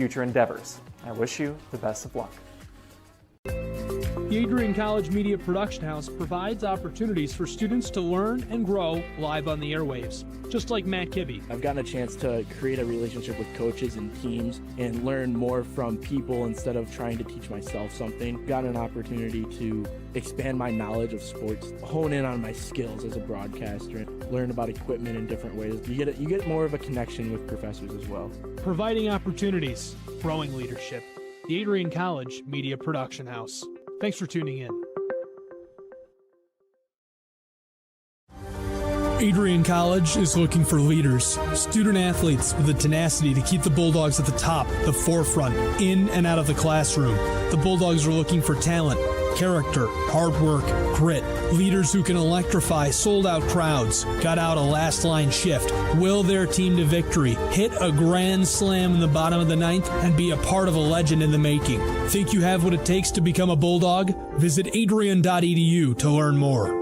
future endeavors. I wish you the best of luck. The Adrian College Media Production House provides opportunities for students to learn and grow live on the airwaves, just like Matt Kibbe. I've gotten a chance to create a relationship with coaches and teams and learn more from people instead of trying to teach myself something. Gotten an opportunity to expand my knowledge of sports, hone in on my skills as a broadcaster, learn about equipment in different ways. You get more of a connection with professors as well. Providing opportunities, growing leadership. The Adrian College Media Production House. Thanks for tuning in. Adrian College is looking for leaders, student athletes with the tenacity to keep the Bulldogs at the top, the forefront, in and out of the classroom. The Bulldogs are looking for talent, character, hard work, grit, leaders who can electrify sold-out crowds, gut out a last-line shift, will their team to victory, hit a grand slam in the bottom of the ninth, and be a part of a legend in the making. Think you have what it takes to become a Bulldog? Visit adrian.edu to learn more.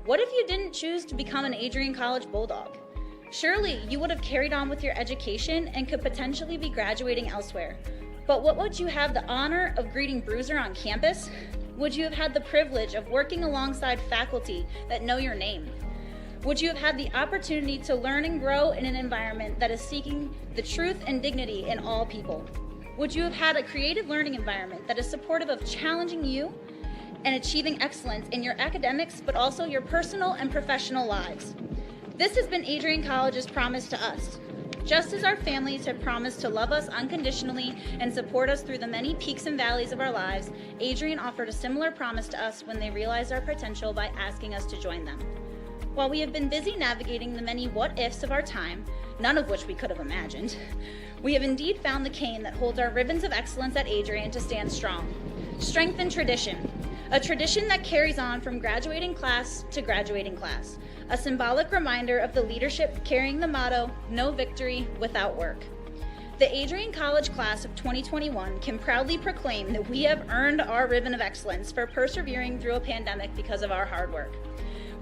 What if you didn't choose to become an Adrian College Bulldog? Surely you would have carried on with your education and could potentially be graduating elsewhere. But what would you have the honor of greeting Bruiser on campus? Would you have had the privilege of working alongside faculty that know your name? Would you have had the opportunity to learn and grow in an environment that is seeking the truth and dignity in all people? Would you have had a creative learning environment that is supportive of challenging you and achieving excellence in your academics, but also your personal and professional lives? This has been Adrian College's promise to us. Just as our families have promised to love us unconditionally and support us through the many peaks and valleys of our lives, Adrian offered a similar promise to us when they realized our potential by asking us to join them. While we have been busy navigating the many what-ifs of our time, none of which we could have imagined, we have indeed found the cane that holds our ribbons of excellence at Adrian to stand strong. Strength and tradition. A tradition that carries on from graduating class to graduating class. A symbolic reminder of the leadership carrying the motto, no victory without work. The Adrian College class of 2021 can proudly proclaim that we have earned our ribbon of excellence for persevering through a pandemic because of our hard work.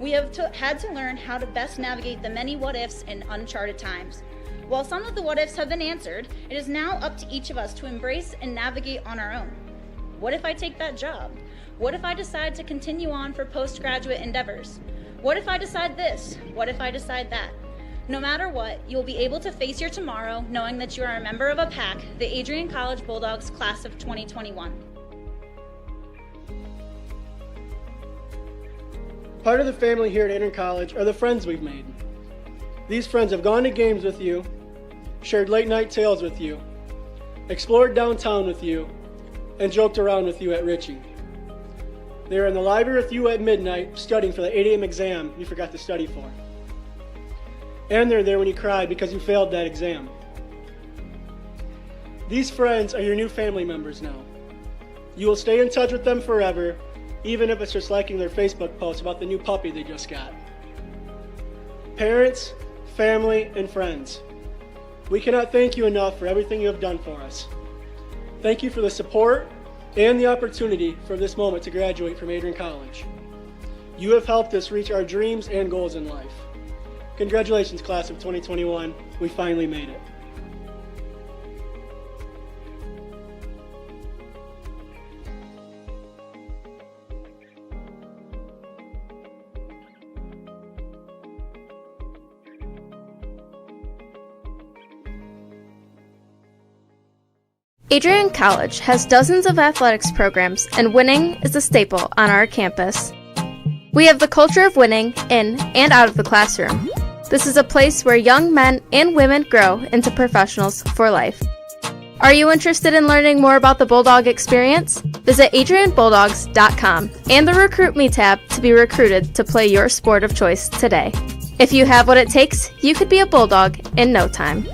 We have had to learn how to best navigate the many what-ifs in uncharted times. While some of the what-ifs have been answered, it is now up to each of us to embrace and navigate on our own. What if I take that job? What if I decide to continue on for postgraduate endeavors? What if I decide this? What if I decide that? No matter what, you'll be able to face your tomorrow knowing that you are a member of a pack, the Adrian College Bulldogs class of 2021. Part of the family here at Adrian College are the friends we've made. These friends have gone to games with you, shared late night tales with you, explored downtown with you, and joked around with you at Ritchie. They were in the library with you at midnight studying for the 8 a.m. exam you forgot to study for. And they're there when you cried because you failed that exam. These friends are your new family members now. You will stay in touch with them forever, even if it's just liking their Facebook post about the new puppy they just got. Parents, family, and friends, we cannot thank you enough for everything you have done for us. Thank you for the support and the opportunity for this moment to graduate from Adrian College. You have helped us reach our dreams and goals in life. Congratulations, class of 2021. We finally made it. Adrian College has dozens of athletics programs, and winning is a staple on our campus. We have the culture of winning in and out of the classroom. This is a place where young men and women grow into professionals for life. Are you interested in learning more about the Bulldog experience? Visit adrianbulldogs.com and the Recruit Me tab to be recruited to play your sport of choice today. If you have what it takes, you could be a Bulldog in no time.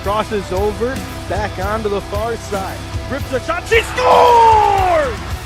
Crosses over, back onto the far side. Rips a shot, she scores!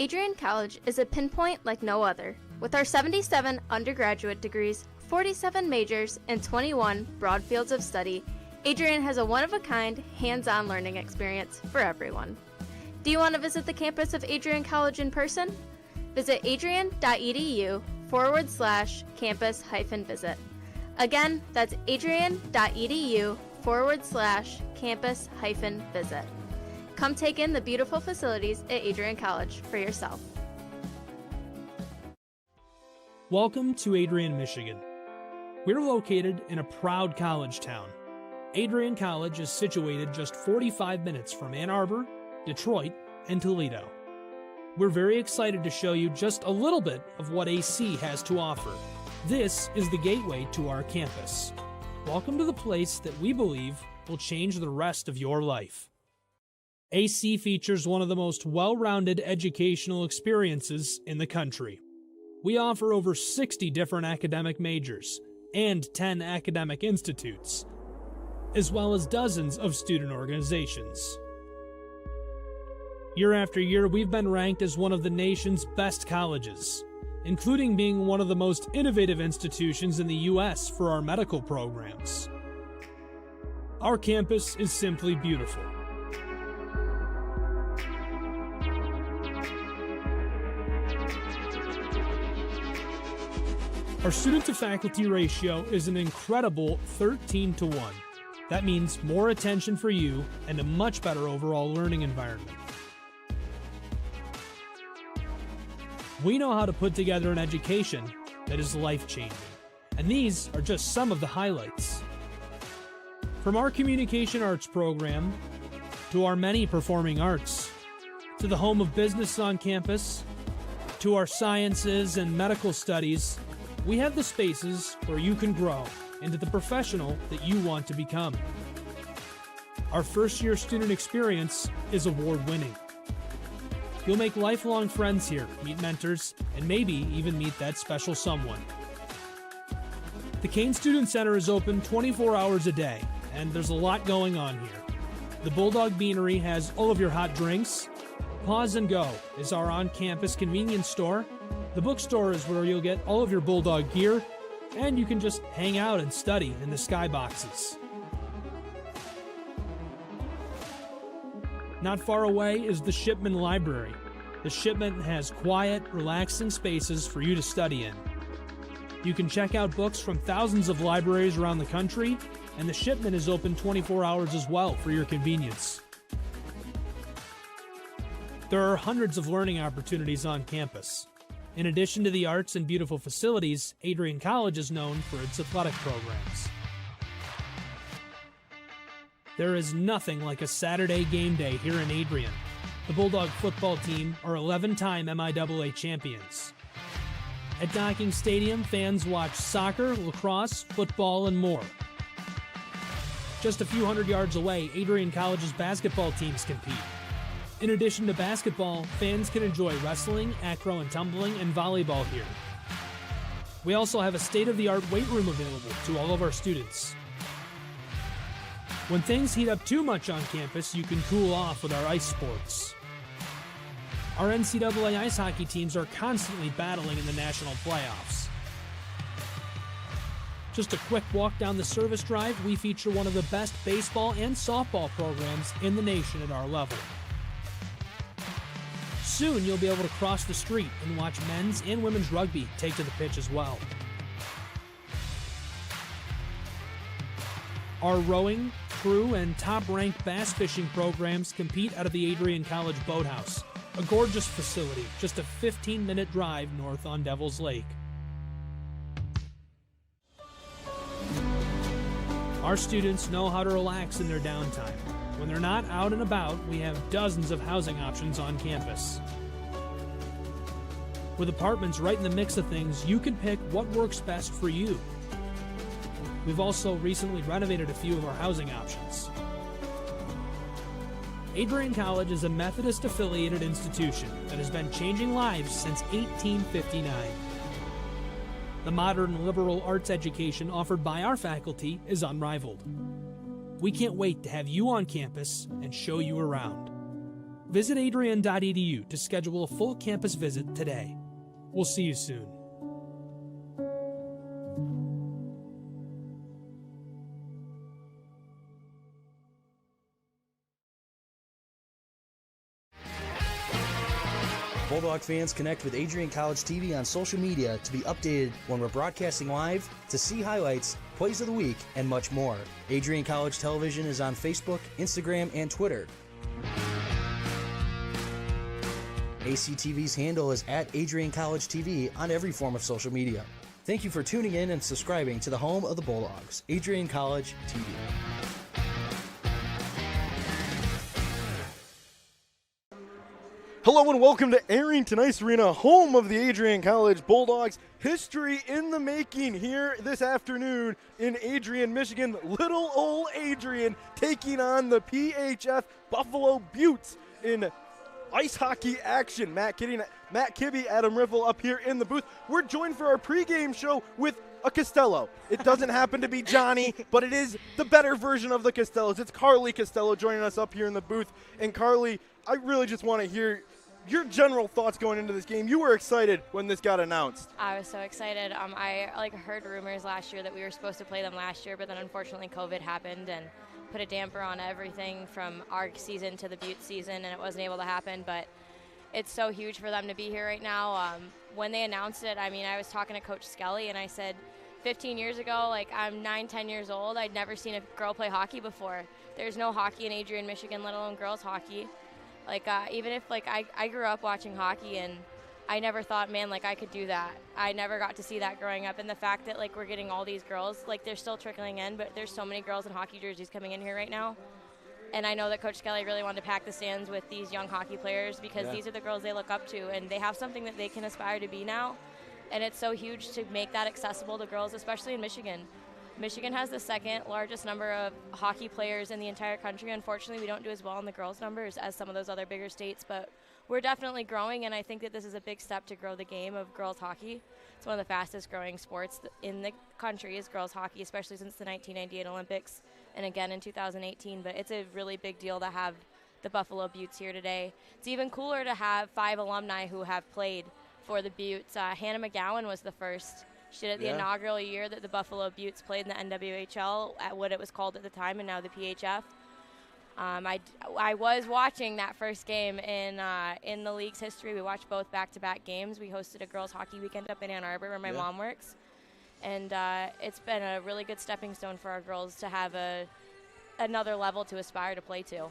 Adrian College is a pinpoint like no other. With our 77 undergraduate degrees, 47 majors, and 21 broad fields of study, Adrian has a one-of-a-kind, hands-on learning experience for everyone. Do you want to visit the campus of Adrian College in person? Visit adrian.edu/campus-visit. Again, that's adrian.edu/campus-visit. Come take in the beautiful facilities at Adrian College for yourself. Welcome to Adrian, Michigan. We're located in a proud college town. Adrian College is situated just 45 minutes from Ann Arbor, Detroit, and Toledo. We're very excited to show you just a little bit of what AC has to offer. This is the gateway to our campus. Welcome to the place that we believe will change the rest of your life. AC features one of the most well-rounded educational experiences in the country. We offer over 60 different academic majors and 10 academic institutes, as well as dozens of student organizations. Year after year, we've been ranked as one of the nation's best colleges, including being one of the most innovative institutions in the U.S. for our medical programs. Our campus is simply beautiful. Our student-to-faculty ratio is an incredible 13-1. That means more attention for you and a much better overall learning environment. We know how to put together an education that is life-changing, and these are just some of the highlights. From our communication arts program, to our many performing arts, to the home of business on campus, to our sciences and medical studies, we have the spaces where you can grow into the professional that you want to become. Our first-year student experience is award-winning. You'll make lifelong friends here, meet mentors, and maybe even meet that special someone. The Kane Student Center is open 24 hours a day, and there's a lot going on here. The Bulldog Beanery has all of your hot drinks. Pause and Go is our on-campus convenience store. The bookstore is where you'll get all of your Bulldog gear, and you can just hang out and study in the skyboxes. Not far away is the Shipman Library. The Shipman has quiet, relaxing spaces for you to study in. You can check out books from thousands of libraries around the country, and the Shipman is open 24 hours as well for your convenience. There are hundreds of learning opportunities on campus. In addition to the arts and beautiful facilities, Adrian College is known for its athletic programs. There is nothing like a Saturday game day here in Adrian. The Bulldog football team are 11-time MIAA champions. At Docking Stadium, fans watch soccer, lacrosse, football, and more. Just a few hundred yards away, Adrian College's basketball teams compete. In addition to basketball, fans can enjoy wrestling, acro and tumbling, and volleyball here. We also have a state-of-the-art weight room available to all of our students. When things heat up too much on campus, you can cool off with our ice sports. Our NCAA ice hockey teams are constantly battling in the national playoffs. Just a quick walk down the service drive, we feature one of the best baseball and softball programs in the nation at our level. Soon you'll be able to cross the street and watch men's and women's rugby take to the pitch as well. Our rowing, crew, and top-ranked bass fishing programs compete out of the Adrian College Boathouse, a gorgeous facility just a 15-minute drive north on Devil's Lake. Our students know how to relax in their downtime. When they're not out and about, we have dozens of housing options on campus. With apartments right in the mix of things, you can pick what works best for you. We've also recently renovated a few of our housing options. Adrian College is a Methodist-affiliated institution that has been changing lives since 1859. The modern liberal arts education offered by our faculty is unrivaled. We can't wait to have you on campus and show you around. Visit adrian.edu to schedule a full campus visit today. We'll see you soon. Bulldog fans, connect with Adrian College TV on social media to be updated when we're broadcasting live, to see highlights, plays of the week, and much more. Adrian College Television is on Facebook, Instagram, and Twitter. ACTV's handle is at Adrian College TV on every form of social media. Thank you for tuning in and subscribing to the home of the Bulldogs, Adrian College TV. Hello and welcome to Arrington Ice Arena, home of the Adrian College Bulldogs. History in the making here this afternoon in Adrian, Michigan. Little old Adrian taking on the PHF Buffalo Beauts in ice hockey action. Matt Kibbe, Adam Riffle up here in the booth. We're joined for our pregame show with a Costello. It doesn't happen to be Johnny, but it is the better version of the Costellos. It's Carly Costello joining us up here in the booth. And Carly, I really just want to hear your general thoughts going into this game. You were excited when this got announced. I was so excited. I heard rumors last year that we were supposed to play them last year, but then unfortunately COVID happened and put a damper on everything from our season to the Beauts season, and it wasn't able to happen. But it's so huge for them to be here right now. When they announced it, I was talking to Coach Skelly, and I said, 15 years ago, I'm 9-10 years old, I'd never seen a girl play hockey before. There's no hockey in Adrian, Michigan, let alone girls hockey. Even if I grew up watching hockey, and I never thought, man, I could do that. I never got to see that growing up. And the fact that we're getting all these girls, they're still trickling in, but there's so many girls in hockey jerseys coming in here right now. And I know that Coach Skelly really wanted to pack the stands with these young hockey players because these are the girls they look up to, and they have something that they can aspire to be now. And it's so huge to make that accessible to girls, especially in Michigan. Michigan has the second largest number of hockey players in the entire country. Unfortunately, we don't do as well in the girls' numbers as some of those other bigger states, but we're definitely growing, and I think that this is a big step to grow the game of girls' hockey. It's one of the fastest growing sports in the country is girls' hockey, especially since the 1998 Olympics and again in 2018, but it's a really big deal to have the Buffalo Beauts here today. It's even cooler to have 5 alumni who have played for the Beauts. Hannah McGowan was the first. She did it the inaugural year that the Buffalo Beauts played in the NWHL at what it was called at the time, and now the PHF. I was watching that first game in the league's history. We watched both back-to-back games. We hosted a girls' hockey weekend up in Ann Arbor where my mom works. And it's been a really good stepping stone for our girls to have another level to aspire to play to.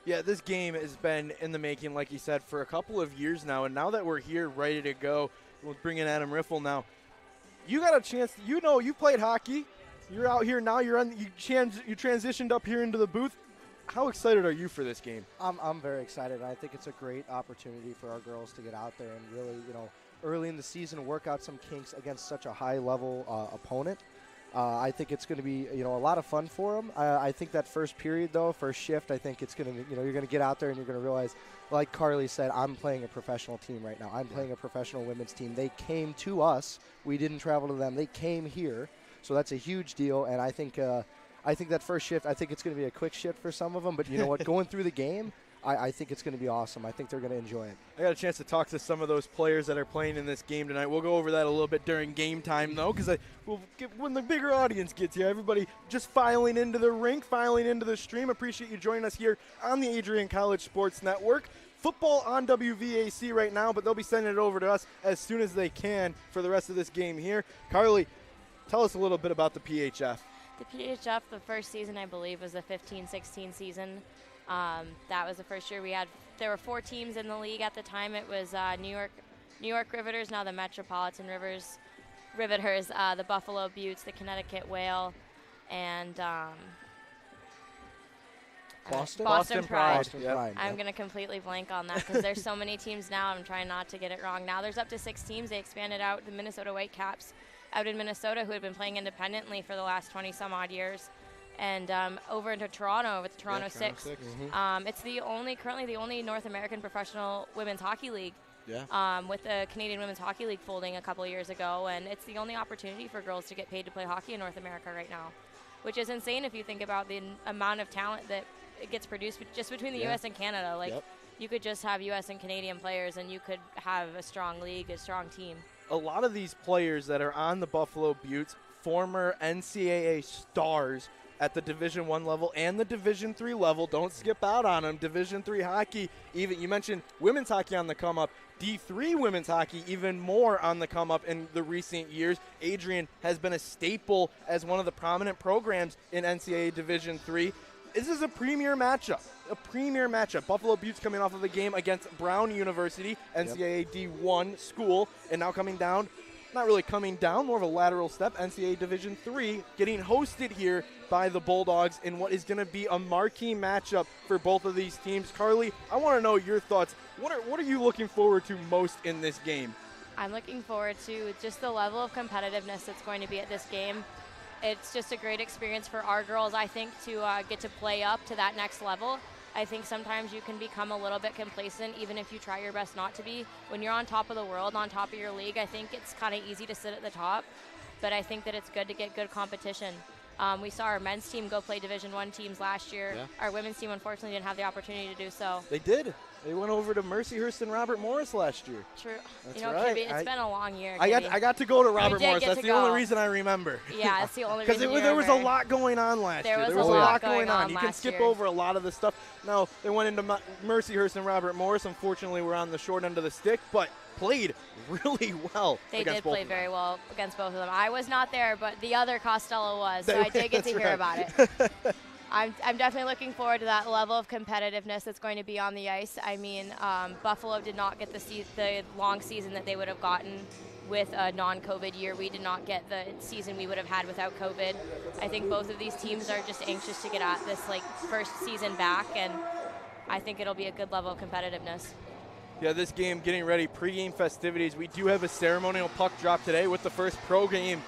Yeah, this game has been in the making, like you said, for a couple of years now. And now that we're here ready to go, we'll bring in Adam Riffle now. You got a chance. You played hockey. You're out here now. You transitioned up here into the booth. How excited are you for this game? I'm very excited. I think it's a great opportunity for our girls to get out there and really, early in the season work out some kinks against such a high-level opponent. I think it's going to be, a lot of fun for them. I think that first period, though, first shift, I think it's going to, you're going to get out there and you're going to realize, like Carly said, I'm playing a professional team right now. I'm playing a professional women's team. They came to us. We didn't travel to them. They came here. So that's a huge deal. And I think that first shift, I think it's going to be a quick shift for some of them. But you know what? Going through the game, I think it's going to be awesome. I think they're going to enjoy it. I got a chance to talk to some of those players that are playing in this game tonight. We'll go over that a little bit during game time, though, because when the bigger audience gets here, everybody just filing into the rink, filing into the stream. Appreciate you joining us here on the Adrian College Sports Network. Football on WVAC right now, but they'll be sending it over to us as soon as they can for the rest of this game here. Carly, tell us a little bit about the PHF. The PHF, the first season, I believe, was the 15-16 season. That was the first year we had. There were 4 teams in the league at the time. It was New York Riveters, now the Metropolitan Riveters, the Buffalo Beauts, the Connecticut Whale, and Boston Pride. I'm going to completely blank on that because there's so many teams now. I'm trying not to get it wrong. Now there's up to 6 teams. They expanded out the Minnesota Whitecaps out in Minnesota, who had been playing independently for the last 20-some-odd years. And over into Toronto with the Toronto 6. Mm-hmm. It's currently the only North American professional women's hockey league. With the Canadian Women's Hockey League folding a couple of years ago, and it's the only opportunity for girls to get paid to play hockey in North America right now, which is insane if you think about the amount of talent that it gets produced just between the U.S. and Canada. you could just have U.S. and Canadian players, and you could have a strong league, a strong team. A lot of these players that are on the Buffalo Beauts, former NCAA stars at the Division I level and the Division III level. Don't skip out on them. Division III hockey, even you mentioned women's hockey on the come up. D3 women's hockey even more on the come up in the recent years. Adrian has been a staple as one of the prominent programs in NCAA Division III. This is a premier matchup. Buffalo Beauts coming off of a game against Brown University, NCAA D1 school, and now coming down, not really coming down, more of a lateral step, NCAA Division III, getting hosted here by the Bulldogs in what is going to be a marquee matchup for both of these teams. Carly, I want to know your thoughts. What are you looking forward to most in this game? I'm looking forward to just the level of competitiveness that's going to be at this game. It's just a great experience for our girls, I think, to get to play up to that next level. I think sometimes you can become a little bit complacent, even if you try your best not to be. When you're on top of the world, on top of your league, I think it's kind of easy to sit at the top, but I think that it's good to get good competition. We saw our men's team go play Division I teams last year. Yeah. Our women's team, unfortunately, didn't have the opportunity to do so. They did. They went over to Mercyhurst and Robert Morris last year. True. That's you know, right. Kibby, it's been a long year. I got to go to Robert Morris. That's the only reason I remember. Yeah, that's the only reason. Because there was a lot going on last year. There was a lot going on. You can skip over a lot of the stuff. Now, they went into Mercyhurst and Robert Morris. Unfortunately, we're on the short end of the stick, but played really well. They did play very well against both of them. I was not there, but the other Costello was, so I did get to hear about it. I'm definitely looking forward to that level of competitiveness that's going to be on the ice. I mean, Buffalo did not get the long season that they would have gotten with a non-COVID year. We did not get the season we would have had without COVID. I think both of these teams are just anxious to get at this first season back, and I think it'll be a good level of competitiveness. Yeah, this game getting ready, pregame festivities. We do have a ceremonial puck drop today with the first pro team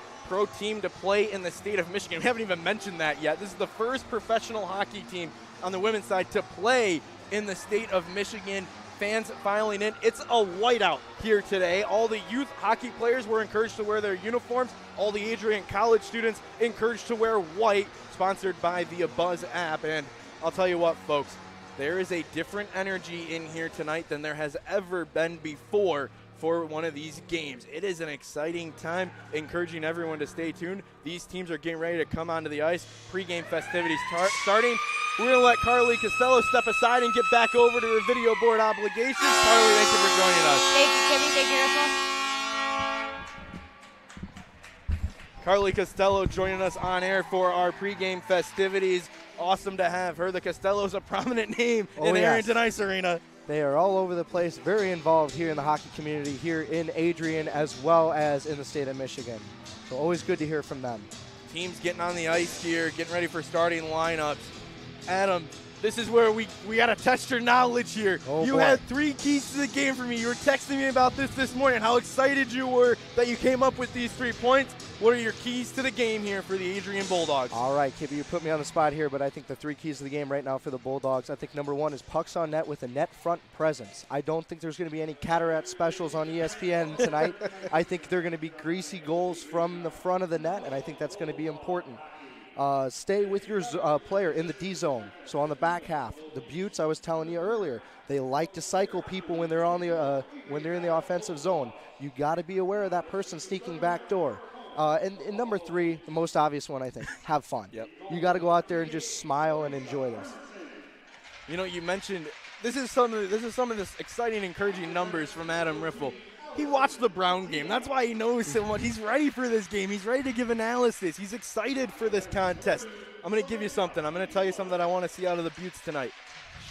to play in the state of Michigan. We haven't even mentioned that yet. This is the first professional hockey team on the women's side to play in the state of Michigan. Fans filing in. It's a whiteout here today. All the youth hockey players were encouraged to wear their uniforms. All the Adrian College students encouraged to wear white, sponsored by the Buzz app. And I'll tell you what, folks, there is a different energy in here tonight than there has ever been before for one of these games. It is an exciting time, encouraging everyone to stay tuned. These teams are getting ready to come onto the ice. Pre-game festivities starting. We're going to let Carly Costello step aside and get back over to her video board obligations. Carly, thank you for joining us. Thank you, Kimmy. Thank you, Russell. Carly Costello joining us on air for our pregame festivities. Awesome to have her. The Costello's a prominent name in Arrington Ice Arena. They are all over the place, very involved here in the hockey community, here in Adrian as well as in the state of Michigan. So always good to hear from them. Teams getting on the ice here, getting ready for starting lineups. Adam, this is where we got to test your knowledge here. You had 3 keys to the game for me. You were texting me about this morning, how excited you were that you came up with these 3 points. What are your keys to the game here for the Adrian Bulldogs? All right, Kibby, you put me on the spot here, but I think the 3 keys to the game right now for the Bulldogs, I think number 1 is pucks on net with a net front presence. I don't think there's going to be any Cataract specials on ESPN tonight. I think they're going to be greasy goals from the front of the net, and I think that's going to be important. Stay with your player in the D zone. So on the back half, the Beauts, I was telling you earlier, they like to cycle people when they're on the when they're in the offensive zone. You got to be aware of that person sneaking back door. And number 3, the most obvious one, I think, have fun. Yep. You got to go out there and just smile and enjoy this. You know, you mentioned this is some of this exciting, encouraging numbers from Adam Riffle. He watched the Brown game. That's why he knows so much. He's ready for this game. He's ready to give analysis. He's excited for this contest. I'm going to give you something. I'm going to tell you something that I want to see out of the Beauts tonight.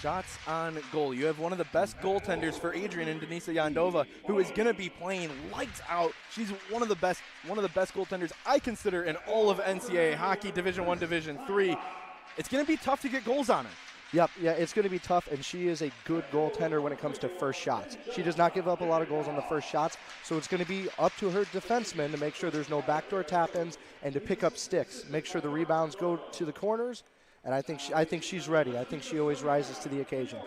Shots on goal. You have one of the best goaltenders for Adrian and Denisa Yandova, who is going to be playing lights out. She's one of the best goaltenders I consider in all of NCAA hockey, Division I, Division III. It's going to be tough to get goals on her. Yep, yeah, it's going to be tough, and she is a good goaltender when it comes to first shots. She does not give up a lot of goals on the first shots, so it's going to be up to her defensemen to make sure there's no backdoor tap-ins and to pick up sticks, make sure the rebounds go to the corners, and I think she's ready. I think she always rises to the occasion.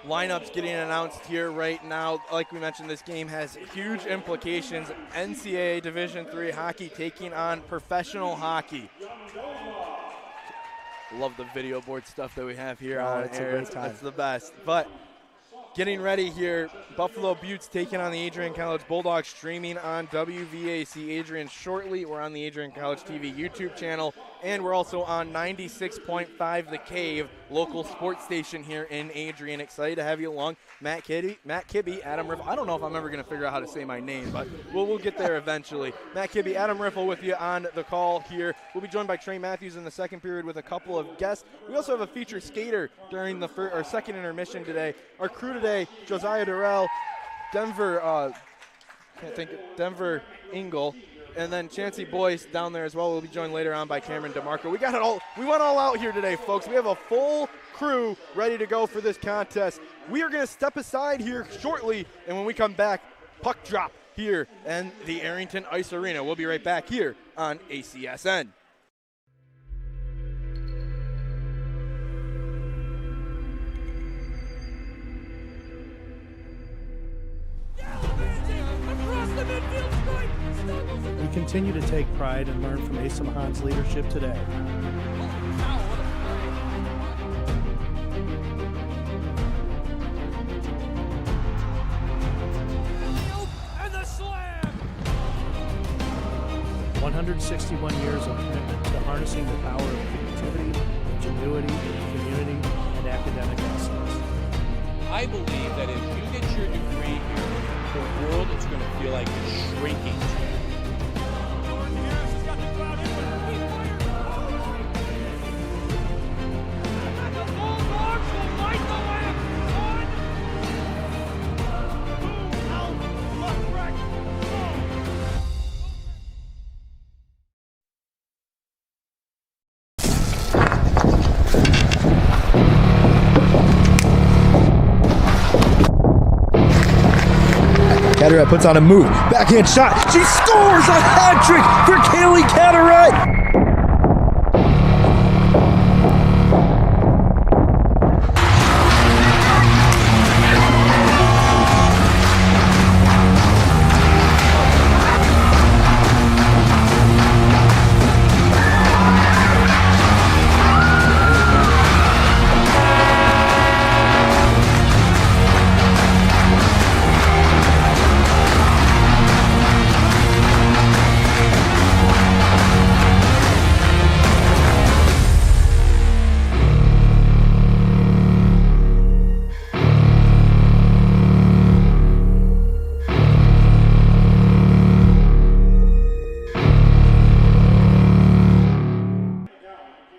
Lineups getting announced here right now. Like we mentioned, this game has huge implications. NCAA Division III hockey taking on professional hockey. Love the video board stuff that we have here Oh, on it's a air. great time. It's the best. But getting ready here, Buffalo Beauts taking on the Adrian College Bulldogs, streaming on WVAC Adrian shortly. We're on the Adrian College TV YouTube channel, and we're also on 96.5 The Cave, local sports station here in Adrian. Excited to have you along. Matt Kibbe, Adam Riffle. I don't know if I'm ever going to figure out how to say my name, but we'll get there eventually. Matt Kibbe, Adam Riffle with you on the call here. We'll be joined by Trey Matthews in the second period with a couple of guests. We also have a featured skater during the second intermission today. Our crew today, Josiah Durrell, Denver Engel, and then Chancey Boyce down there as well. We'll be joined later on by Cameron DeMarco. We got it all. We went all out here today, folks. We have a full crew ready to go for this contest. We are going to step aside here shortly, and when we come back, puck drop here in the Arrington Ice Arena. We'll be right back here on ACSN. We continue to take pride and learn from Asa Mahan's leadership today. And the slam! 161 years of commitment to harnessing the power of creativity, ingenuity, community, and academic excellence. I believe that if you get your degree here, the world is going to feel like it's shrinking. Cataract puts on a move, backhand shot, she scores a hat trick for Kaylee Cataract!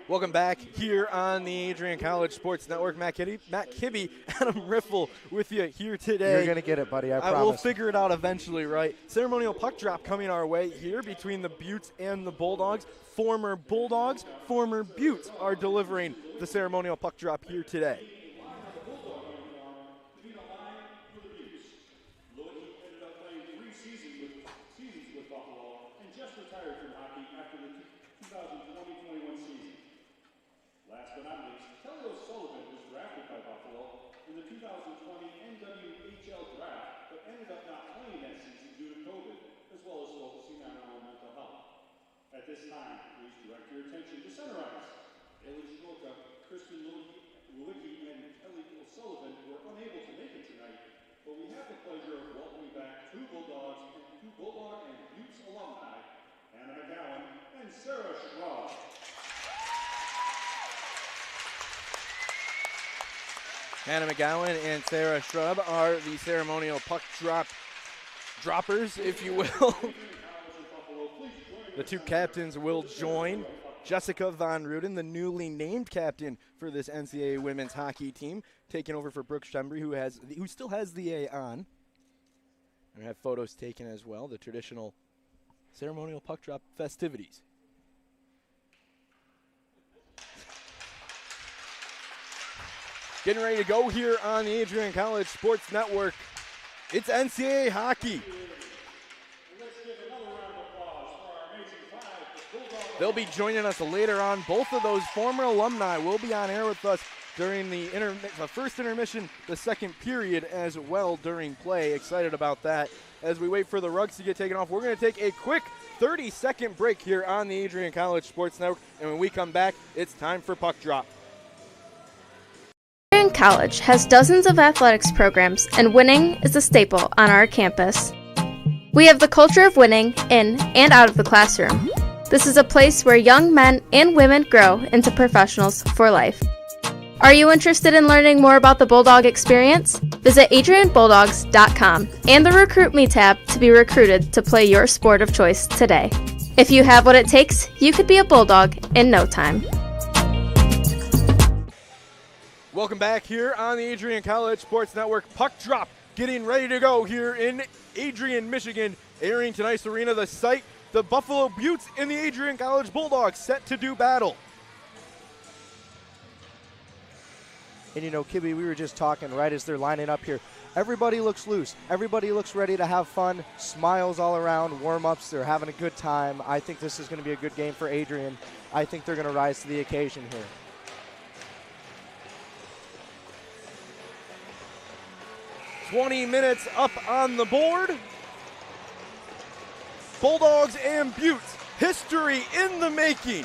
Welcome back here on the Adrian College Sports Network. Matt Kibbe, Adam Riffle with you here today. You're going to get it, buddy. I promise. We'll figure it out eventually, right? Ceremonial puck drop coming our way here between the Beauts and the Bulldogs. Former Bulldogs, former Beauts are delivering the ceremonial puck drop here today. At this time, please direct your attention to center ice. Haley Shimoka, Kristen Lewicki, and Kelly O'Sullivan were unable to make it tonight, but we have the pleasure of welcoming back two Bulldog and Beauts alumni, Hannah McGowan and Sarah Schwab. Hannah McGowan and Sarah Shrub are the ceremonial puck droppers, if you will. The two captains will join Jessica Von Ruden, the newly named captain for this NCAA women's hockey team, taking over for Brooke Schembry, who still has the A on. And have photos taken as well, the traditional ceremonial puck drop festivities. Getting ready to go here on the Adrian College Sports Network. It's NCAA hockey. They'll be joining us later on. Both of those former alumni will be on air with us during the first intermission, the second period as well during play. Excited about that. As we wait for the rugs to get taken off, we're going to take a quick 30-second break here on the Adrian College Sports Network. And when we come back, it's time for Puck Drop. Adrian College has dozens of athletics programs, and winning is a staple on our campus. We have the culture of winning in and out of the classroom. This is a place where young men and women grow into professionals for life. Are you interested in learning more about the Bulldog experience? Visit adrianbulldogs.com and the Recruit Me tab to be recruited to play your sport of choice today. If you have what it takes, you could be a Bulldog in no time. Welcome back here on the Adrian College Sports Network. Puck Drop getting ready to go here in Adrian, Michigan. Airing tonight's arena, the site, the Buffalo Beauts and the Adrian College Bulldogs set to do battle. And you know, Kibby, we were just talking right as they're lining up here. Everybody looks loose. Everybody looks ready to have fun. Smiles all around, warm-ups. They're having a good time. I think this is going to be a good game for Adrian. I think they're going to rise to the occasion here. "20 minutes up on the board. Bulldogs and Beauts, history in the making.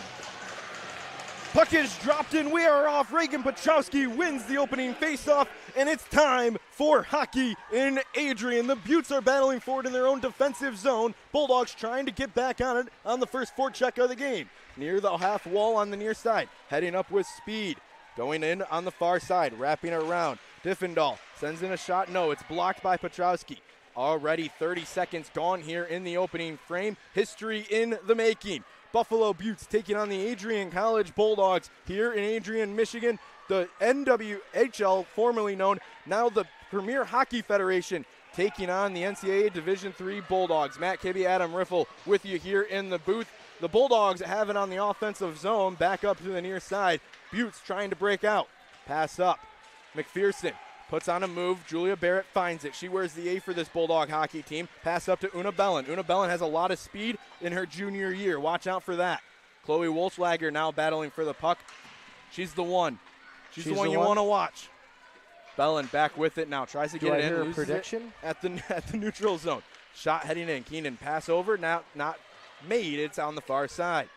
Puck is dropped and we are off. Reagan Petrowski wins the opening faceoff, and it's time for hockey in Adrian. The Beauts are battling forward in their own defensive zone. Bulldogs trying to get back on it on the first forecheck of the game. Near the half wall on the near side, heading up with speed. Going in on the far side, wrapping it around. Diffendahl sends in a shot. No, it's blocked by Petrowski. Already 30 seconds gone here in the opening frame. History in the making. Buffalo Beauts taking on the Adrian College Bulldogs here in Adrian, Michigan. The NWHL, formerly known, now the Premier Hockey Federation, taking on the NCAA Division III Bulldogs. Matt Kibbe, Adam Riffle with you here in the booth. The Bulldogs have it on the offensive zone, back up to the near side. Beauts trying to break out. Pass up. McPherson puts on a move. Julia Barrett finds it. She wears the A for this Bulldog hockey team. Pass up to Una Bellin. Una Bellin has a lot of speed in her junior year. Watch out for that. Chloe Wolfslager now battling for the puck. She's the one. She's the one you want to watch. Bellin back with it now. Tries to get it in. Loses prediction at the neutral zone. Shot heading in. Keenan pass over. Now not made. It's on the far side.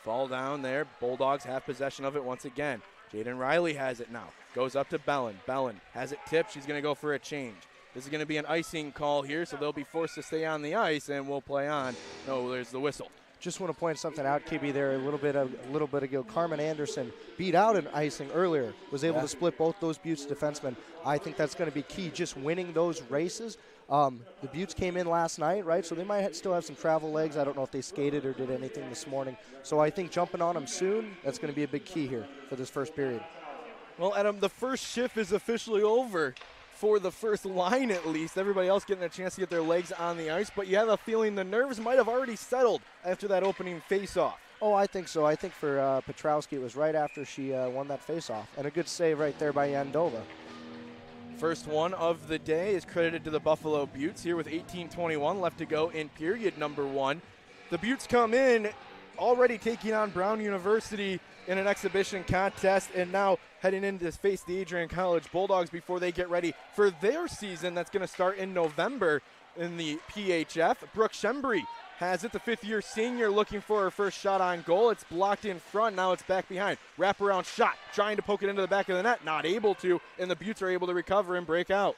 Fall down there. Bulldogs have possession of it once again. Jaden Riley has it now. Goes up to Bellin. Bellin has it tipped. She's going to go for a change. This is going to be an icing call here, so they'll be forced to stay on the ice, and we'll play on. No, there's the whistle. Just want to point something out, Kibbe, there a little bit ago. Carmen Anderson beat out an icing earlier, was able to split both those Beauts defensemen. I think that's going to be key, just winning those races. The Beauts came in last night, right, so they might still have some travel legs. I don't know if they skated or did anything this morning. So I think jumping on them soon, that's going to be a big key here for this first period. Well, Adam, the first shift is officially over for the first line at least. Everybody else getting a chance to get their legs on the ice, but you have a feeling the nerves might have already settled after that opening face-off. Oh, I think so. I think for Petrowski, it was right after she won that face-off. And a good save right there by Yandova. First one of the day is credited to the Buffalo Beauts here with 18:21 left to go in period number one. The Beauts come in already taking on Brown University in an exhibition contest, and now heading in to face the Adrian College Bulldogs before they get ready for their season that's going to start in November in the PHF. Brooke Shembry has it, the fifth-year senior, looking for her first shot on goal. It's blocked in front. Now it's back behind. Wraparound shot, trying to poke it into the back of the net. Not able to, and the Beauts are able to recover and break out.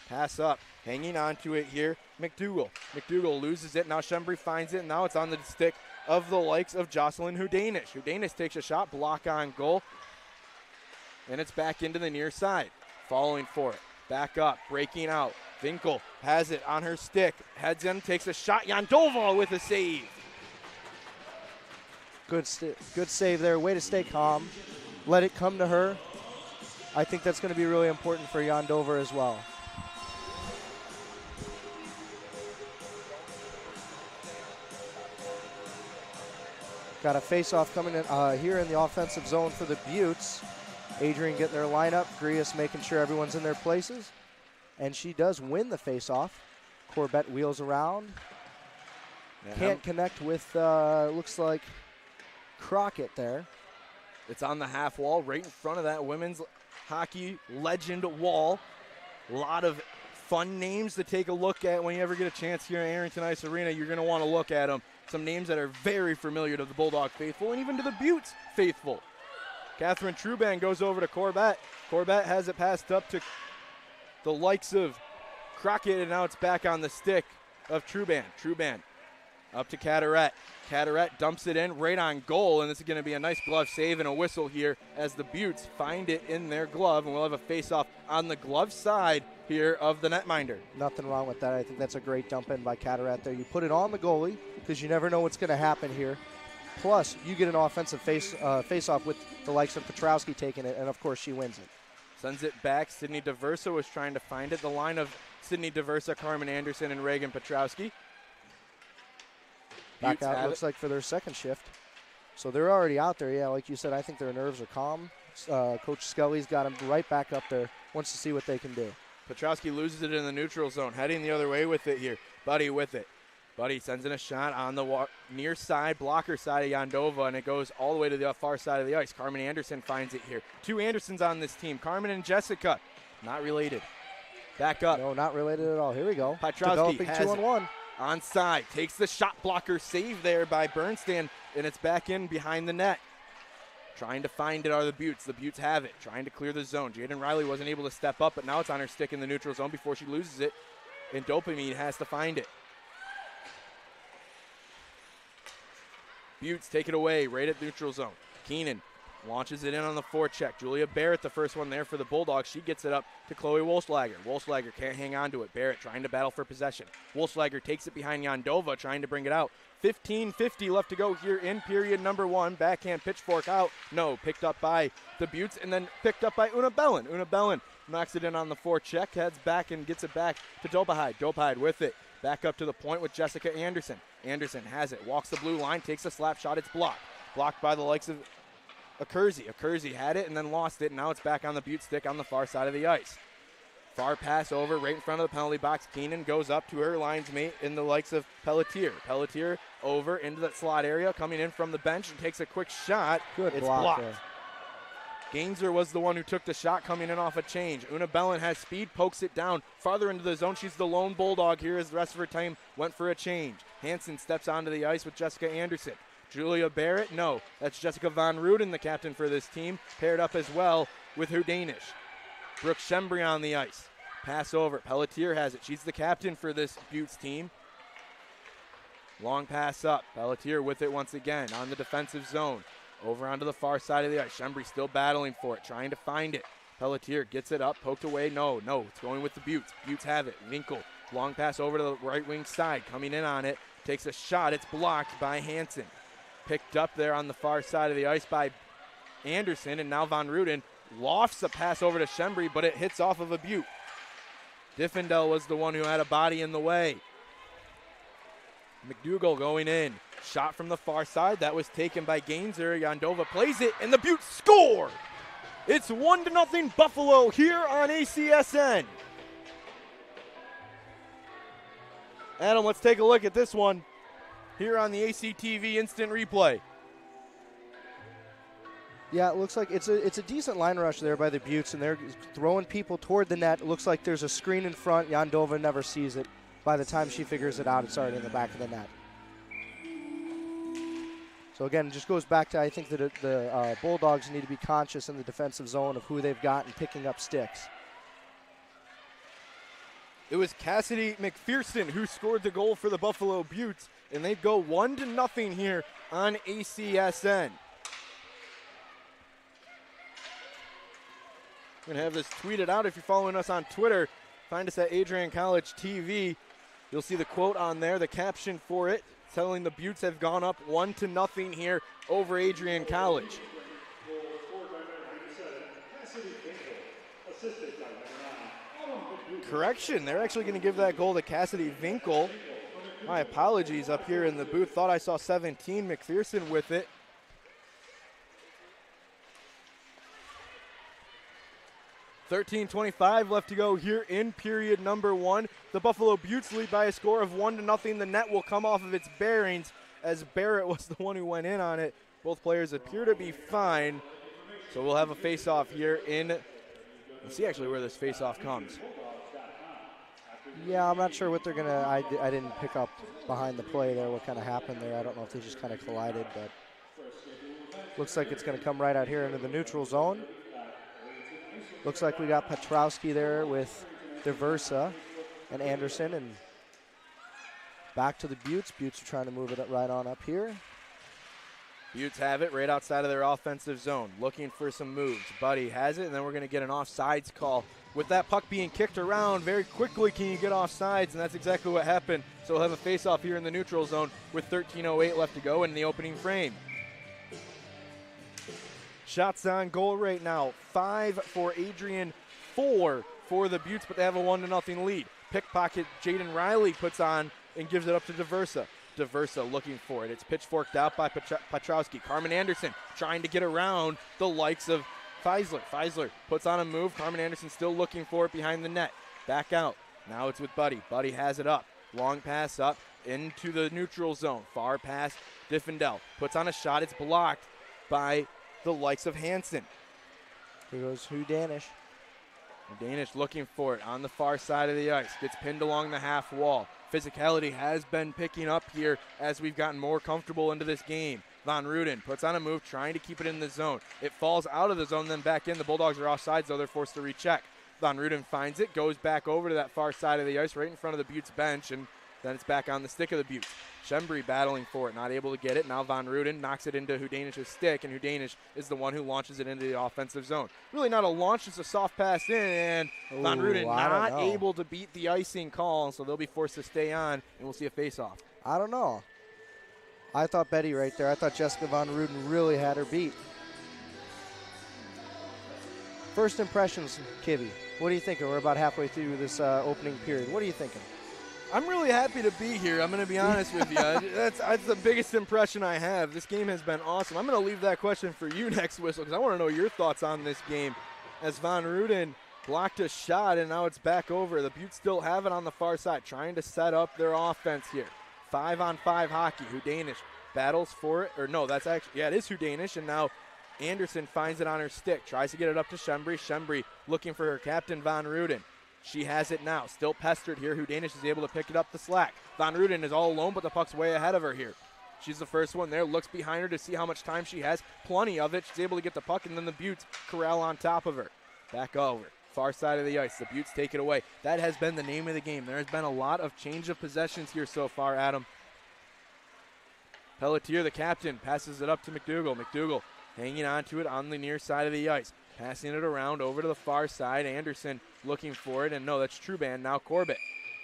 Pass up, hanging on to it here, McDougall. McDougall loses it. Now Shembry finds it, and now it's on the stick of the likes of Jocelyn Hudanish. Hudanish takes a shot, block on goal, and it's back into the near side. Following for it. Back up, breaking out. Vinkel has it on her stick. Heads in, takes a shot. Yandova with a save. Good save there. Way to stay calm. Let it come to her. I think that's going to be really important for Yandova as well. Got a face-off coming in here in the offensive zone for the Beauts. Adrian getting their lineup. Grias making sure everyone's in their places. And she does win the face-off. Corbett wheels around. Can't connect with, looks like, Crockett there. It's on the half wall right in front of that women's hockey legend wall. A lot of fun names to take a look at when you ever get a chance here at Arrington Ice Arena. You're going to want to look at them. Some names that are very familiar to the Bulldog faithful and even to the Beauts faithful. Catherine Truban goes over to Corbett. Corbett has it passed up to the likes of Crockett, and now it's back on the stick of Truban. Truban up to Carteret. Carteret dumps it in right on goal, and this is going to be a nice glove save and a whistle here as the Beauts find it in their glove, and we'll have a face-off on the glove side here of the netminder. Nothing wrong with that. I think that's a great dump in by Carteret there. You put it on the goalie because you never know what's going to happen here. Plus, you get an offensive face-off with the likes of Petrowski taking it, and of course she wins it. Sends it back. Sydney DeVersa was trying to find it. The line of Sydney DeVersa, Carmen Anderson, and Reagan Petrowski. Back out, looks like, for their second shift. So they're already out there. Yeah, like you said, I think their nerves are calm. Coach Skelly's got them right back up there. Wants to see what they can do. Petrowski loses it in the neutral zone. Heading the other way with it here. Buddy with it. Buddy sends in a shot on the near side, blocker side of Yandova, and it goes all the way to the far side of the ice. Carmen Anderson finds it here. 2 Andersons on this team. Carmen and Jessica. Not related. Back up. No, not related at all. Here we go. Petrowski developing has 2-on-1. Onside, takes the shot blocker, save there by Bernstein, and it's back in behind the net. Trying to find it are the Beauts. The Beauts have it, trying to clear the zone. Jaden Riley wasn't able to step up, but now it's on her stick in the neutral zone before she loses it, and Dopamine has to find it. Beauts take it away right at neutral zone. Keenan launches it in on the forecheck. Julia Barrett, the first one there for the Bulldogs. She gets it up to Chloe Wolfslager. Wolfslager can't hang on to it. Barrett trying to battle for possession. Wolfslager takes it behind Yandova, trying to bring it out. 15:50 left to go here in period number 1. Backhand pitchfork out. No, picked up by the Beauts and then picked up by Una Bellin. Una Bellin knocks it in on the forecheck, heads back and gets it back to Dopahide. Dopahide with it. Back up to the point with Jessica Anderson. Anderson has it, walks the blue line, takes a slap shot. It's blocked. Blocked by the likes of Accursi. Accursi had it and then lost it. Now it's back on the Butte stick on the far side of the ice. Far pass over right in front of the penalty box. Keenan goes up to her lines mate in the likes of Pelletier. Pelletier over into that slot area, coming in from the bench and takes a quick shot. Good it's block blocked. there. Gainzer was the one who took the shot coming in off a change. Una Bellin has speed, pokes it down farther into the zone. She's the lone Bulldog here as the rest of her time went for a change. Hansen steps onto the ice with Jessica Anderson. Julia Barrett, no, that's Jessica Von Ruden, the captain for this team, paired up as well with her Danish. Brooke Shembry on the ice. Pass over, Pelletier has it. She's the captain for this Buttes team. Long pass up, Pelletier with it once again on the defensive zone. Over onto the far side of the ice. Shembry still battling for it, trying to find it. Pelletier gets it up, poked away. No, it's going with the Buttes. Buttes have it. Winkle, long pass over to the right wing side, coming in on it. Takes a shot. It's blocked by Hansen. Picked up there on the far side of the ice by Anderson, and now Von Ruden lofts a pass over to Shembry, but it hits off of a Butte. Diffendell was the one who had a body in the way. McDougall going in. Shot from the far side. That was taken by Gainzer. Yandova plays it, and the Buttes score! It's 1-0 Buffalo here on ACSN. Adam, let's take a look at this one here on the ACTV instant replay. Yeah, it looks like it's a decent line rush there by the Buttes, and they're throwing people toward the net. It looks like there's a screen in front. Yandova never sees it. By the time she figures it out, it's already in the back of the net. So again, it just goes back to, I think that the Bulldogs need to be conscious in the defensive zone of who they've got and picking up sticks. It was Cassidy McPherson who scored the goal for the Buffalo Buttes, and they go 1-0 here on ACSN. We're going to have this tweeted out. If you're following us on Twitter, find us at Adrian College TV. You'll see the quote on there, the caption for it, telling the Buttes have gone up 1-0 here over Adrian College. Correction, they're actually going to give that goal to Cassidy Winkle. My apologies up here in the booth. Thought I saw 17, McPherson with it. .25 left to go here in period number 1. The Buffalo Buttes lead by a score of 1-0. The net will come off of its bearings as Barrett was the one who went in on it. Both players appear to be fine. So we'll have a face-off here in, let's see actually where this face-off comes. Yeah, I'm not sure what they're going to, I didn't pick up behind the play there what kind of happened there. I don't know if they just kind of collided, but looks like it's going to come right out here into the neutral zone. Looks like we got Petrowski there with Diversa and Anderson, and back to the Beauts. Beauts are trying to move it right on up here. Beauts have it right outside of their offensive zone, looking for some moves. Buddy has it, and then we're going to get an offsides call. With that puck being kicked around very quickly, can you get offsides? And that's exactly what happened. So we'll have a face-off here in the neutral zone with 13:08 left to go in the opening frame. Shots on goal right now, 5 for Adrian, 4 for the Beauts, but they have a 1-0 lead. Pickpocket Jaden Riley puts on and gives it up to Diversa. Diversa looking for it. It's pitchforked out by Petrowski. Carmen Anderson trying to get around the likes of Feisler. Feisler puts on a move. Carmen Anderson still looking for it behind the net. Back out. Now it's with Buddy. Buddy has it up. Long pass up into the neutral zone. Far pass. Diffendell puts on a shot. It's blocked by the likes of Hansen. Here goes Danish. Danish looking for it on the far side of the ice. Gets pinned along the half wall. Physicality has been picking up here as we've gotten more comfortable into this game. Von Ruden puts on a move, trying to keep it in the zone. It falls out of the zone, then back in. The Bulldogs are offsides, though they're forced to recheck. Von Ruden finds it, goes back over to that far side of the ice, right in front of the Beauts bench, and then it's back on the stick of the Beauts. Schembri battling for it, not able to get it. Now Von Ruden knocks it into Hudanish's stick, and Hudanish is the one who launches it into the offensive zone. Really not a launch, just a soft pass in, and Von Ruden not able to beat the icing call, so they'll be forced to stay on, and we'll see a face-off. I don't know. I thought Betty right there. I thought Jessica Von Ruden really had her beat. First impressions, Kibby. What are you thinking? We're about halfway through this opening period. What are you thinking? I'm really happy to be here. I'm going to be honest with you. That's the biggest impression I have. This game has been awesome. I'm going to leave that question for you next, Whistle, because I want to know your thoughts on this game. As Von Ruden blocked a shot, and now it's back over. The Beauts still have it on the far side, trying to set up their offense here. 5-on-5 hockey. Hudanish battles for it. Or no, that's actually, yeah, it is Hudanish, and now Anderson finds it on her stick. Tries to get it up to Schembri. Schembri looking for her captain, Von Ruden. She has it now. Still pestered here. Hudanish is able to pick it up the slack. Von Ruden is all alone, but the puck's way ahead of her here. She's the first one there. Looks behind her to see how much time she has. Plenty of it. She's able to get the puck, and then the Beauts corral on top of her. Back over. Far side of the ice. The Beauts take it away. That has been the name of the game. There has been a lot of change of possessions here so far, Adam. Pelletier, the captain, passes it up to McDougall. McDougall hanging on to it on the near side of the ice. Passing it around over to the far side. Anderson looking for it, and no, that's Truban. Now Corbett.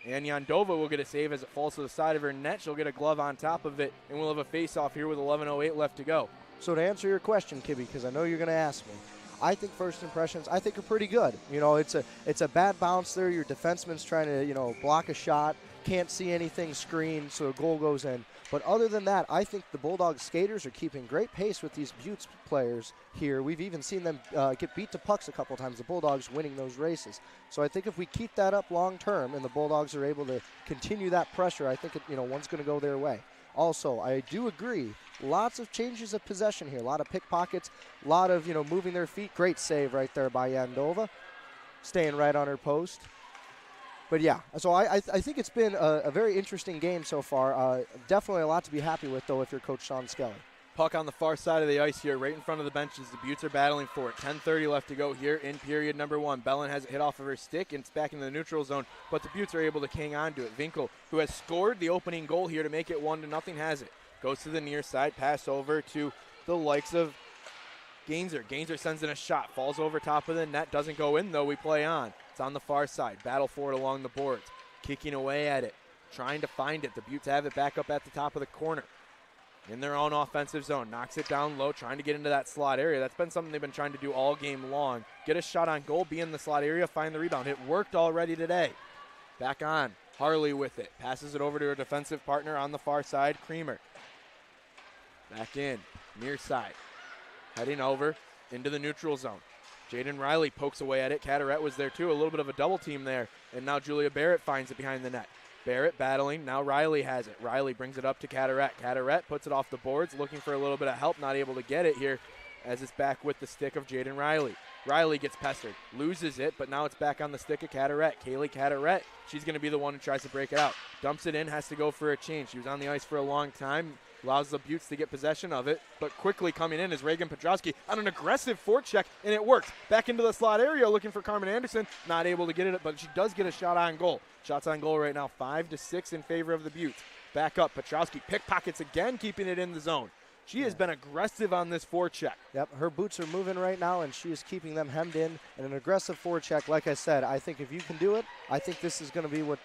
And Yandova will get a save as it falls to the side of her net. She'll get a glove on top of it, and we'll have a face-off here with 11:08 left to go. So to answer your question, Kibby, because I know you're going to ask me, I think first impressions, I think are pretty good. You know, it's a bad bounce there. Your defenseman's trying to, you know, block a shot. Can't see anything screened, so a goal goes in. But other than that, I think the Bulldogs skaters are keeping great pace with these Beauts players here. We've even seen them get beat to pucks a couple times, the Bulldogs winning those races. So I think if we keep that up long term and the Bulldogs are able to continue that pressure, I think, one's going to go their way. Also, I do agree, lots of changes of possession here. A lot of pickpockets, a lot of, moving their feet. Great save right there by Yandova, staying right on her post. But yeah, so I think it's been a very interesting game so far. Definitely a lot to be happy with, though, if you're Coach Sean Skelly. Puck on the far side of the ice here, right in front of the benches. The Beauts are battling for it. 10:30 left to go here in period number one. Bellin has it hit off of her stick, and it's back in the neutral zone, but the Beauts are able to hang on to it. Winkel, who has scored the opening goal here to make it 1-0, has it. Goes to the near side, pass over to the likes of Gainzer. Gainzer sends in a shot, falls over top of the net, doesn't go in, though. We play on. It's on the far side. Battle for it along the boards. Kicking away at it. Trying to find it. The Beauts have it back up at the top of the corner. In their own offensive zone. Knocks it down low, trying to get into that slot area. That's been something they've been trying to do all game long. Get a shot on goal, be in the slot area, find the rebound. It worked already today. Back on. Harley with it. Passes it over to her defensive partner on the far side. Creamer. Back in. Near side. Heading over into the neutral zone. Jaden Riley pokes away at it. Caderet was there too. A little bit of a double team there. And now Julia Barrett finds it behind the net. Barrett battling. Now Riley has it. Riley brings it up to Caderet. Caderet puts it off the boards, looking for a little bit of help. Not able to get it here. as it's back with the stick of Jaden Riley. Riley gets pestered, loses it, but now it's back on the stick of Carteret. Kaylee Carteret, she's going to be the one who tries to break it out. Dumps it in, has to go for a change. She was on the ice for a long time, allows the Beauts to get possession of it, but quickly coming in is Reagan Petrowski on an aggressive forecheck, and it works. Back into the slot area looking for Carmen Anderson, not able to get it, but she does get a shot on goal. Shots on goal right now, 5-6 in favor of the Beauts. Back up, Petrowski pickpockets again, keeping it in the zone. She has been aggressive on this forecheck. Yep, her boots are moving right now, and she is keeping them hemmed in. And an aggressive forecheck, like I said, I think if you can do it, I think this is going to be what,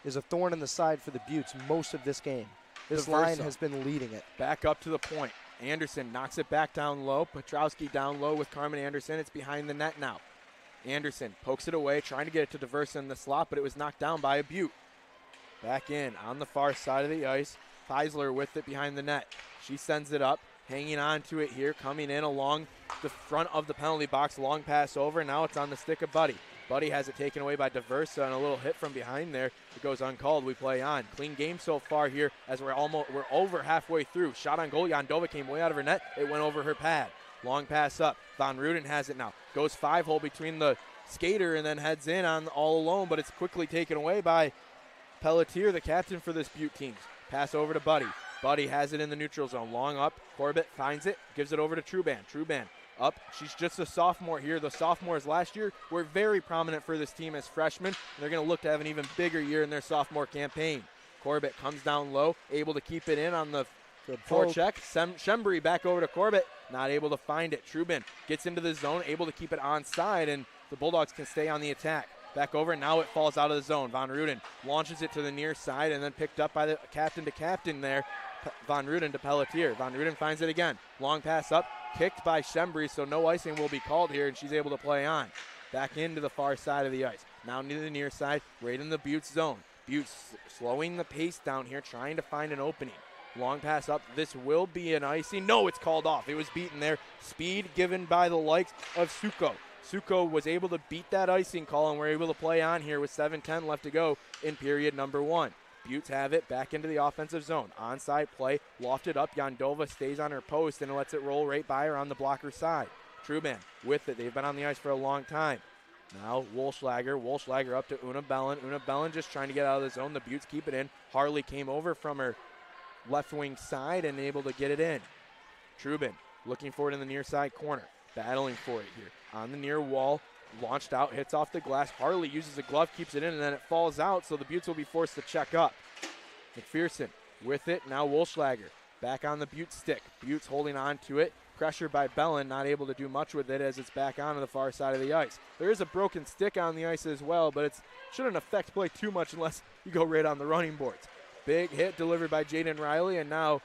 is a thorn in the side for the Beauts most of this game. This line has been leading it. Back up to the point. Anderson knocks it back down low. Petrowski down low with Carmen Anderson. It's behind the net now. Anderson pokes it away, trying to get it to Diversa in the slot, but it was knocked down by a Beaut. Back in on the far side of the ice. Feisler with it behind the net. She sends it up, hanging on to it here, coming in along the front of the penalty box. Long pass over. Now it's on the stick of Buddy. Buddy has it taken away by Diversa, and a little hit from behind there. It goes uncalled. We play on. Clean game so far here as we're over halfway through. Shot on goal. Yandova came way out of her net. It went over her pad. Long pass up. Von Ruden has it now. Goes 5-hole between the skater and then heads in on all alone, but it's quickly taken away by Pelletier, the captain for this Butte team. Pass over to Buddy. Buddy has it in the neutral zone. Long up. Corbett finds it. Gives it over to Truban. Truban up. She's just a sophomore here. The sophomores last year were very prominent for this team as freshmen. They're going to look to have an even bigger year in their sophomore campaign. Corbett comes down low, able to keep it in on the forecheck. Shembri back over to Corbett. Not able to find it. Truban gets into the zone, able to keep it onside, and the Bulldogs can stay on the attack. Back over, now it falls out of the zone. Von Ruden launches it to the near side and then picked up by the captain to captain there. Von Ruden to Pelletier. Von Ruden finds it again. Long pass up, kicked by Shembri, so no icing will be called here, and she's able to play on. Back into the far side of the ice. Now near the near side, right in the Beauts zone. Beauts slowing the pace down here, trying to find an opening. Long pass up. This will be an icing. No, it's called off. It was beaten there. Speed given by the likes of Suko. Suko was able to beat that icing call, and we're able to play on here with 7:10 left to go in period number 1. Beauts have it back into the offensive zone. Onside play, lofted up. Yandova stays on her post and lets it roll right by her on the blocker side. Truban with it. They've been on the ice for a long time. Now Wolschlager. Wolschlager up to Una Bellin. Una Bellin just trying to get out of the zone. The Beauts keep it in. Harley came over from her left wing side and able to get it in. Truban looking for it in the near side corner. Battling for it here. On the near wall, launched out, hits off the glass. Harley uses a glove, keeps it in, and then it falls out, so the Beauts will be forced to check up. McPherson with it, now Wolschlager. Back on the Beauts stick. Beauts holding on to it. Pressure by Bellin, not able to do much with it as it's back onto the far side of the ice. There is a broken stick on the ice as well, but it shouldn't affect play too much unless you go right on the running boards. Big hit delivered by Jaden Riley, and now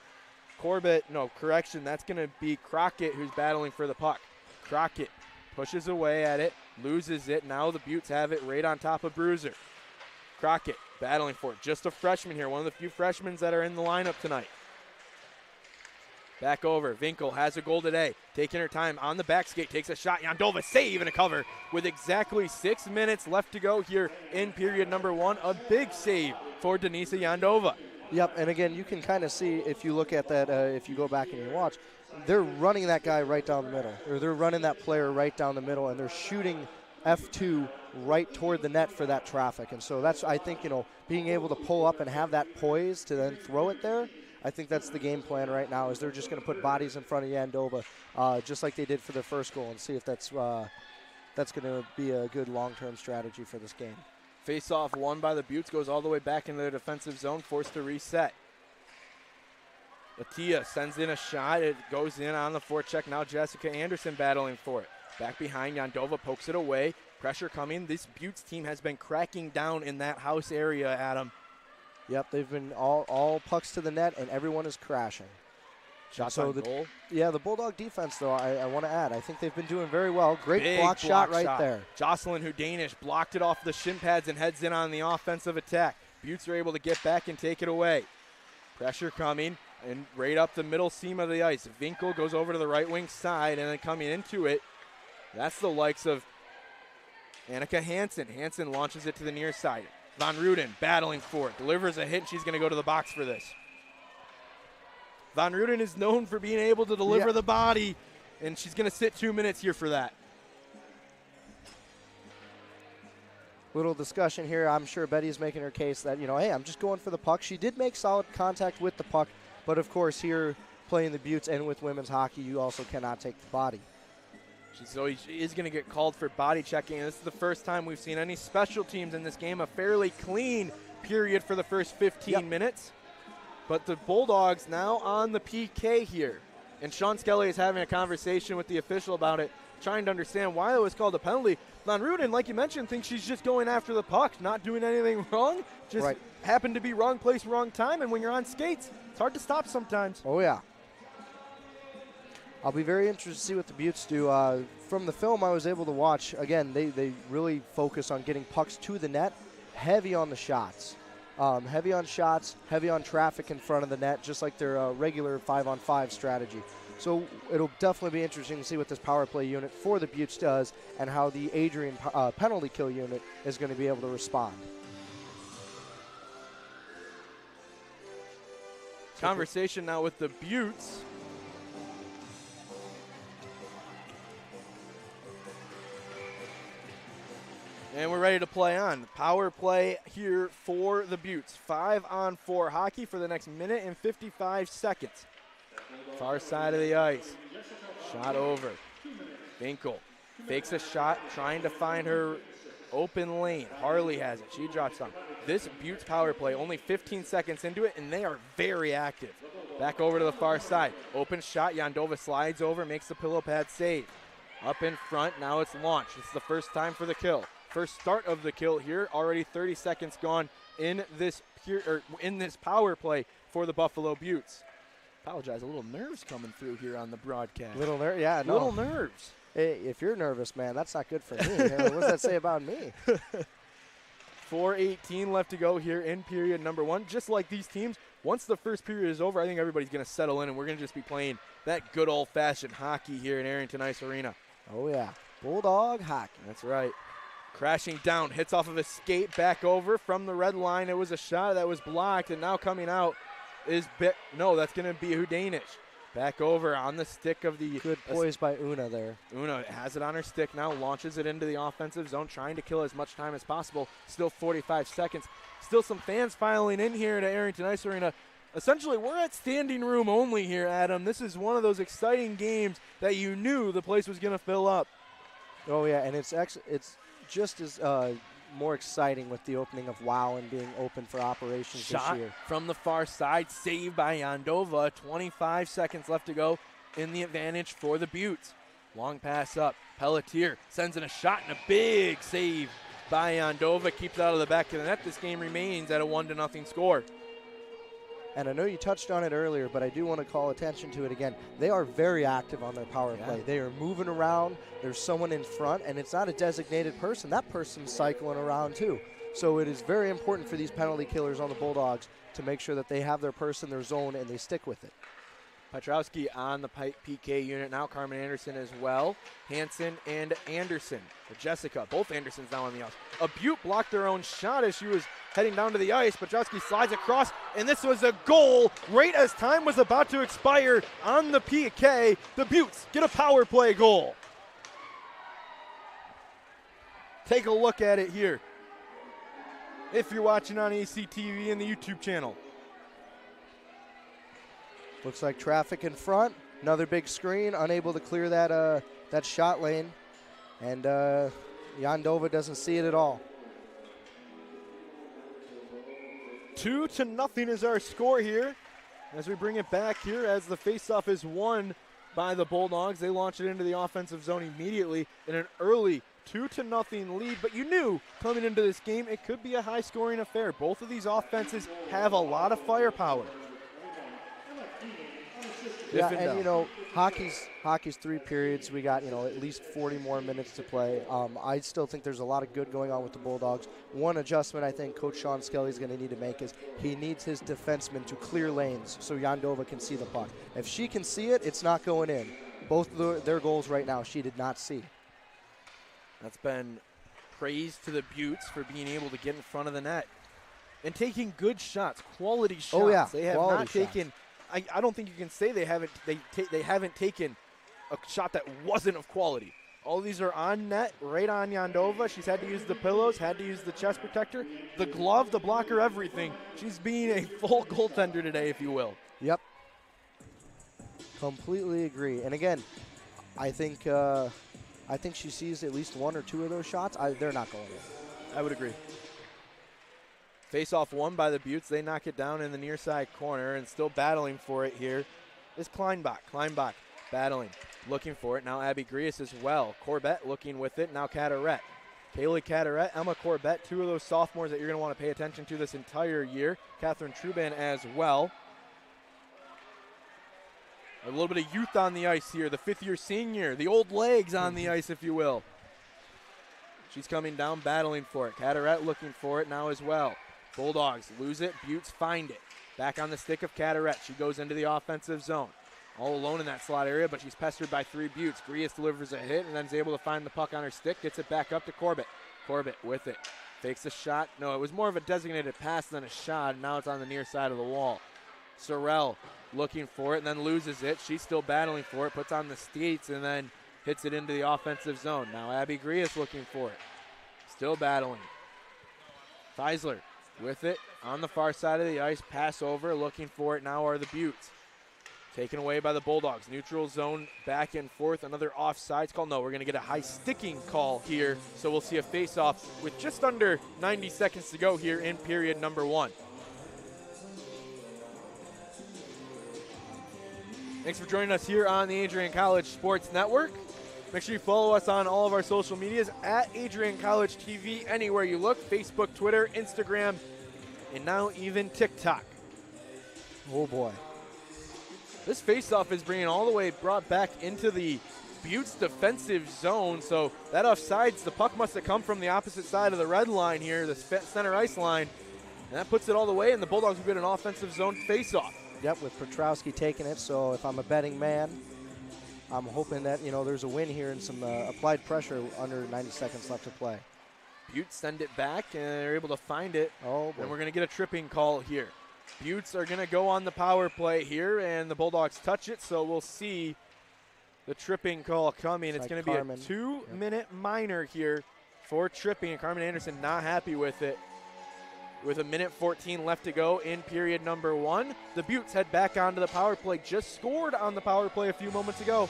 that's going to be Crockett who's battling for the puck. Crockett pushes away at it, loses it. Now the Beauts have it right on top of Bruiser. Crockett battling for it. Just a freshman here, one of the few freshmen that are in the lineup tonight. Back over. Vinkel has a goal today. Taking her time on the back skate. Takes a shot. Yandova save and a cover with exactly 6 minutes left to go here in period number 1. A big save for Denisa Yandova. Yep, and again, you can kind of see if you look at that, if you go back and you watch, they're running that guy right down the middle, or they're running that player right down the middle, and they're shooting F2 right toward the net for that traffic. And so that's, I think, being able to pull up and have that poise to then throw it there, I think that's the game plan right now, is they're just going to put bodies in front of Yandova, just like they did for their first goal, and see if that's going to be a good long-term strategy for this game. Face-off won by the Beauts, goes all the way back into their defensive zone, forced to reset. Latia sends in a shot. It goes in on the forecheck. Now Jessica Anderson battling for it. Back behind, Yandova pokes it away. Pressure coming. This Beauts team has been cracking down in that house area, Adam. Yep, they've been all pucks to the net, and everyone is crashing. Shots on goal. Yeah, the Bulldog defense, though, I want to add, I think they've been doing very well. Great Big block shot right there. Jocelyn Hudanish blocked it off the shin pads and heads in on the offensive attack. Beauts are able to get back and take it away. Pressure coming, and right up the middle seam of the ice. Vinkel goes over to the right wing side, and then coming into it, that's the likes of Annika Hansen. Hansen launches it to the near side. Von Ruden battling for it. Delivers a hit, and she's going to go to the box for this. Von Ruden is known for being able to deliver the body and she's going to sit 2 minutes here for that. Little discussion here. I'm sure Betty's making her case that, hey, I'm just going for the puck. She did make solid contact with the puck, but of course here playing the Beauts and with women's hockey, you also cannot take the body. So she is going to get called for body checking. This is the first time we've seen any special teams in this game. A fairly clean period for the first 15 minutes. But the Bulldogs now on the PK here. And Sean Skelly is having a conversation with the official about it, trying to understand why it was called a penalty. Von Ruden, like you mentioned, thinks she's just going after the puck, not doing anything wrong. Just happened to be wrong place, wrong time. And when you're on skates, it's hard to stop sometimes. Oh, yeah. I'll be very interested to see what the Beauts do. From the film I was able to watch, again, they really focus on getting pucks to the net, heavy on the shots. Heavy on shots, heavy on traffic in front of the net, just like their regular 5-on-5 strategy. So it'll definitely be interesting to see what this power play unit for the Beauts does and how the Adrian penalty kill unit is going to be able to respond. Conversation now with the Beauts. And we're ready to play on. Power play here for the Beauts. 5-on-4 hockey for the next minute and 55 seconds. Far side of the ice. Shot over. Finkel fakes a shot, trying to find her open lane. Harley has it. She drops down. This Beauts power play, only 15 seconds into it, and they are very active. Back over to the far side. Open shot. Yandova slides over, makes the pillow pad save. Up in front, now it's launched. It's the first time for the kill. First start of the kill here. Already 30 seconds gone in this power play for the Buffalo Beauts. Apologize, a little nerves coming through here on the broadcast. Little nerves. Hey, if you're nervous, man, that's not good for me. What does that say about me? 4:18 left to go here in period number 1. Just like these teams, once the first period is over, I think everybody's going to settle in, and we're going to just be playing that good old-fashioned hockey here in Arrington Ice Arena. Oh, yeah. Bulldog hockey. That's right. Crashing down, hits off of a skate back over from the red line. It was a shot that was blocked, and now coming out is that's going to be Hudanish. Back over on the stick of the... Good poise by Una there. Una has it on her stick now, launches it into the offensive zone, trying to kill as much time as possible. Still 45 seconds. Still some fans filing in here to Arrington Ice Arena. Essentially, we're at standing room only here, Adam. This is one of those exciting games that you knew the place was going to fill up. Oh, yeah, and it's just as more exciting with the opening of WOW and being open for operations Shot this year. From the far side, saved by Yandova. 25 seconds left to go in the advantage for the Beauts. Long pass up. Pelletier sends in a shot and a big save by Yandova. Keeps it out of the back of the net. This game remains at a 1-0 score. And I know you touched on it earlier, but I do want to call attention to it again. They are very active on their power play. They are moving around. There's someone in front, and it's not a designated person. That person's cycling around too. So it is very important for these penalty killers on the Bulldogs to make sure that they have their person, their zone, and they stick with it. Petrowski on the PK unit now. Carmen Anderson as well. Hansen and Anderson. Jessica, both Andersons now on the ice. A Butte blocked their own shot as she was heading down to the ice. Petrowski slides across, and this was a goal right as time was about to expire on the PK. The Buttes get a power play goal. Take a look at it here if you're watching on ACTV and the YouTube channel. Looks like traffic in front. Another big screen, unable to clear that shot lane. And Yandova doesn't see it at all. 2-0 is our score here as we bring it back here as the faceoff is won by the Bulldogs. They launch it into the offensive zone immediately in an early 2-0 lead, but you knew coming into this game it could be a high-scoring affair. Both of these offenses have a lot of firepower. Yeah, and hockey's 3 periods. We got at least 40 more minutes to play. I still think there's a lot of good going on with the Bulldogs. One adjustment I think Coach Sean Skelly is going to need to make is he needs his defensemen to clear lanes so Yandova can see the puck. If she can see it, it's not going in. Both of their goals right now she did not see. That's been praise to the Beauts for being able to get in front of the net and taking good shots, quality shots. Oh yeah, they have quality not taken. I don't think you can say they haven't taken a shot that wasn't of quality. All these are on net, right on Yandova. She's had to use the pillows, had to use the chest protector, the glove, the blocker, everything. She's being a full goaltender today, if you will. Yep. Completely agree. And again, I think she sees at least one or two of those shots. They're not going in. I would agree. Face-off won by the Beauts. They knock it down in the near side corner, and still battling for it here is Kleinbach. Kleinbach battling, looking for it. Now Abby Grius as well. Corbett looking with it. Now Cataret. Kaylee Cataret, Emma Corbett, two of those sophomores that you're going to want to pay attention to this entire year. Catherine Truban as well. A little bit of youth on the ice here. The fifth-year senior, the old legs on the ice, if you will. She's coming down, battling for it. Cataret looking for it now as well. Bulldogs lose it. Beauts find it. Back on the stick of Cataret. She goes into the offensive zone. All alone in that slot area, but she's pestered by three Beauts. Grius delivers a hit and then is able to find the puck on her stick. Gets it back up to Corbett. Corbett with it. Fakes a shot. No, it was more of a designated pass than a shot, and now it's on the near side of the wall. Sorrell looking for it and then loses it. She's still battling for it. Puts on the skates and then hits it into the offensive zone. Now Abby Grius looking for it. Still battling. Feisler with it on the far side of the ice. Pass over. Looking for it now are the Beauts. Taken away by the Bulldogs. Neutral zone back and forth. Another offsides call. No, we're going to get a high sticking call here. So we'll see a face-off with just under 90 seconds to go here in period number 1. Thanks for joining us here on the Adrian College Sports Network. Make sure you follow us on all of our social medias at Adrian College TV, anywhere you look. Facebook, Twitter, Instagram, and now even TikTok. Oh, boy. This faceoff is brought back into the Beauts defensive zone. So that offsides, the puck must have come from the opposite side of the red line here, the center ice line. And that puts it all the way, and the Bulldogs will get an offensive zone faceoff. Yep, with Petrowski taking it. So if I'm a betting man, I'm hoping that, there's a win here and some applied pressure under 90 seconds left to play. Beauts send it back, and they're able to find it. Oh, boy. And we're going to get a tripping call here. Beauts are going to go on the power play here, and the Bulldogs touch it, so we'll see the tripping call coming. It's going to be a 2-minute minor here for tripping, and Carmen Anderson not happy with it. With 1:14 left to go in period number 1, the Beauts head back onto the power play. Just scored on the power play a few moments ago.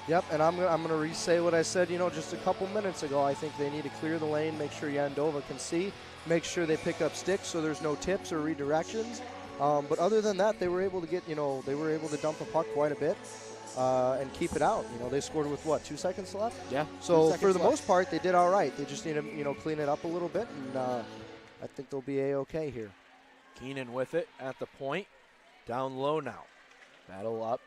Yep, and I'm going to re-say what I said, just a couple minutes ago. I think they need to clear the lane, make sure Yandova can see, make sure they pick up sticks so there's no tips or redirections. But other than that, they were able to get, they were able to dump the puck quite a bit and keep it out. They scored with, 2 seconds left? Yeah. So for the most part, they did all right. They just need to, clean it up a little bit, and I think they'll be A-okay here. Keenan with it at the point. Down low now. Battle up.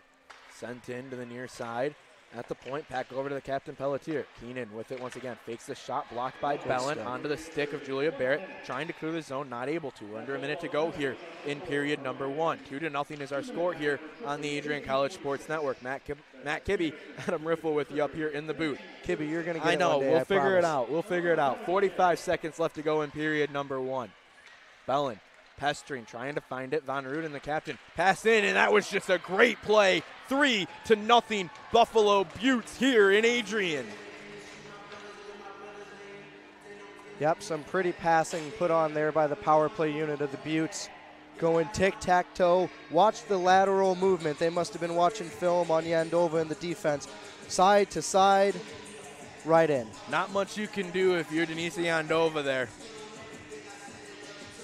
Sent in to the near side. At the point, back over to the captain Pelletier. Keenan with it once again. Fakes the shot, blocked by Bellin onto the stick of Julia Barrett. Trying to clear the zone, not able to. Under a minute to go here in period number 1. 2-0 is our score here on the Adrian College Sports Network. Matt Kibbe, Adam Riffle with you up here in the booth. Kibbe, you're going to get it one day, we'll figure it out. We'll figure it out. 45 seconds left to go in period number 1. Bellin pestering, trying to find it. Von Ruden, the captain, pass in, and that was just a great play. 3-0 Buffalo Beauts here in Adrian. Yep, some pretty passing put on there by the power play unit of the Beauts. Going tic-tac-toe. Watch the lateral movement. They must have been watching film on Yandova in the defense. Side to side, right in. Not much you can do if you're Denise Yandova there.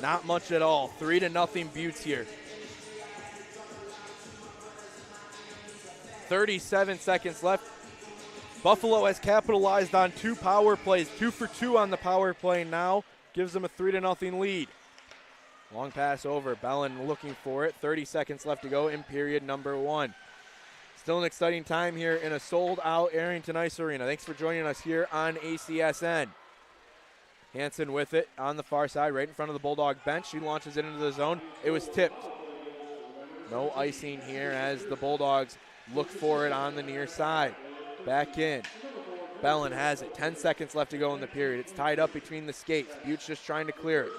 Not much at all. 3-0 Beauts here. 37 seconds left. Buffalo has capitalized on 2 power plays. 2 for 2 on the power play now. Gives them a 3-0 lead. Long pass over. Bellin looking for it. 30 seconds left to go in period number 1. Still an exciting time here in a sold-out Arrington Ice Arena. Thanks for joining us here on ACSN. Hansen with it on the far side, right in front of the Bulldog bench. She launches it into the zone. It was tipped. No icing here as the Bulldogs look for it on the near side. Back in. Bellin has it. 10 seconds left to go in the period. It's tied up between the skates. Beauts just trying to clear it.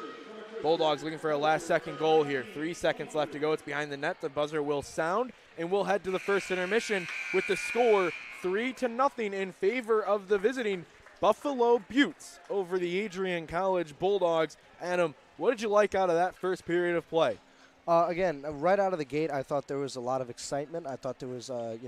Bulldogs looking for a last-second goal here. 3 seconds left to go. It's behind the net. The buzzer will sound, and we'll head to the first intermission with the score 3-0 in favor of the visiting Buffalo Beauts over the Adrian College Bulldogs. Adam, what did you like out of that first period of play? Again, right out of the gate, I thought there was a lot of excitement. I thought there was, a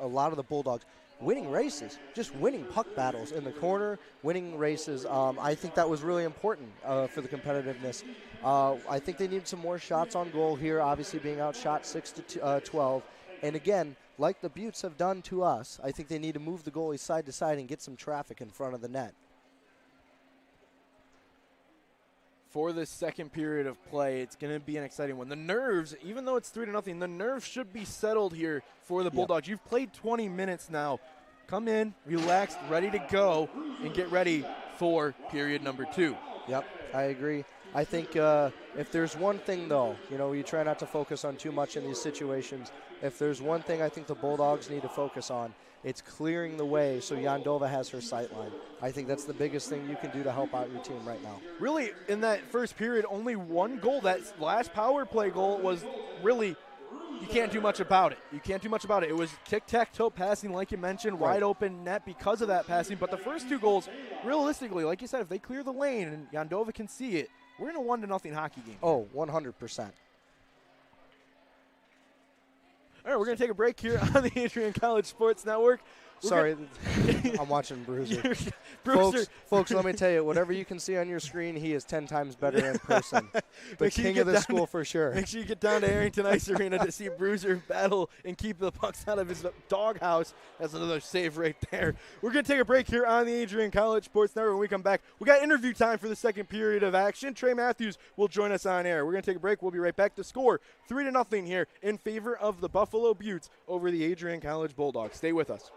lot of the Bulldogs winning races, just winning puck battles in the corner, winning races. I think that was really important for the competitiveness. I think they need some more shots on goal here, obviously being outshot 6-12. And again, like the Beauts have done to us, I think they need to move the goalie side to side and get some traffic in front of the net. For this second period of play, it's going to be an exciting one. The nerves, even though it's 3-0, the nerves should be settled here for the Bulldogs. You've played 20 minutes now. Come in, relaxed, ready to go, and get ready for period number 2. Yep, I agree. I think if there's one thing, though, you try not to focus on too much in these situations. If there's one thing I think the Bulldogs need to focus on, it's clearing the way so Yandova has her sight line. I think that's the biggest thing you can do to help out your team right now. Really, in that first period, only one goal. That last power play goal was really, you can't do much about it. You can't do much about it. It was tic-tac-toe passing, like you mentioned, wide open net because of that passing. But the first 2 goals, realistically, like you said, if they clear the lane and Yandova can see it, we're in a 1-0 hockey game. Oh, 100%. All right, we're going to take a break here on the Adrian College Sports Network. Sorry, I'm watching Bruiser. Bruiser. Folks, let me tell you, whatever you can see on your screen, he is 10 times better in person. The king of the school for sure. Make sure you get down to Arrington Ice Arena to see Bruiser battle and keep the pucks out of his doghouse. That's another save right there. We're going to take a break here on the Adrian College Sports Network. When we come back, we got interview time for the second period of action. Trey Matthews will join us on air. We're going to take a break. We'll be right back. The score 3-0 here in favor of the Buffalo Beauts over the Adrian College Bulldogs. Stay with us.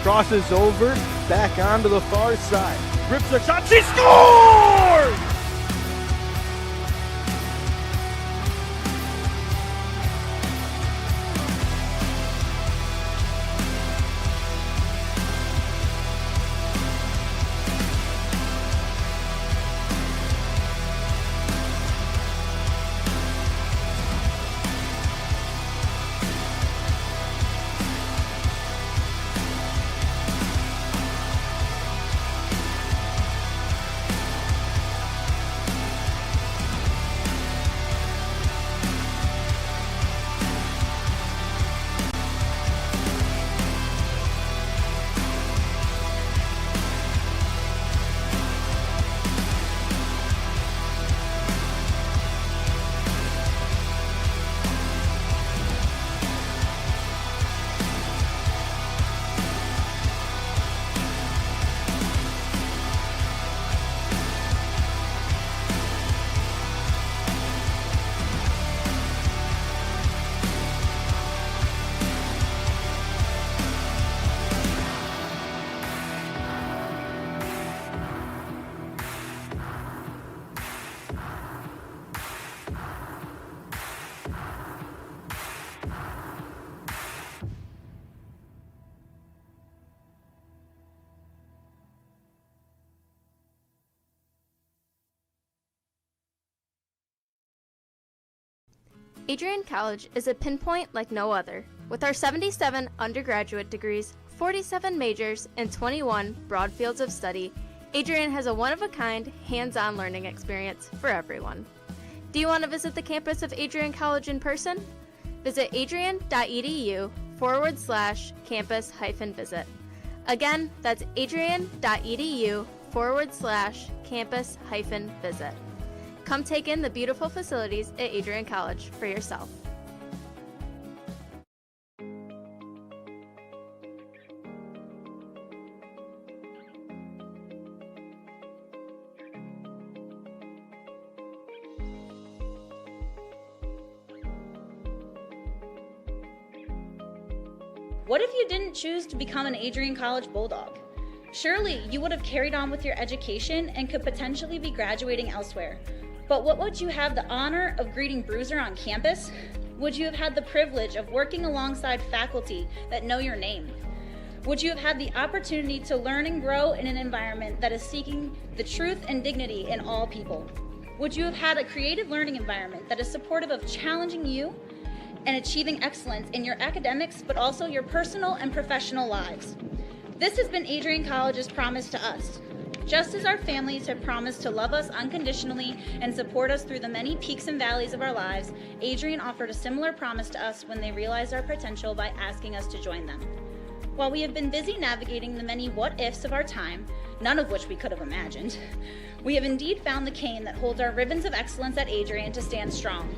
Crosses over, back onto the far side. Rips a shot, she scores! Adrian College is a pinpoint like no other. With our 77 undergraduate degrees, 47 majors, and 21 broad fields of study, Adrian has a one-of-a-kind, hands-on learning experience for everyone. Do you want to visit the campus of Adrian College in person? Visit adrian.edu/campus-visit. Again, that's adrian.edu/campus-visit. Come take in the beautiful facilities at Adrian College for yourself. What if you didn't choose to become an Adrian College Bulldog? Surely you would have carried on with your education and could potentially be graduating elsewhere. But what would you have the honor of greeting Bruiser on campus? Would you have had the privilege of working alongside faculty that know your name? Would you have had the opportunity to learn and grow in an environment that is seeking the truth and dignity in all people? Would you have had a creative learning environment that is supportive of challenging you and achieving excellence in your academics, but also your personal and professional lives? This has been Adrian College's promise to us. Just as our families have promised to love us unconditionally and support us through the many peaks and valleys of our lives, Adrian offered a similar promise to us when they realized our potential by asking us to join them. While we have been busy navigating the many what-ifs of our time, none of which we could have imagined, we have indeed found the cane that holds our ribbons of excellence at Adrian to stand strong.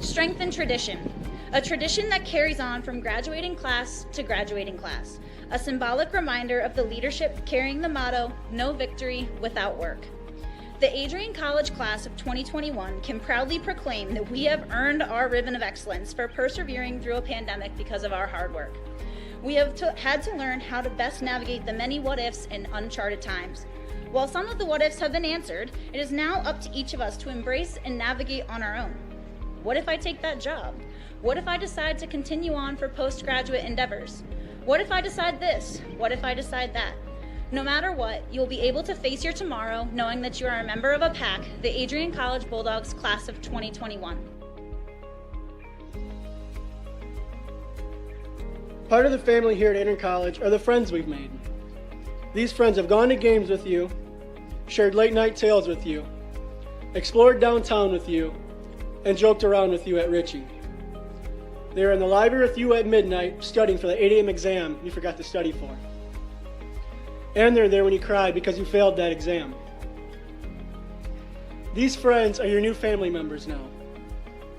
Strength and tradition. A tradition that carries on from graduating class to graduating class. A symbolic reminder of the leadership carrying the motto, no victory without work. The Adrian College class of 2021 can proudly proclaim that we have earned our ribbon of excellence for persevering through a pandemic because of our hard work. We have had to learn how to best navigate the many what-ifs in uncharted times. While some of the what-ifs have been answered, it is now up to each of us to embrace and navigate on our own. What if I take that job? What if I decide to continue on for postgraduate endeavors? What if I decide this? What if I decide that? No matter what, you'll be able to face your tomorrow knowing that you are a member of a pack, the Adrian College Bulldogs class of 2021. Part of the family here at Adrian College are the friends we've made. These friends have gone to games with you, shared late night tales with you, explored downtown with you, and joked around with you at Ritchie. They were in the library with you at midnight studying for the 8 a.m. exam you forgot to study for. And they're there when you cried because you failed that exam. These friends are your new family members now.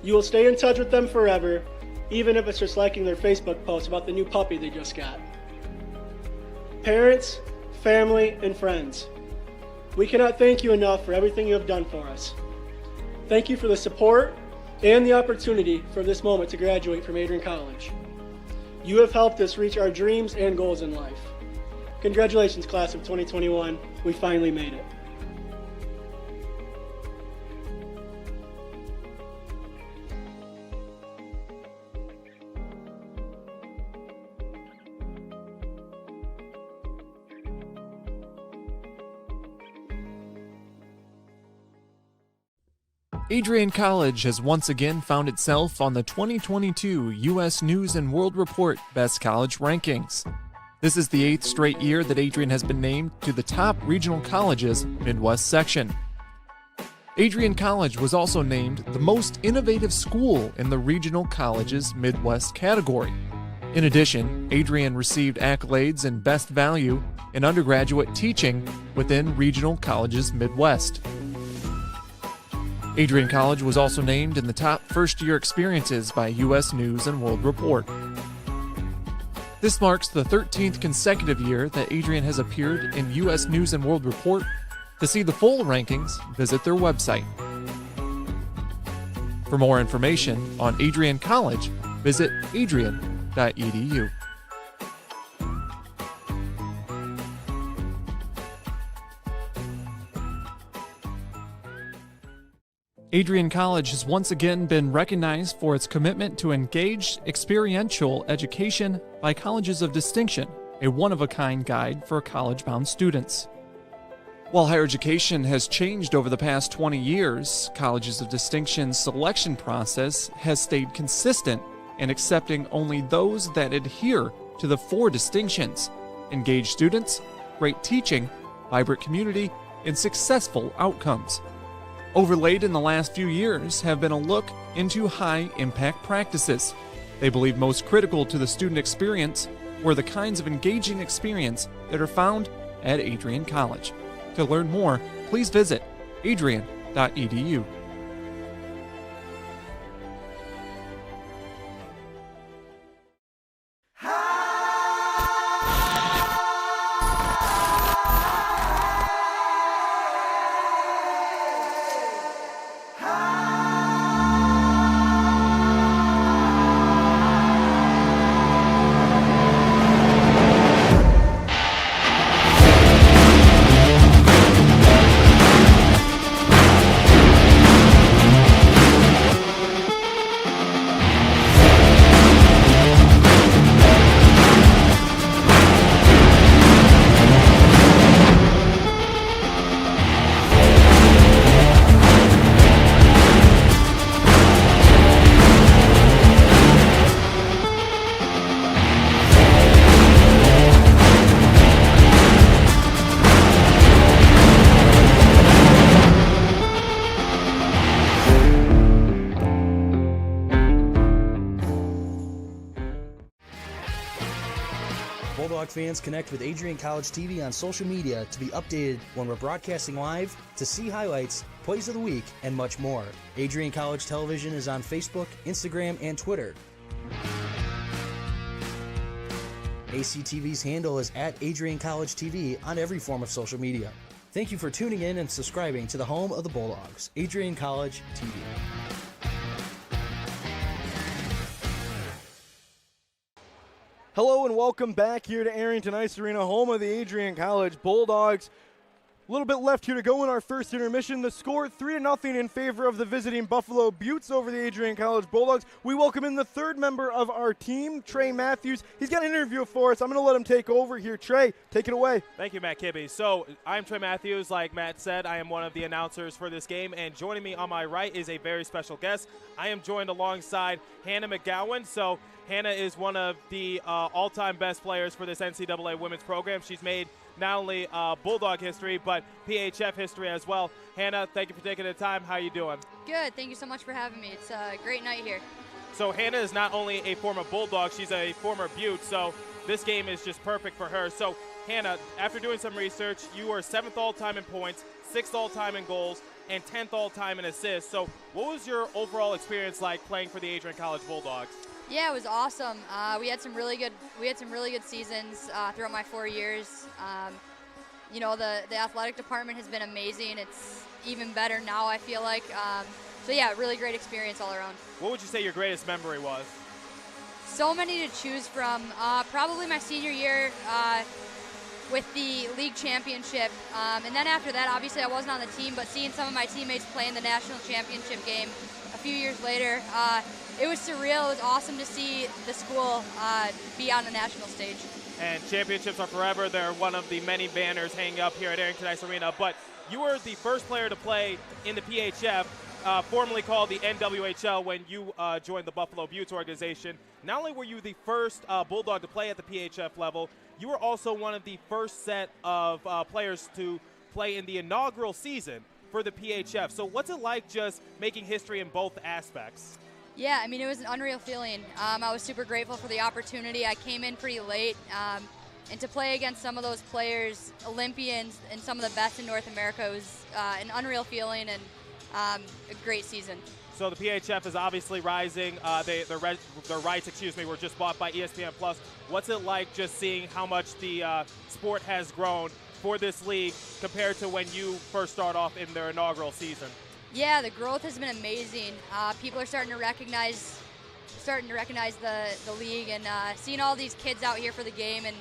You will stay in touch with them forever, even if it's just liking their Facebook post about the new puppy they just got. Parents, family, and friends, we cannot thank you enough for everything you have done for us. Thank you for the support and the opportunity for this moment to graduate from Adrian College. You have helped us reach our dreams and goals in life. Congratulations, class of 2021. We finally made it. Adrian College has once again found itself on the 2022 U.S. News and World Report Best College Rankings. This is the 8th straight year that Adrian has been named to the top regional colleges Midwest section. Adrian College was also named the most innovative school in the regional colleges Midwest category. In addition, Adrian received accolades in Best Value in undergraduate teaching within regional colleges Midwest. Adrian College was also named in the top first-year experiences by U.S. News and World Report. This marks the 13th consecutive year that Adrian has appeared in U.S. News and World Report. To see the full rankings, visit their website. For more information on Adrian College, visit adrian.edu. Adrian College has once again been recognized for its commitment to engaged, experiential education by Colleges of Distinction, a one-of-a-kind guide for college-bound students. While higher education has changed over the past 20 years, Colleges of Distinction's selection process has stayed consistent in accepting only those that adhere to the 4 distinctions: engaged students, great teaching, vibrant community, and successful outcomes. Overlaid in the last few years have been a look into high-impact practices. They believe most critical to the student experience were the kinds of engaging experience that are found at Adrian College. To learn more, please visit adrian.edu. Bulldog fans, connect with Adrian College TV on social media to be updated when we're broadcasting live, to see highlights, plays of the week, and much more. Adrian College Television is on Facebook, Instagram, and Twitter. ACTV's handle is at Adrian College TV on every form of social media. Thank you for tuning in and subscribing to the home of the Bulldogs, Adrian College TV. Hello and welcome back here to Arrington Ice Arena, home of the Adrian College Bulldogs. A little bit left here to go in our first intermission. The score 3-0 in favor of the visiting Buffalo Beauts over the Adrian College Bulldogs. We welcome in the third member of our team, Trey Matthews. He's got an interview for us. I'm going to let him take over here. Trey, take it away. Thank you, Matt Kibbe. So I'm Trey Matthews. Like Matt said, I am one of the announcers for this game, and joining me on my right is a very special guest. I am joined alongside Hannah McGowan. So Hannah is one of the all-time best players for this NCAA women's program. She's made not only Bulldog history, but PHF history as well. Hannah, thank you for taking the time. How are you doing? Good. Thank you so much for having me. It's a great night here. So Hannah is not only a former Bulldog, she's a former Beaut, so this game is just perfect for her. So Hannah, after doing some research, you were 7th all-time in points, 6th all-time in goals, and 10th all-time in assists. So what was your overall experience like playing for the Adrian College Bulldogs? Yeah, it was awesome. We had some really good seasons throughout my 4 years. You know, the athletic department has been amazing. It's even better now, I feel like. So yeah, really great experience all around. What would you say your greatest memory was? So many to choose from. Probably my senior year. with the league championship. And then after that, obviously I wasn't on the team, but seeing some of my teammates play in the national championship game a few years later, it was surreal. It was awesome to see the school be on the national stage. And championships are forever. They're one of the many banners hanging up here at Arrington Ice Arena. But you were the first player to play in the PHF, formerly called the NWHL, when you joined the Buffalo Beauts organization. Not only were you the first Bulldog to play at the PHF level, you were also one of the first set of players to play in the inaugural season for the PHF. So what's it like just making history in both aspects? Yeah, I mean, it was an unreal feeling. I was super grateful for the opportunity. I came in pretty late, and to play against some of those players, Olympians, and some of the best in North America was an unreal feeling and a great season. So the PHF is obviously rising. Their rights, were just bought by ESPN+. What's it like just seeing how much the sport has grown for this league compared to when you first start off in their inaugural season? Yeah, the growth has been amazing. People are starting to recognize the league, and seeing all these kids out here for the game and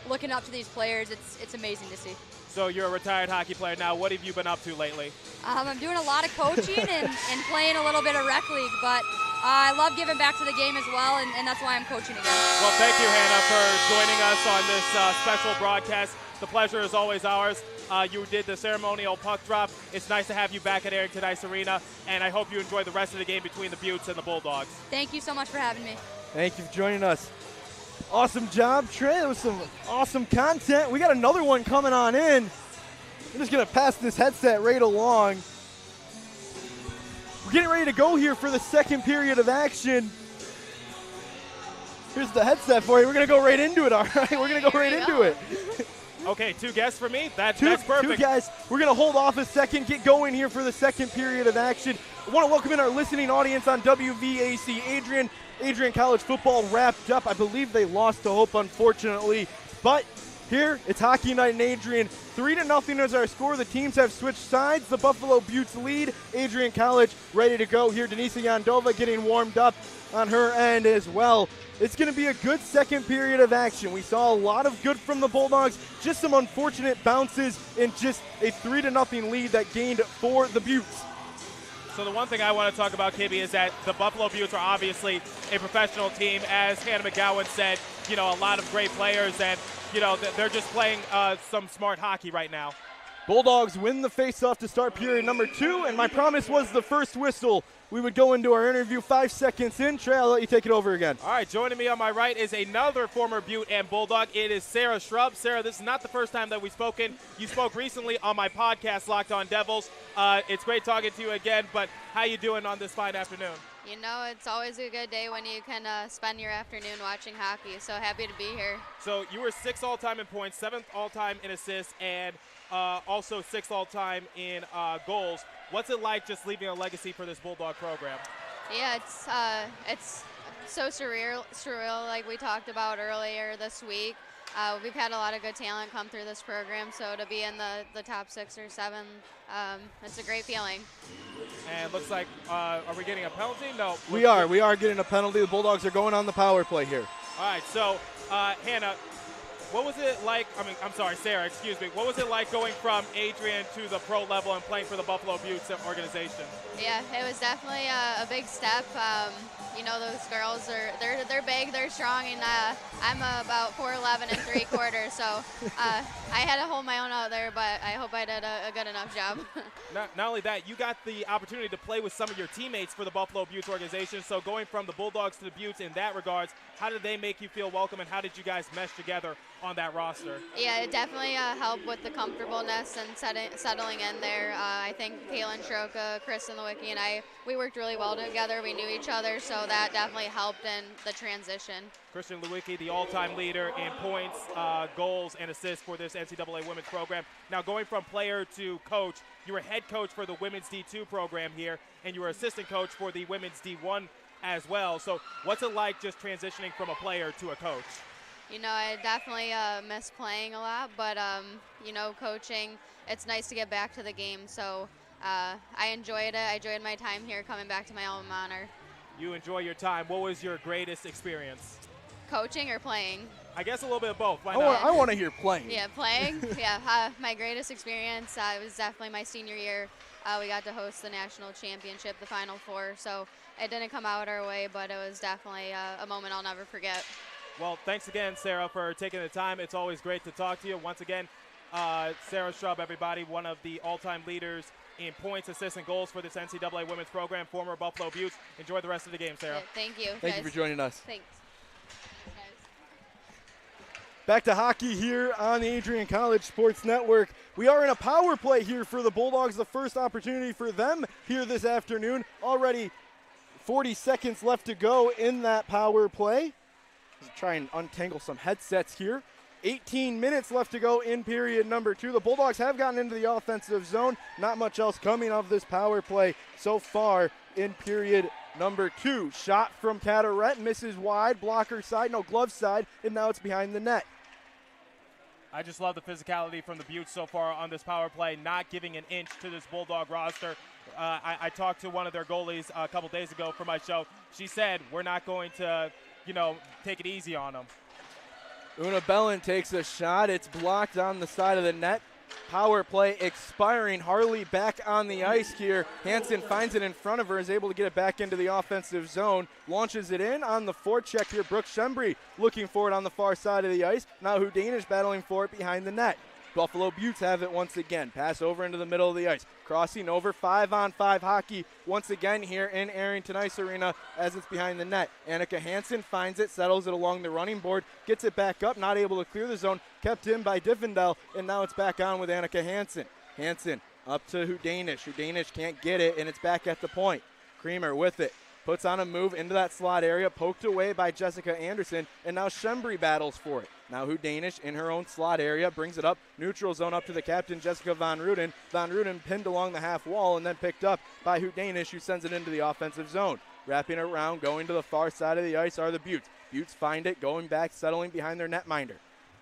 looking up to these players, it's amazing to see. So you're a retired hockey player now. What have you been up to lately? I'm doing a lot of coaching and playing a little bit of rec league, but I love giving back to the game as well, and that's why I'm coaching again. Well, thank you, Hannah, for joining us on this special broadcast. The pleasure is always ours. You did the ceremonial puck drop. It's nice to have you back at Arrington Ice Arena, and I hope you enjoy the rest of the game between the Beauts and the Bulldogs. Thank you so much for having me. Thank you for joining us. Awesome job, Trey. That was some awesome content. We got another one coming on in. I'm just going to pass this headset right along. We're getting ready to go here for the second period of action. Here's the headset for you. We're going to go right into it, all right? We're going to go right into it. Okay, two guests for me. That's perfect. Two guys. We're going to hold off a second, get going here for the second period of action. I want to welcome in our listening audience on WVAC. Adrian College football wrapped up. I believe they lost to Hope, unfortunately. But here, it's Hockey Night in Adrian. 3-0 is our score. The teams have switched sides. The Buffalo Beauts lead. Adrian College ready to go here. Denisa Yandova getting warmed up on her end as well. It's going to be a good second period of action. We saw a lot of good from the Bulldogs, just some unfortunate bounces and just a 3-0 lead that gained for the Beauts. So the one thing I want to talk about, Kibby, is that the Buffalo Beauts are obviously a professional team. As Hannah McGowan said, a lot of great players, and, they're just playing some smart hockey right now. Bulldogs win the faceoff to start period number 2, and my promise was the first whistle. We would go into our interview 5 seconds in. Trey, I'll let you take it over again. All right, joining me on my right is another former Beaut and Bulldog. It is Sarah Shrub. Sarah, this is not the first time that we've spoken. You spoke recently on my podcast, Locked on Devils. It's great talking to you again, but how you doing on this fine afternoon? It's always a good day when you can spend your afternoon watching hockey, so happy to be here. So you were 6th all-time in points, 7th all-time in assists, and also 6th all-time in goals. What's it like just leaving a legacy for this Bulldog program? Yeah, it's so surreal, like we talked about earlier this week. We've had a lot of good talent come through this program, so to be in the top 6 or 7, it's a great feeling. And it looks like, are we getting a penalty? No. We are getting a penalty. The Bulldogs are going on the power play here. All right, so Hannah, what was it like, Sarah, excuse me. What was it like going from Adrian to the pro level and playing for the Buffalo Beauts organization? Yeah, it was definitely a big step. Those girls they're big, they're strong, and I'm about 4'11" and 3/4, so I had to hold my own out there, but I hope I did a good enough job. Not only that, you got the opportunity to play with some of your teammates for the Buffalo Beauts organization, so going from the Bulldogs to the Beauts in that regards, how did they make you feel welcome, and how did you guys mesh together on that roster? Yeah, it definitely helped with the comfortableness and settling in there. I think Kaylin Stroka, Kristen Lewicki, and we worked really well together. We knew each other, so that definitely helped in the transition. Kristen Lewicki, the all-time leader in points, goals, and assists for this NCAA women's program. Now, going from player to coach, you were head coach for the women's D2 program here, and you were assistant coach for the women's D1 as well. So what's it like just transitioning from a player to a coach? I definitely miss playing a lot, but, coaching, it's nice to get back to the game. So I enjoyed it. I enjoyed my time here coming back to my alma mater. You enjoy your time. What was your greatest experience? Coaching or playing? I guess a little bit of both. Why I not? want to hear playing. Yeah, playing. My greatest experience was definitely my senior year. We got to host the national championship, the Final Four. So it didn't come out our way, but it was definitely a moment I'll never forget. Well, thanks again, Sarah, for taking the time. It's always great to talk to you. Once again, Sarah Shrub, everybody, one of the all-time leaders in points, assists, and goals for this NCAA women's program, former Buffalo Beauts. Enjoy the rest of the game, Sarah. Yeah, thank you. Thank you for joining us. Thanks. Back to hockey here on the Adrian College Sports Network. We are in a power play here for the Bulldogs, the first opportunity for them here this afternoon. Already 40 seconds left to go in that power play. Let's try and untangle some headsets here. 18 minutes left to go in period number 2. The Bulldogs have gotten into the offensive zone. Not much else coming of this power play so far in period number 2. Shot from Carteret, misses wide, blocker side, no, glove side, and now it's behind the net. I just love the physicality from the Beauts so far on this power play, not giving an inch to this Bulldog roster. I talked to one of their goalies a couple days ago for my show. She said, we're not going to, take it easy on them. Una Bellin takes a shot. It's blocked on the side of the net. Power play expiring. Harley back on the ice here. Hansen finds it in front of her, is able to get it back into the offensive zone. Launches it in on the forecheck here. Brooke Shembry looking for it on the far side of the ice. Now Hudanish battling for it behind the net. Buffalo Beauts have it once again. Pass over into the middle of the ice. Crossing over, 5-on-5 hockey once again here in Arrington Ice Arena as it's behind the net. Annika Hansen finds it, settles it along the running board, gets it back up, not able to clear the zone, kept in by Diffendell, and now it's back on with Annika Hansen. Hansen up to Hudanish. Hudanish can't get it, and it's back at the point. Creamer with it. Puts on a move into that slot area, poked away by Jessica Anderson, and now Shembry battles for it. Now Hudanish in her own slot area, brings it up, neutral zone up to the captain, Jessica Von Ruden. Von Ruden pinned along the half wall and then picked up by Hudanish, who sends it into the offensive zone. Wrapping it around, going to the far side of the ice are the Beauts. Beauts find it, going back, settling behind their netminder.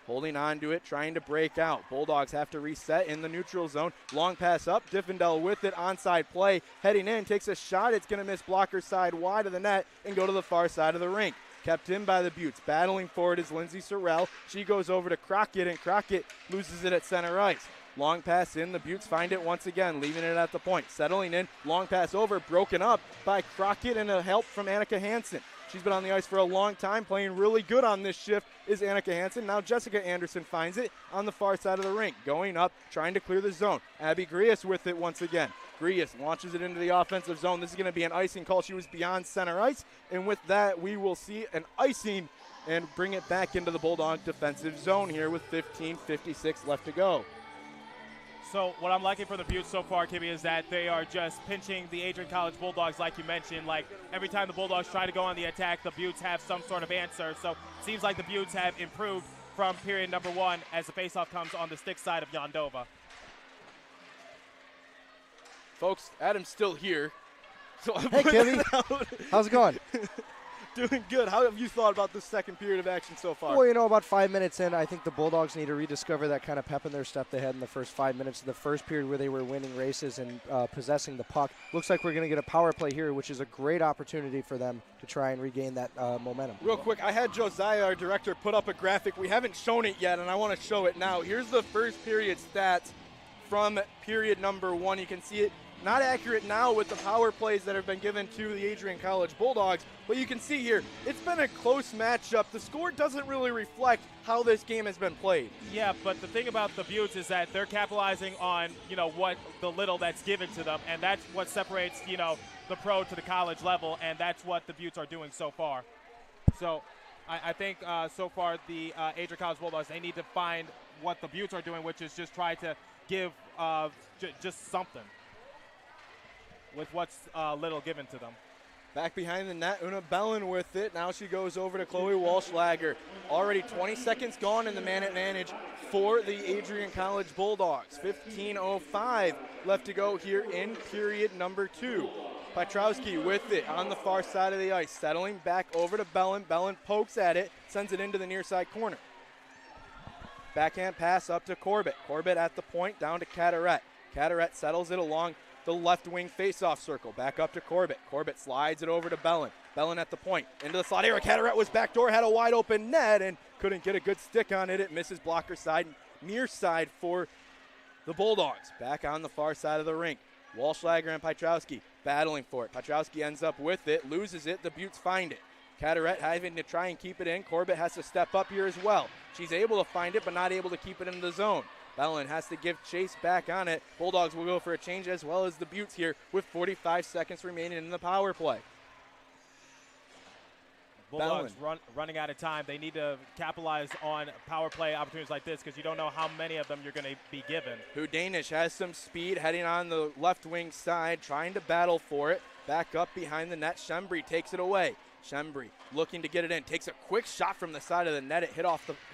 Holding on to it, trying to break out. Bulldogs have to reset in the neutral zone. Long pass up, Diffendell with it, onside play. Heading in, takes a shot. It's going to miss blocker side wide of the net and go to the far side of the rink. Kept in by the Beauts. Battling for it is Lindsay Sorrell. She goes over to Crockett, and Crockett loses it at center ice. Long pass in, the Beauts find it once again, leaving it at the point. Settling in, long pass over, broken up by Crockett and a help from Annika Hansen. She's been on the ice for a long time, playing really good on this shift is Annika Hansen. Now Jessica Anderson finds it on the far side of the rink. Going up, trying to clear the zone. Abby Grias with it once again. Grias launches it into the offensive zone. This is going to be an icing call. She was beyond center ice. And with that, we will see an icing and bring it back into the Bulldog defensive zone here with 15:56 left to go. So what I'm liking for the Beauts so far, Kimmy, is that they are just pinching the Adrian College Bulldogs, like you mentioned. Like every time the Bulldogs try to go on the attack, the Beauts have some sort of answer. So it seems like the Beauts have improved from period number 1 as the faceoff comes on the stick side of Yondova. Folks, Adam's still here. So Hey, Kimmy. How's it going? Doing good. How have you thought about this second period of action so far? Well, about 5 minutes in, I think the Bulldogs need to rediscover that kind of pep in their step they had in the first 5 minutes of the first period where they were winning races and possessing the puck. Looks like we're going to get a power play here, which is a great opportunity for them to try and regain that momentum. Real quick, I had Josiah, our director, put up a graphic. We haven't shown it yet, and I want to show it now. Here's the first period stats from period number 1. You can see it. Not accurate now with the power plays that have been given to the Adrian College Bulldogs, but you can see here, it's been a close matchup. The score doesn't really reflect how this game has been played. Yeah, but the thing about the Beauts is that they're capitalizing on, what the little that's given to them, and that's what separates, the pro to the college level, and that's what the Beauts are doing so far. So I think so far the Adrian College Bulldogs, they need to find what the Beauts are doing, which is just try to give just something with what's little given to them. Back behind the net, Una Bellin with it. Now she goes over to Chloe Walschlager. Already 20 seconds gone in the man advantage for the Adrian College Bulldogs. 15:05 left to go here in period number 2. Pietrowski with it on the far side of the ice, settling back over to Bellin. Bellin pokes at it, sends it into the near side corner. Backhand pass up to Corbett. Corbett at the point, down to Carteret. Carteret settles it along the left wing faceoff circle. Back up to Corbett. Corbett slides it over to Bellin. Bellin at the point. Into the slot area. Carteret was backdoor, had a wide open net, and couldn't get a good stick on it. It misses blocker side, near side for the Bulldogs. Back on the far side of the rink. Walschlager and Pietrowski battling for it. Pietrowski ends up with it, loses it. The Beauts find it. Carteret having to try and keep it in. Corbett has to step up here as well. She's able to find it, but not able to keep it in the zone. Bellin has to give chase back on it. Bulldogs will go for a change, as well as the Beauts here with 45 seconds remaining in the power play. Bulldogs running out of time. They need to capitalize on power play opportunities like this because you don't know how many of them you're going to be given. Danish has some speed heading on the left wing side, trying to battle for it. Back up behind the net. Shembri takes it away. Shembri looking to get it in. Takes a quick shot from the side of the net. It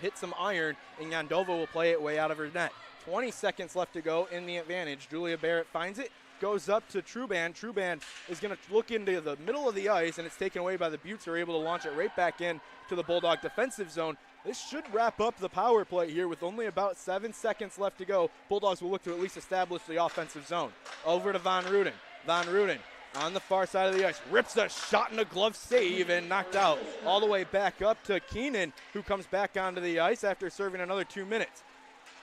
hit some iron, and Yandova will play it way out of her net. 20 seconds left to go in the advantage. Julia Barrett finds it. Goes up to Truban. Truban is going to look into the middle of the ice, and it's taken away by the Beauts, who are able to launch it right back in to the Bulldog defensive zone. This should wrap up the power play here with only about 7 seconds left to go. Bulldogs will look to at least establish the offensive zone. Over to Von Ruden. Von Ruden on the far side of the ice. Rips a shot and a glove save and knocked out. All the way back up to Keenan, who comes back onto the ice after serving another 2 minutes.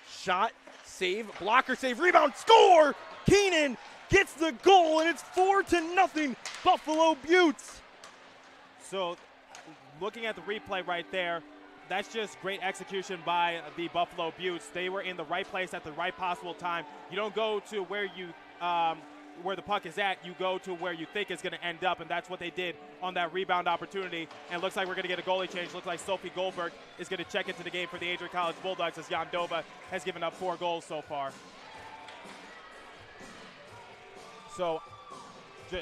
Shot, save, blocker save, rebound, score! Keenan gets the goal, and it's 4-0 Buffalo Beauts. So looking at the replay right there, that's just great execution by the Buffalo Beauts. They were in the right place at the right possible time. You don't go to where the puck is at, you go to where you think it's going to end up, and that's what they did on that rebound opportunity. And it looks like we're going to get a goalie change. Looks like Sophie Goldberg is going to check into the game for the Adrian College Bulldogs, as Yandova has given up 4 goals so far. So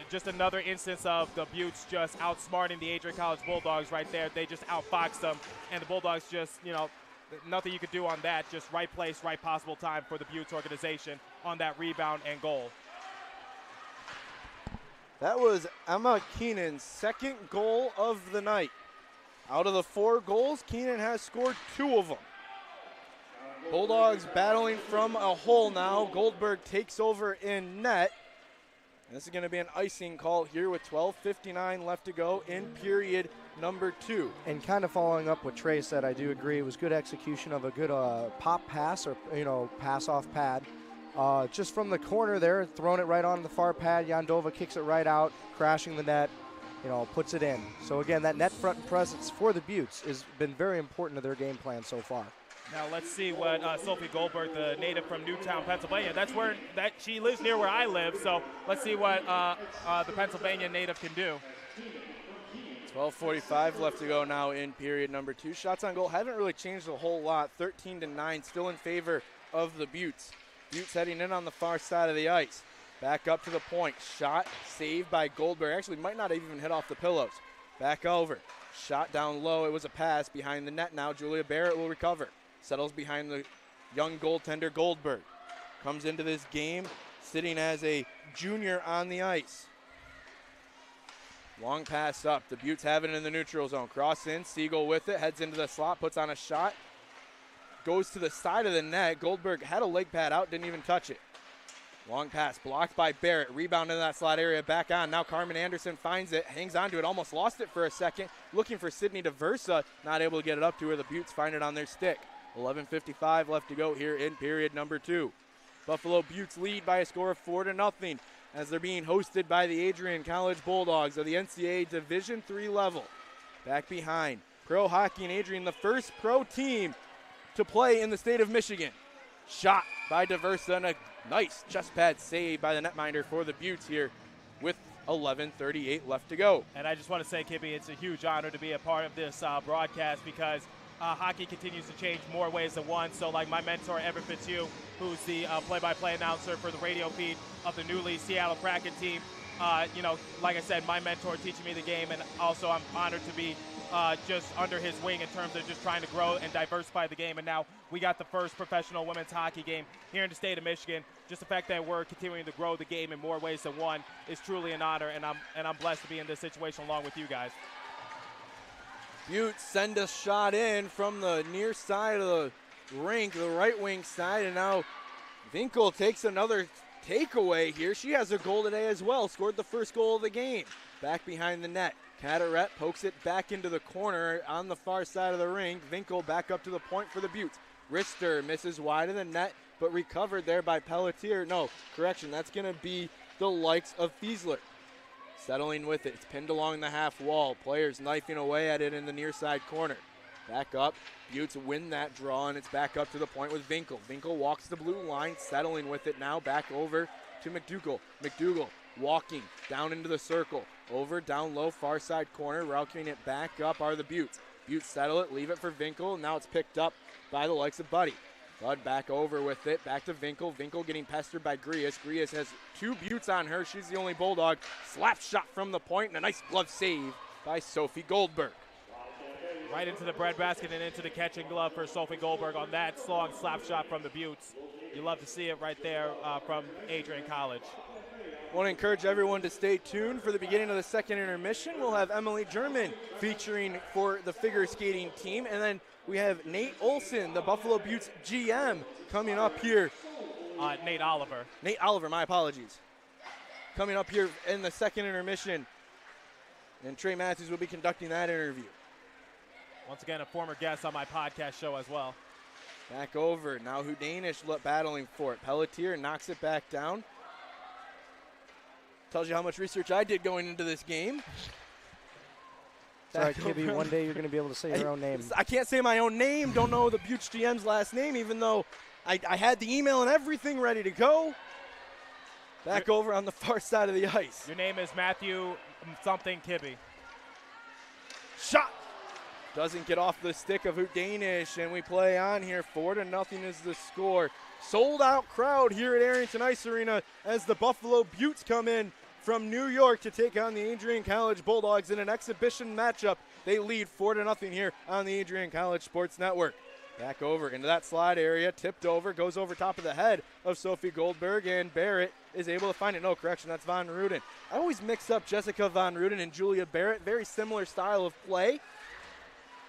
just another instance of the Beauts just outsmarting the Adrian College Bulldogs right there. They just outfoxed them, and the Bulldogs just, nothing you could do on that. Just right place, right possible time for the Beauts organization on that rebound and goal. That was Emma Keenan's second goal of the night. Out of the 4 goals, Keenan has scored 2 of them. Bulldogs battling from a hole now. Goldberg takes over in net. And this is going to be an icing call here with 12:59 left to go in period number 2. And kind of following up what Trey said, I do agree. It was good execution of a good pop pass or, pass off pad. Just from the corner there, throwing it right on the far pad. Yandova kicks it right out, crashing the net, puts it in. So again, that net front presence for the Beauts has been very important to their game plan so far. Now let's see what Sophie Goldberg, the native from Newtown, Pennsylvania, she lives near where I live, so let's see what the Pennsylvania native can do. 12:45 left to go now in period number 2. Shots on goal haven't really changed a whole lot. 13-9, still in favor of the Beauts. Beauts heading in on the far side of the ice. Back up to the point. Shot, saved by Goldberg. Actually, might not have even hit off the pillows. Back over. Shot down low. It was a pass behind the net now. Julia Barrett will recover. Settles behind the young goaltender Goldberg. Comes into this game sitting as a junior on the ice. Long pass up. The Beauts have it in the neutral zone. Cross in. Siegel with it. Heads into the slot. Puts on a shot. Goes to the side of the net. Goldberg had a leg pad out. Didn't even touch it. Long pass. Blocked by Barrett. Rebound in that slot area. Back on. Now Carmen Anderson finds it. Hangs on to it. Almost lost it for a second. Looking for Sydney DeVersa. Not able to get it up to her. The Beauts find it on their stick. 11:55 left to go here in period number 2. Buffalo Beauts lead by a score of 4-0 as they're being hosted by the Adrian College Bulldogs of the NCAA Division III level. Back behind, pro hockey and Adrian, the first pro team to play in the state of Michigan. Shot by DeVersa and a nice chest pad save by the netminder for the Beauts here with 11:38 left to go. And I just want to say, Kippy, it's a huge honor to be a part of this broadcast because hockey continues to change more ways than one. So like my mentor, Evan Fitzhugh, who's the play-by-play announcer for the radio feed of the newly Seattle Kraken team, like I said, my mentor teaching me the game, and also I'm honored to be just under his wing in terms of just trying to grow and diversify the game. And now we got the first professional women's hockey game here in the state of Michigan. Just the fact that we're continuing to grow the game in more ways than one is truly an honor, and I'm blessed to be in this situation along with you guys. Beauts send a shot in from the near side of the rink, the right wing side, and now Winkel takes another takeaway here. She has a goal today as well. Scored the first goal of the game. Back behind the net. Carteret pokes it back into the corner on the far side of the ring. Winkle back up to the point for the Beauts. Rister misses wide of the net, but recovered there by Pelletier. No, correction, that's going to be the likes of Fiesler. Settling with it. It's pinned along the half wall. Players knifing away at it in the near side corner. Back up. Beauts win that draw, and it's back up to the point with Winkle. Winkle walks the blue line, settling with it now. Back over to McDougall. McDougall walking down into the circle. Over, down low, far side corner. Routing it back up are the Beauts. Beauts settle it, leave it for Winkle. Now it's picked up by the likes of Buddy. Bud back over with it, back to Winkle. Winkle getting pestered by Grias. Grias has 2 Beauts on her. She's the only Bulldog. Slap shot from the point and a nice glove save by Sophie Goldberg. Right into the breadbasket and into the catching glove for Sophie Goldberg on that long slap shot from the Beauts. You love to see it right there from Adrian College. I want to encourage everyone to stay tuned for the beginning of the second intermission. We'll have Emily German featuring for the figure skating team, and then we have Nate Olson, the Buffalo Beauts GM, coming up here. Nate Oliver. Nate Oliver, my apologies. Coming up here in the second intermission, and Trey Matthews will be conducting that interview. Once again, a former guest on my podcast show as well. Back over, now Hudanish battling for it. Pelletier knocks it back down. Tells you how much research I did going into this game. Sorry, Kibby, one day you're going to be able to say your own name. I can't say my own name, don't know the Beauts GM's last name, even though I had the email and everything ready to go. Back over on the far side of the ice. Your name is Matthew something Kibby. Shot! Doesn't get off the stick of Hudanish, and we play on here. 4-0 is the score. Sold out crowd here at Arrington Ice Arena as the Buffalo Beauts come in from New York to take on the Adrian College Bulldogs in an exhibition matchup. They lead 4-0 here on the Adrian College Sports Network. Back over into that slide area, tipped over, goes over top of the head of Sophie Goldberg, and Barrett is able to find it. No, correction, that's Von Ruden. I always mix up Jessica Von Ruden and Julia Barrett. Very similar style of play.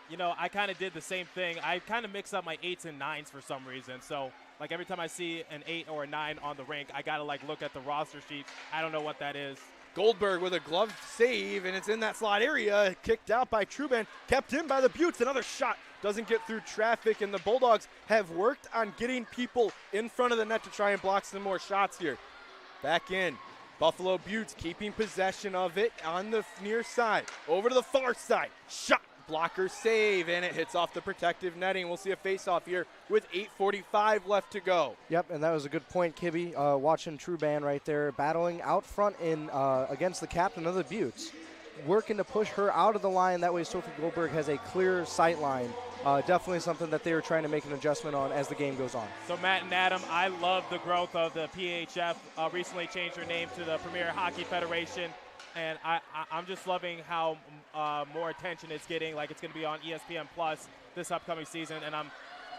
You know, I kind of did the same thing. I kind of mix up my 8s and 9s for some reason. So, like, every time I see an 8 or a 9 on the rink, I got to, like, look at the roster sheet. I don't know what that is. Goldberg with a glove save, and it's in that slot area. Kicked out by Truban, kept in by the Beauts. Another shot doesn't get through traffic, and the Bulldogs have worked on getting people in front of the net to try and block some more shots here. Back in. Buffalo Beauts keeping possession of it on the near side. Over to the far side. Shot. Blocker save, and it hits off the protective netting. We'll see a face-off here with 8:45 left to go. Yep, and that was a good point, Kibby. Watching Truban right there, battling out front in against the captain of the Beauts. Working to push her out of the line. That way Sophie Goldberg has a clear sight line. Definitely something that they were trying to make an adjustment on as the game goes on. So, Matt and Adam, I love the growth of the PHF. Recently changed their name to the Premier Hockey Federation. And I'm just loving how more attention it's getting. Like, it's going to be on ESPN Plus this upcoming season, and I'm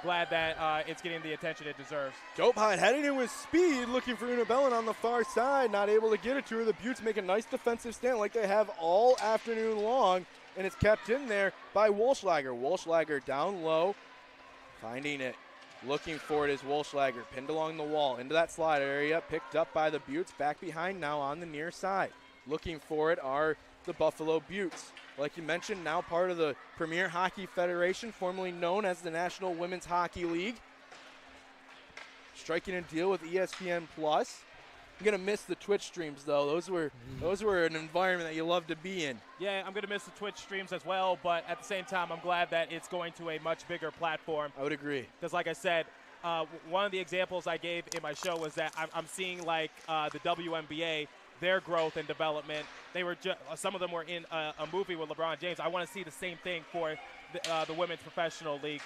glad that it's getting the attention it deserves. Dopehide heading in with speed, looking for Una Bellin on the far side, not able to get it to her. The Beauts make a nice defensive stand like they have all afternoon long, and it's kept in there by Wolschlager. Wolschlager down low, finding it. Looking for it is Wolschlager, pinned along the wall, into that slide area, picked up by the Beauts, back behind now on the near side. Looking for it are the Buffalo Beauts. Like you mentioned, now part of the Premier Hockey Federation, formerly known as the National Women's Hockey League. Striking a deal with ESPN Plus. I'm gonna miss the Twitch streams though. Those were an environment that you love to be in. Yeah, I'm gonna miss the Twitch streams as well, but at the same time, I'm glad that it's going to a much bigger platform. I would agree. Because like I said, one of the examples I gave in my show was that I'm seeing like the WNBA, their growth and development. They were some of them were in a movie with LeBron James. I want to see the same thing for the Women's Professional League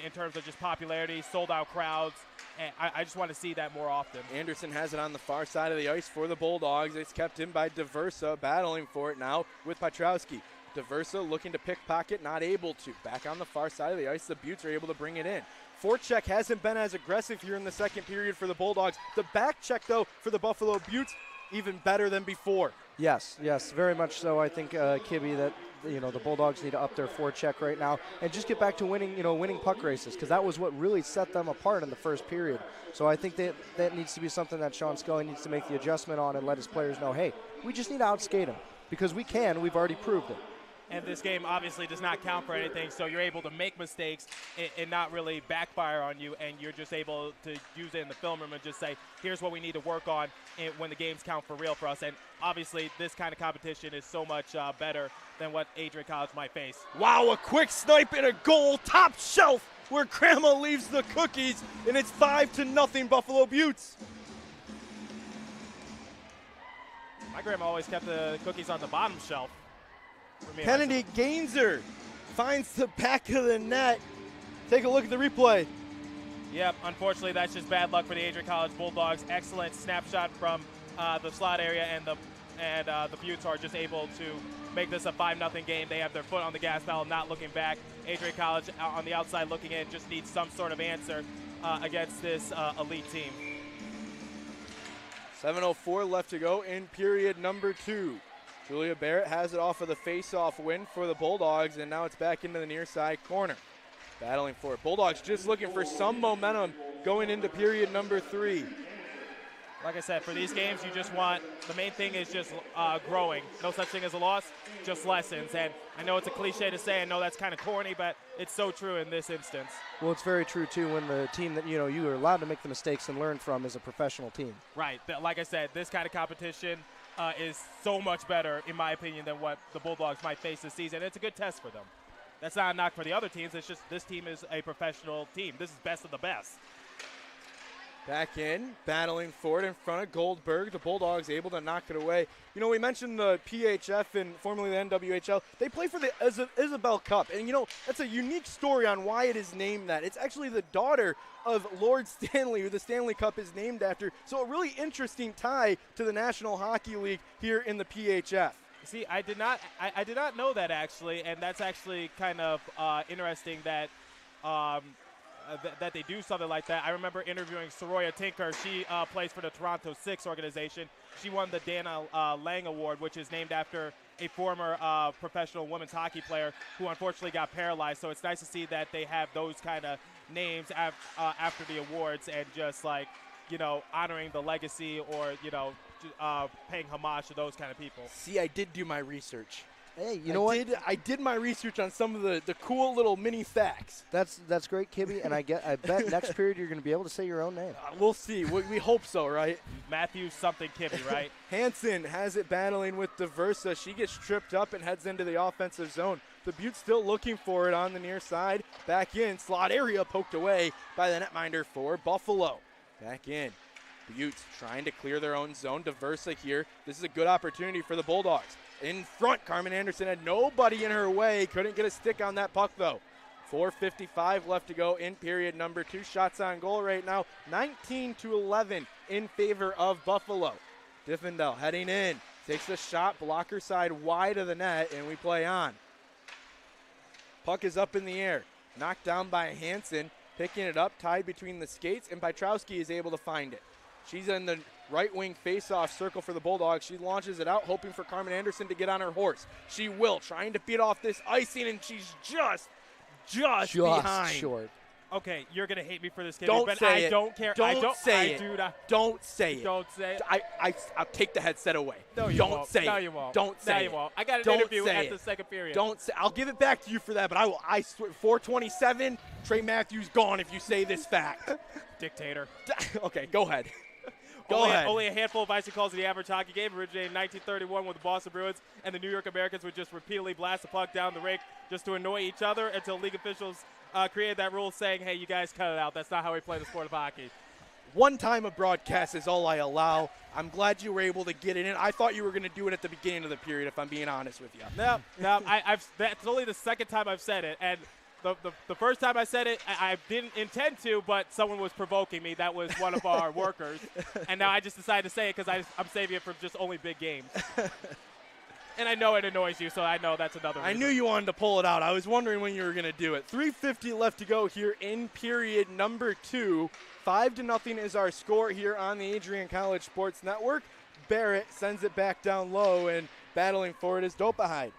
in terms of just popularity, sold out crowds, and I just want to see that more often. Anderson has it on the far side of the ice for the Bulldogs. It's kept in by Diversa, battling for it now with Piotrowski. Diversa looking to pickpocket, not able to. Back on the far side of the ice, the Beauts are able to bring it in. Forecheck hasn't been as aggressive here in the second period for the Bulldogs. The back check, though, for the Buffalo Beauts, even better than before. Yes, very much so. I think, Kibby, that the Bulldogs need to up their forecheck right now and just get back to winning puck races, because that was what really set them apart in the first period. So I think that needs to be something that Sean Scully needs to make the adjustment on and let his players know, hey, we just need to outskate them, because we can. We've already proved it. And this game obviously does not count for anything, so you're able to make mistakes and not really backfire on you, and you're just able to use it in the film room and just say, here's what we need to work on when the games count for real for us. And obviously this kind of competition is so much better than what Adrian College might face. Wow, a quick snipe and a goal, top shelf, where Grandma leaves the cookies, and it's 5-0 Buffalo Beauts. My grandma always kept the cookies on the bottom shelf. Kennedy Gainzer finds the back of the net. Take a look at the replay. Yep, unfortunately that's just bad luck for the Adrian College Bulldogs. Excellent snapshot from the slot area, and the Beauts are just able to make this a 5-0 game. They have their foot on the gas pedal, not looking back. Adrian College on the outside looking in, just needs some sort of answer against this elite team. 7:04 left to go in period number 2. Julia Barrett has it off of the face-off win for the Bulldogs, and now it's back into the near side corner. Battling for it. Bulldogs just looking for some momentum going into period number 3. Like I said, for these games, you just want, the main thing is just growing. No such thing as a loss, just lessons. And I know it's a cliche to say, I know that's kind of corny, but it's so true in this instance. Well, it's very true, too, when the team that, you are allowed to make the mistakes and learn from is a professional team. Right. Like I said, this kind of competition is so much better, in my opinion, than what the Bulldogs might face this season. It's a good test for them. That's not a knock for the other teams. It's just this team is a professional team. This is best of the best. Back in, battling for it in front of Goldberg. The Bulldogs able to knock it away. We mentioned the PHF and formerly the NWHL. They play for the Isabel Cup. And, that's a unique story on why it is named that. It's actually the daughter of Lord Stanley, who the Stanley Cup is named after. So a really interesting tie to the National Hockey League here in the PHF. See, I did not know that, actually, and that's actually kind of interesting that that they do something like that. I remember interviewing Soroya Tinker. She plays for the Toronto Six organization. She won the Dana Lang Award, which is named after a former professional women's hockey player who unfortunately got paralyzed. So it's nice to see that they have those kind of names after the awards, and just honoring the legacy, or paying homage to those kind of people. See, I did do my research. Hey, you know what? I did my research on some of the cool little mini facts. That's great, Kibby, and I bet next period you're going to be able to say your own name. We'll see. We hope so, right? Matthew something Kibby, right? Hansen has it battling with DeVersa. She gets tripped up and heads into the offensive zone. The Beauts still looking for it on the near side. Back in, slot area poked away by the netminder for Buffalo. Back in. Beauts trying to clear their own zone. DeVersa here. This is a good opportunity for the Bulldogs. In front, Carmen Anderson had nobody in her way. Couldn't get a stick on that puck, though. 4:55 left to go in period number 2. Shots on goal right now, 19-11 in favor of Buffalo. Diffendell heading in. Takes the shot, blocker side wide of the net, and we play on. Puck is up in the air. Knocked down by Hansen. Picking it up, tied between the skates, and Pietrowski is able to find it. She's in the right wing face-off circle for the Bulldogs. She launches it out, hoping for Carmen Anderson to get on her horse. She will, trying to beat off this icing, and she's just behind. Short. Okay, you're going to hate me for this, kid. Don't but say I it. don't care. Don't say it. Don't say it. Don't say it. I'll take the headset away. No, you don't won't. say No, it. you won't. Don't say no, it. you won't. I got an Don't interview say at it. the second period. Don't say. I'll give it back to you for that, but I swear, 427, Trey Matthews gone if you say this fact. Dictator. Okay, go ahead. Go ahead. Only a handful of icy calls in the average hockey game originated in 1931 when the Boston Bruins and the New York Americans would just repeatedly blast the puck down the rink just to annoy each other until league officials created that rule saying, hey, you guys cut it out. That's not how we play the sport of hockey. One time a broadcast is all I allow. I'm glad you were able to get it in. I thought you were going to do it at the beginning of the period, if I'm being honest with you. No, that's only the second time I've said it. And the first time I said it, I didn't intend to, but someone was provoking me. That was one of our workers. And now I just decided to say it because I'm saving it for just only big games. And I know it annoys you, so I know that's another reason. I knew you wanted to pull it out. I was wondering when you were going to do it. 3:50 left to go here in period number 2. 5-0 is our score here on the Adrian College Sports Network. Barrett sends it back down low, and battling for it is Dopahide.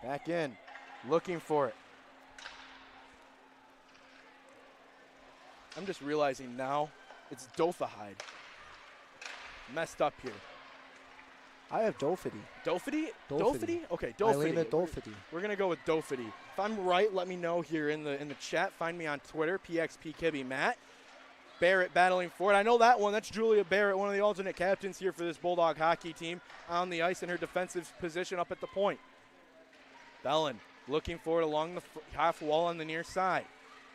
Back in, looking for it. I'm just realizing now it's Dofahide. Messed up here. I have Dofity. Dofity? Dofity. Okay, Dofity. Eileen at Dofity. We're gonna go with Dofity. If I'm right, let me know here in the chat. Find me on Twitter, PXPKibbyMatt. Barrett battling for it. I know that one. That's Julia Barrett, one of the alternate captains here for this Bulldog hockey team, on the ice in her defensive position up at the point. Bellin looking for it along the half wall on the near side.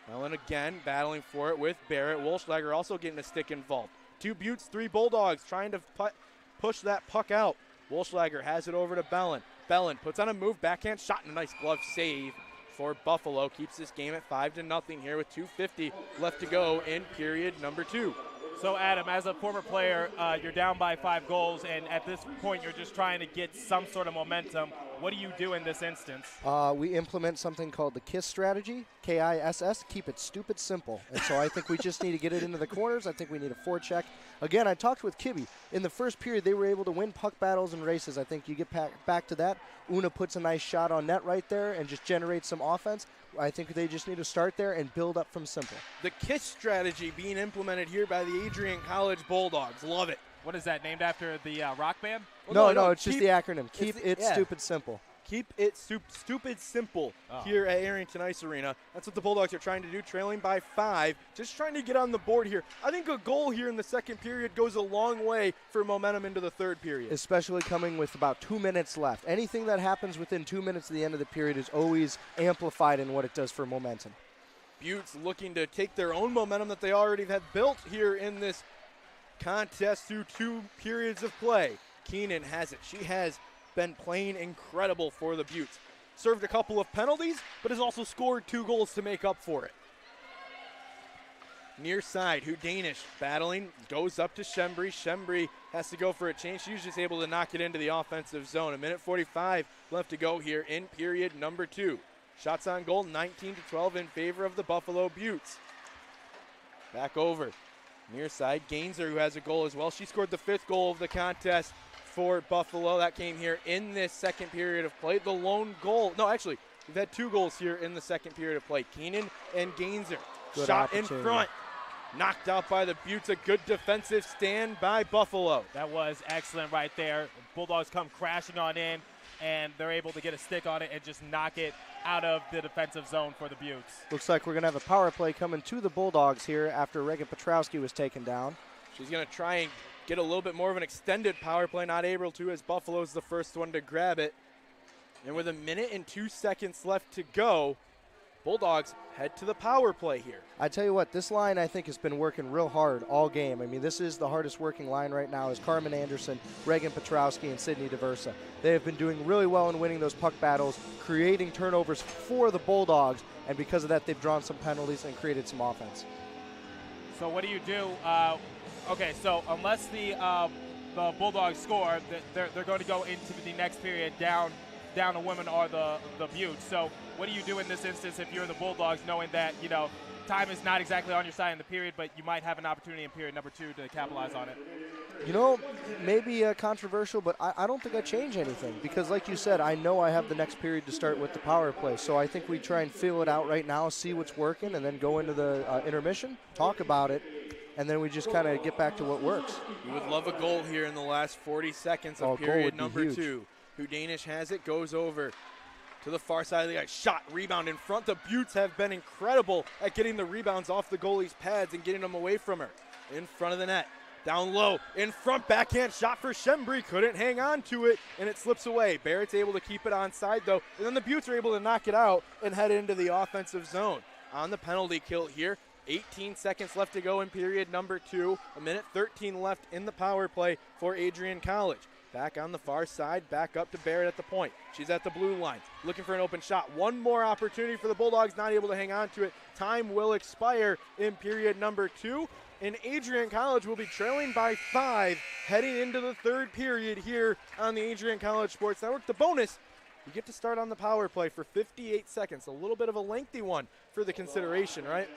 Bellin again battling for it with Barrett. Wolschlager also getting a stick involved. 2 Beauts, 3 Bulldogs trying to push that puck out. Wolschlager has it over to Bellin. Bellin puts on a move, backhand shot, and a nice glove save for Buffalo. Keeps this game at 5-0 here with 2:50 left to go in period number 2. So, Adam, as a former player, you're down by 5 goals, and at this point you're just trying to get some sort of momentum. What do you do in this instance? We implement something called the KISS strategy, K-I-S-S, keep it stupid simple. And so I think we just need to get it into the corners. I think we need a forecheck. Again, I talked with Kibby. In the first period, they were able to win puck battles and races. I think you get back to that. Una puts a nice shot on net right there and just generates some offense. I think they just need to start there and build up from simple. The KISS strategy being implemented here by the Adrian College Bulldogs. Love it. What is that, named after the rock band? Well, no, it's just the acronym. Keep it stupid simple. Keep it stupid simple here at Arrington Ice Arena. That's what the Bulldogs are trying to do, trailing by 5. Just trying to get on the board here. I think a goal here in the second period goes a long way for momentum into the third period. Especially coming with about 2 minutes left. Anything that happens within 2 minutes of the end of the period is always amplified in what it does for momentum. Beauts looking to take their own momentum that they already have built here in this contest through 2 periods of play. Keenan has it. She has been playing incredible for the Beauts. Served a couple of penalties, but has also scored 2 goals to make up for it. Near side, Danish battling, goes up to Shembri. Shembri has to go for a change. She's just able to knock it into the offensive zone. 1:45 left to go here in period number 2. Shots on goal, 19-12 in favor of the Buffalo Beauts. Back over. Near side, Gainzer, who has a goal as well. She scored the 5th goal of the contest for Buffalo. That came here in this second period of play. The lone goal. No, actually, we've had 2 goals here in the second period of play. Keenan and Gainzer. Good shot in front. Knocked out by the Beauts. A good defensive stand by Buffalo. That was excellent right there. Bulldogs come crashing on in, and they're able to get a stick on it and just knock it out of the defensive zone for the Beauts. Looks like we're going to have a power play coming to the Bulldogs here after Reagan Petrowski was taken down. She's going to try and get a little bit more of an extended power play, not able to, as Buffalo's the first one to grab it. And with 1 minute and 2 seconds left to go, Bulldogs head to the power play here. I tell you what, this line I think has been working real hard all game. I mean, this is the hardest working line right now is Carmen Anderson, Reagan Petrowski, and Sydney DeVersa. They have been doing really well in winning those puck battles, creating turnovers for the Bulldogs, and because of that, they've drawn some penalties and created some offense. So what do you do? Okay, so unless the Bulldogs score, they're going to go into the next period down a woman or the Beauts. So what do you do in this instance if you're the Bulldogs, knowing that, you know, time is not exactly on your side in the period, but you might have an opportunity in period number 2 to capitalize on it? You know, maybe controversial, but I don't think I change anything because, like you said, I know I have the next period to start with the power play. So I think we try and feel it out right now, see what's working, and then go into the intermission, talk about it, and then we just kind of get back to what works. We would love a goal here in the last 40 seconds of period number 2. Danish has it, goes over to the far side of the ice. Shot, rebound in front. The Beauts have been incredible at getting the rebounds off the goalie's pads and getting them away from her. In front of the net. Down low, in front, backhand shot for Shembri. Couldn't hang on to it, and it slips away. Barrett's able to keep it onside, though, and then the Beauts are able to knock it out and head into the offensive zone. On the penalty kill here, 18 seconds left to go in period number 2. 1:13 left in the power play for Adrian College. Back on the far side, back up to Barrett at the point. She's at the blue line, looking for an open shot. One more opportunity for the Bulldogs, not able to hang on to it. Time will expire in period number 2, and Adrian College will be trailing by 5, heading into the third period here on the Adrian College Sports Network. The bonus, you get to start on the power play for 58 seconds, a little bit of a lengthy one for the consideration, right?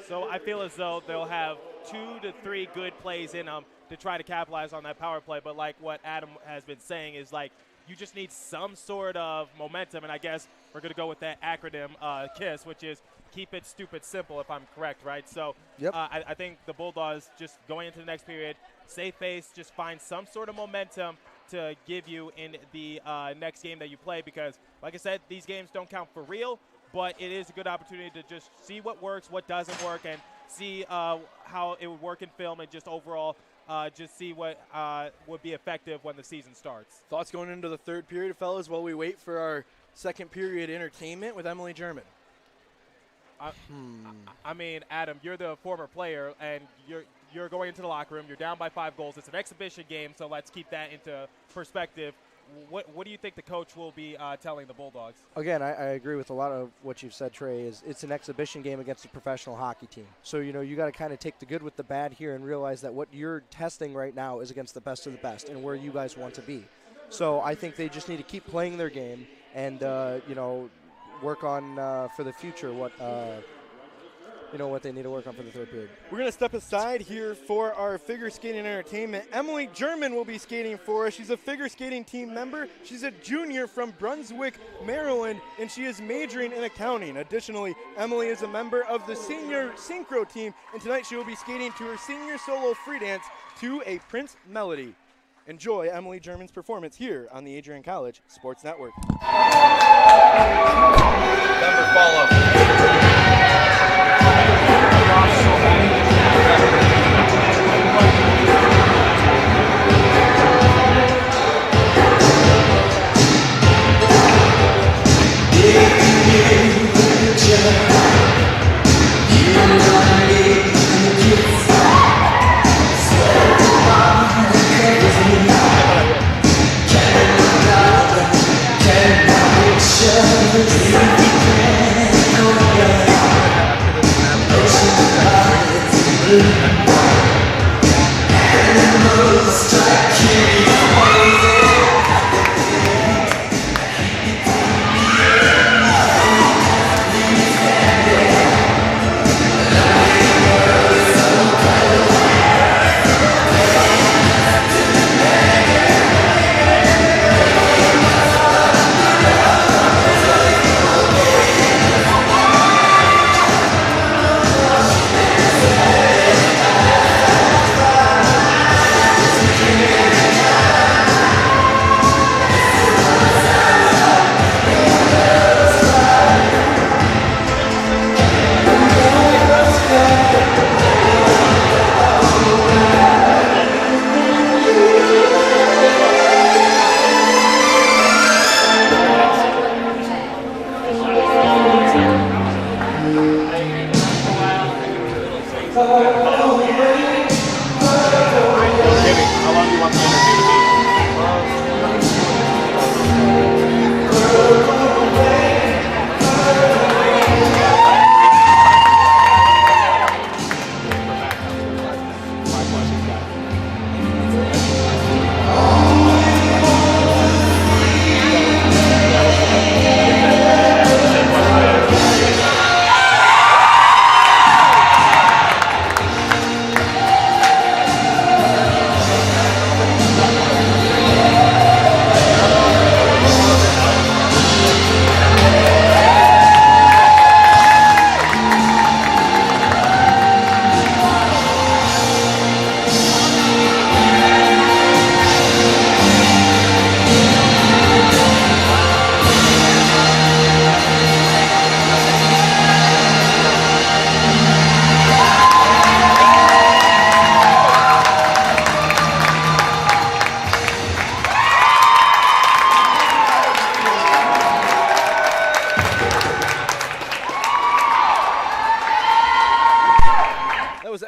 So I feel as though they'll have 2 to 3 good plays in them to try to capitalize on that power play. But like what Adam has been saying is, like, you just need some sort of momentum, and I guess we're going to go with that acronym KISS, which is keep it stupid simple, if I'm correct, right? So yep. I think the Bulldogs just going into the next period, save face, just find some sort of momentum to give you in the next game that you play, because, like I said, these games don't count for real, but it is a good opportunity to just see what works, what doesn't work, and see how it would work in film, and just overall just see what would be effective when the season starts. Thoughts going into the third period, fellas, while we wait for our second period entertainment with Emily German? I mean, Adam, you're the former player, and you're going into the locker room. You're down by 5 goals. It's an exhibition game, so let's keep that into perspective. What do you think the coach will be telling the Bulldogs? Again, I agree with a lot of what you've said, Trey. It's an exhibition game against a professional hockey team. So, you got to kind of take the good with the bad here and realize that what you're testing right now is against the best of the best and where you guys want to be. So I think they just need to keep playing their game and, work on for the future what they need to work on for the third period. We're going to step aside here for our figure skating entertainment. Emily German will be skating for us. She's a figure skating team member. She's a junior from Brunswick, Maryland, and she is majoring in accounting. Additionally, Emily is a member of the senior synchro team, and tonight she will be skating to her senior solo free dance to a Prince melody. Enjoy Emily German's performance here on the Adrian College Sports Network. Number follow.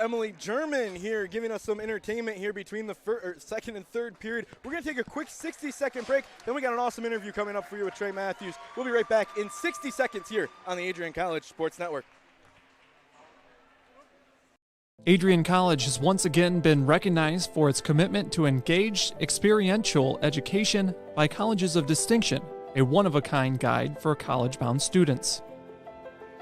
Emily German here giving us some entertainment here between the second and third period. We're going to take a quick 60-second break. Then we got an awesome interview coming up for you with Trey Matthews. We'll be right back in 60 seconds here on the Adrian College Sports Network. Adrian College has once again been recognized for its commitment to engaged, experiential education by Colleges of Distinction, a one-of-a-kind guide for college-bound students.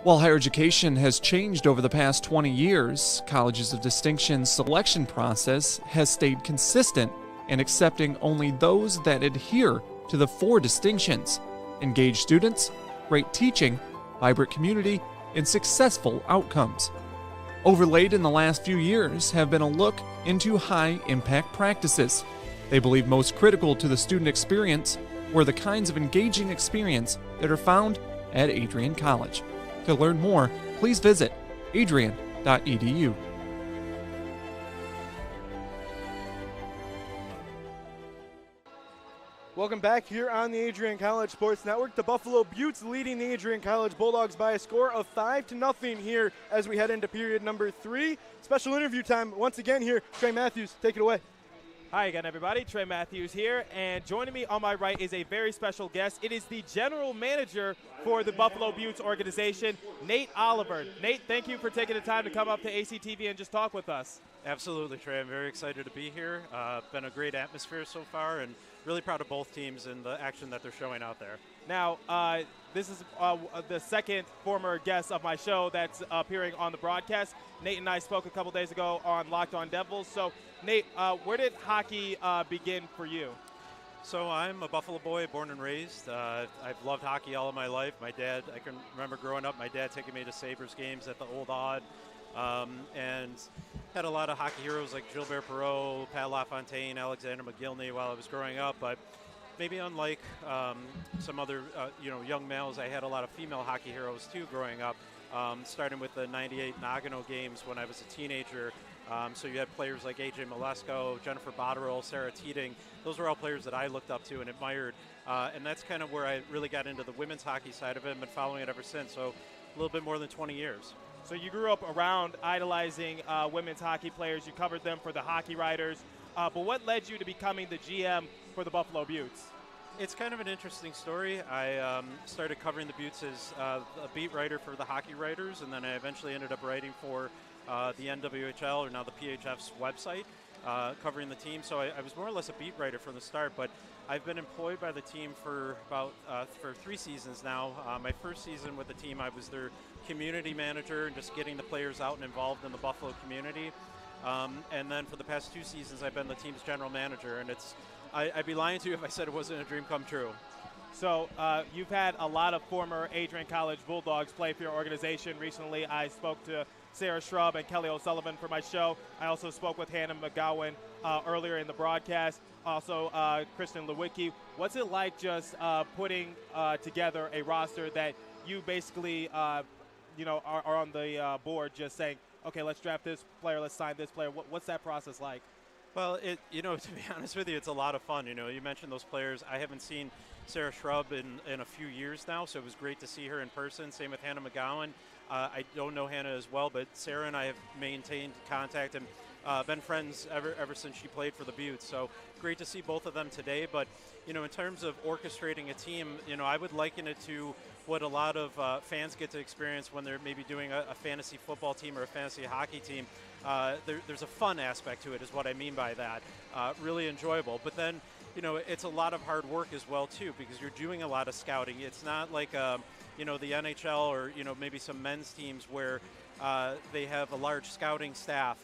While higher education has changed over the past 20 years, Colleges of Distinction's selection process has stayed consistent in accepting only those that adhere to the 4 distinctions: engaged students, great teaching, vibrant community, and successful outcomes. Overlaid in the last few years have been a look into high-impact practices. They believe most critical to the student experience were the kinds of engaging experience that are found at Adrian College. To learn more, please visit adrian.edu. Welcome back here on the Adrian College Sports Network. The Buffalo Beauts leading the Adrian College Bulldogs by a score of 5-0 here as we head into period number 3. Special interview time once again here. Trey Matthews, take it away. Hi again, everybody. Trey Matthews here, and joining me on my right is a very special guest. It is the general manager for the Buffalo Beauts organization, Nate Oliver. Nate, thank you for taking the time to come up to ACTV and just talk with us. Absolutely, Trey. I'm very excited to be here. Been a great atmosphere so far, and really proud of both teams and the action that they're showing out there. Now, this is the second former guest of my show that's appearing on the broadcast. Nate and I spoke a couple days ago on Locked On Devils. So, Nate, where did hockey begin for you? So I'm a Buffalo boy, born and raised. I've loved hockey all of my life. My dad, I can remember growing up, my dad taking me to Sabres games at the Old Odd, and had a lot of hockey heroes like Gilbert Perreault, Pat LaFontaine, Alexander McGillney while I was growing up. But maybe unlike some other young males, I had a lot of female hockey heroes too growing up, starting with the 98 Nagano games when I was a teenager. So you had players like A.J. Malesko, Jennifer Botterill, Sarah Teeting. Those were all players that I looked up to and admired. And that's kind of where I really got into the women's hockey side of it and been following it ever since. So a little bit more than 20 years. So you grew up around idolizing women's hockey players. You covered them for the Hockey Writers. But what led you to becoming the GM for the Buffalo Beauts? It's kind of an interesting story. I started covering the Beauts as a beat writer for the Hockey Writers, and then I eventually ended up writing for the NWHL, or now the PHF's website, covering the team. So I was more or less a beat writer from the start, but I've been employed by the team for about for 3 seasons now. My first season with the team, I was their community manager and just getting the players out and involved in the Buffalo community. And then for the past 2 seasons, I've been the team's general manager, and I'd be lying to you if I said it wasn't a dream come true. So you've had a lot of former Adrian College Bulldogs play for your organization. Recently, I spoke to Sarah Shrub and Kelly O'Sullivan for my show. I also spoke with Hannah McGowan earlier in the broadcast. Also, Kristen Lewicki. What's it like just putting together a roster that you basically, are on the board just saying, okay, let's draft this player, let's sign this player. What's that process like? Well, to be honest with you, it's a lot of fun. You mentioned those players. I haven't seen Sarah Shrub in a few years now, so it was great to see her in person. Same with Hannah McGowan. I don't know Hannah as well, but Sarah and I have maintained contact and been friends ever since she played for the Beauts. So great to see both of them today. But, in terms of orchestrating a team, I would liken it to what a lot of fans get to experience when they're maybe doing a fantasy football team or a fantasy hockey team. There's a fun aspect to it is what I mean by that. Really enjoyable. But then, it's a lot of hard work as well, too, because you're doing a lot of scouting. It's not like, the NHL or, maybe some men's teams where they have a large scouting staff.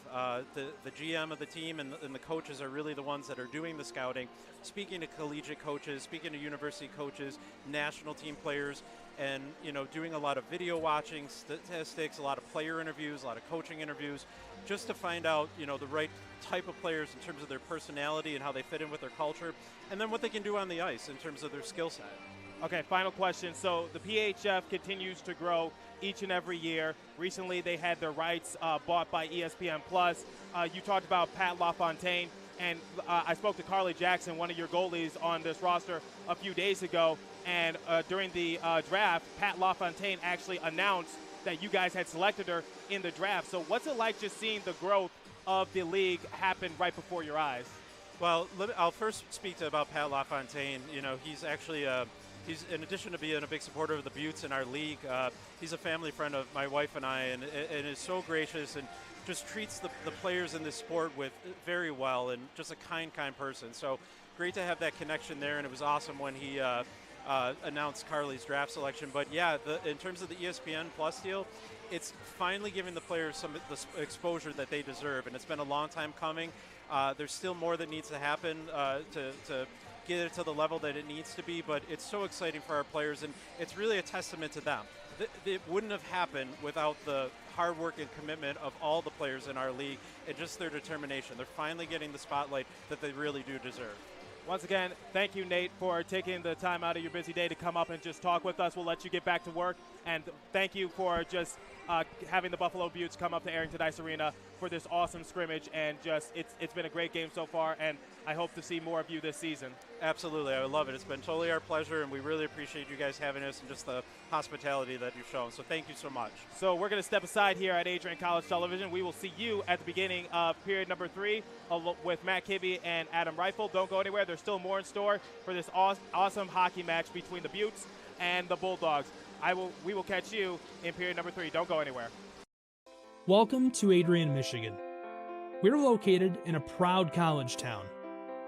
The GM of the team and the coaches are really the ones that are doing the scouting, speaking to collegiate coaches, speaking to university coaches, national team players, and, doing a lot of video watching, statistics, a lot of player interviews, a lot of coaching interviews, just to find out, the right type of players in terms of their personality and how they fit in with their culture, and then what they can do on the ice in terms of their skill set. Okay, final question. So the PHF continues to grow each and every year. Recently, they had their rights bought by ESPN+. You talked about Pat LaFontaine, and I spoke to Carly Jackson, one of your goalies on this roster, a few days ago. And during the draft, Pat LaFontaine actually announced that you guys had selected her in the draft. So what's it like just seeing the growth of the league happen right before your eyes? Well, I'll first speak about Pat LaFontaine. He's actually he's, in addition to being a big supporter of the Beauts in our league, he's a family friend of my wife and I, and is so gracious and just treats the players in this sport very well, and just a kind person. So great to have that connection there, and it was awesome when he announced Carly's draft selection. But yeah, in terms of the ESPN Plus deal, it's finally giving the players some of the exposure that they deserve, and it's been a long time coming. There's still more that needs to happen to get it to the level that it needs to be, but it's so exciting for our players, and it's really a testament to them. It wouldn't have happened without the hard work and commitment of all the players in our league and just their determination. They're finally getting the spotlight that they really do deserve. Once again, thank you, Nate, for taking the time out of your busy day to come up and just talk with us. We'll let you get back to work. And thank you for just having the Buffalo Beauts come up to Arrington Ice Arena for this awesome scrimmage. And just it's been a great game so far, and I hope to see more of you this season. Absolutely. I love it. It's been totally our pleasure, and we really appreciate you guys having us and just the hospitality that you've shown. So thank you so much. So we're going to step aside here at Adrian College Television. We will see you at the beginning of period number 3 with Matt Kibbe and Adam Reifel. Don't go anywhere. There's still more in store for this awesome hockey match between the Beauts and the Bulldogs. We will catch you in period number 3. Don't go anywhere. Welcome to Adrian, Michigan. We're located in a proud college town.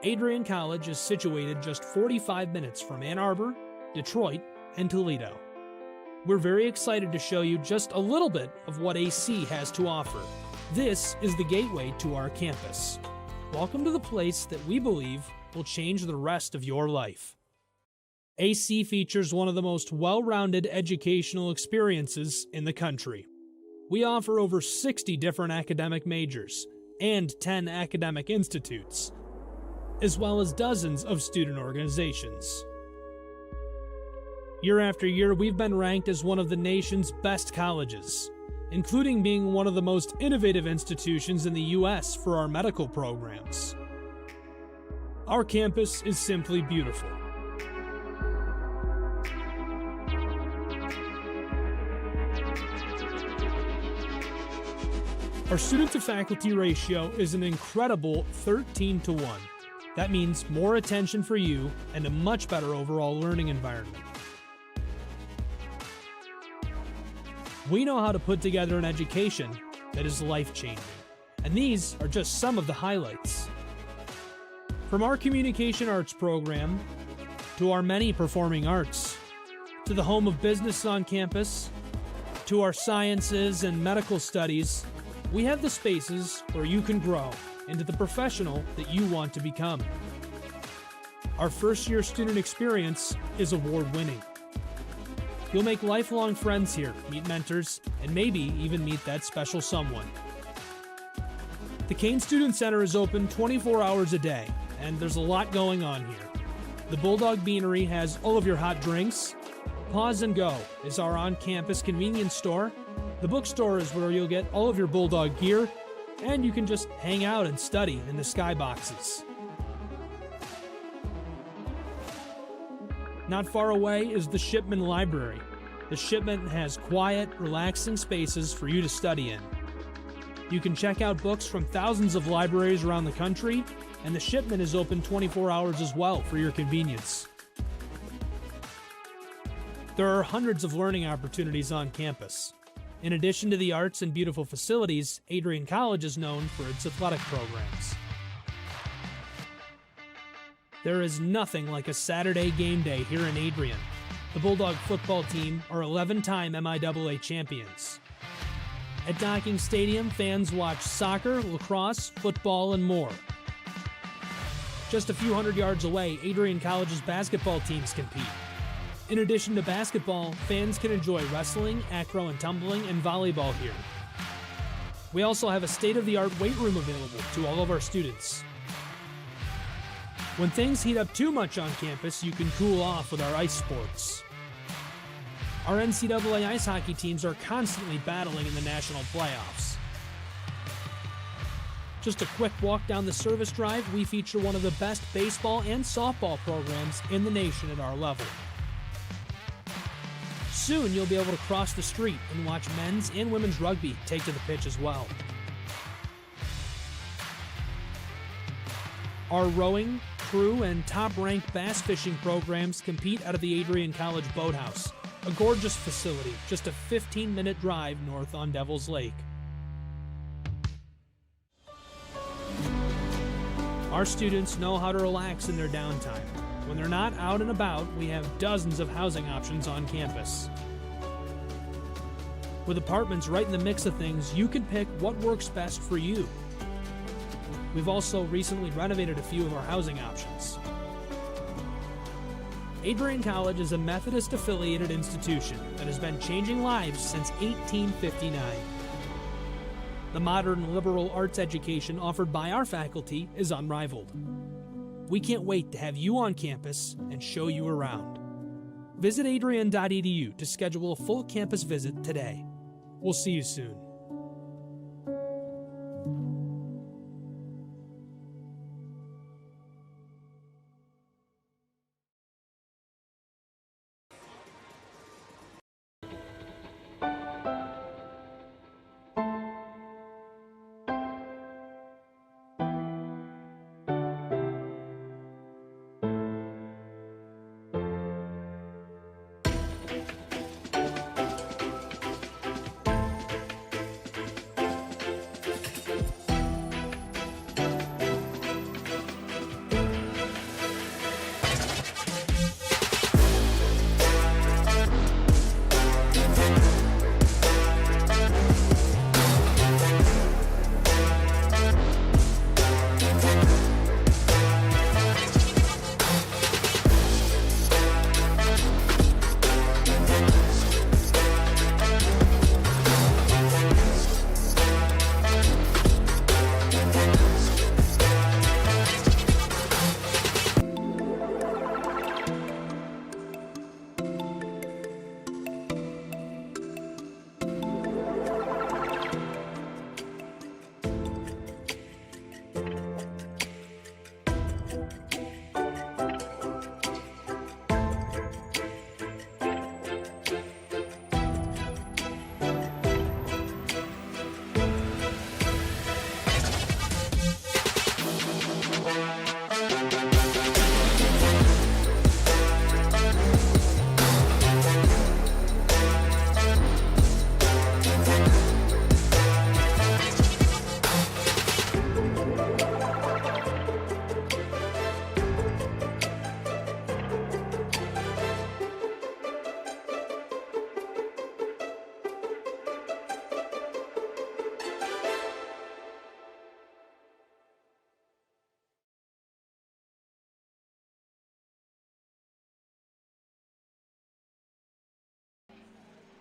Adrian College is situated just 45 minutes from Ann Arbor, Detroit, and Toledo. We're very excited to show you just a little bit of what AC has to offer. This is the gateway to our campus. Welcome to the place that we believe will change the rest of your life. AC features one of the most well-rounded educational experiences in the country. We offer over 60 different academic majors and 10 academic institutes, as well as dozens of student organizations. Year after year, we've been ranked as one of the nation's best colleges, including being one of the most innovative institutions in the U.S. for our medical programs. Our campus is simply beautiful. Our student-to-faculty ratio is an incredible 13-to-1. That means more attention for you and a much better overall learning environment. We know how to put together an education that is life-changing, and these are just some of the highlights. From our communication arts program, to our many performing arts, to the home of business on campus, to our sciences and medical studies, we have the spaces where you can grow into the professional that you want to become. Our first-year student experience is award-winning. You'll make lifelong friends here, meet mentors, and maybe even meet that special someone. The Kane Student Center is open 24 hours a day, and there's a lot going on here. The Bulldog Beanery has all of your hot drinks. Pause and Go is our on-campus convenience store. The bookstore is where you'll get all of your Bulldog gear, and you can just hang out and study in the skyboxes. Not far away is the Shipman Library. The Shipman has quiet, relaxing spaces for you to study in. You can check out books from thousands of libraries around the country, and the Shipman is open 24 hours as well for your convenience. There are hundreds of learning opportunities on campus. In addition to the arts and beautiful facilities, Adrian College is known for its athletic programs. There is nothing like a Saturday game day here in Adrian. The Bulldog football team are 11-time MIAA champions. At Docking Stadium, fans watch soccer, lacrosse, football, and more. Just a few hundred yards away, Adrian College's basketball teams compete. In addition to basketball, fans can enjoy wrestling, acro and tumbling, and volleyball here. We also have a state-of-the-art weight room available to all of our students. When things heat up too much on campus, you can cool off with our ice sports. Our NCAA ice hockey teams are constantly battling in the national playoffs. Just a quick walk down the service drive, we feature one of the best baseball and softball programs in the nation at our level. Soon you'll be able to cross the street and watch men's and women's rugby take to the pitch as well. Our rowing, crew, and top-ranked bass fishing programs compete out of the Adrian College Boathouse, a gorgeous facility just a 15-minute drive north on Devil's Lake. Our students know how to relax in their downtime. When they're not out and about, we have dozens of housing options on campus. With apartments right in the mix of things, you can pick what works best for you. We've also recently renovated a few of our housing options. Adrian College is a Methodist-affiliated institution that has been changing lives since 1859. The modern liberal arts education offered by our faculty is unrivaled. We can't wait to have you on campus and show you around. Visit adrian.edu to schedule a full campus visit today. We'll see you soon.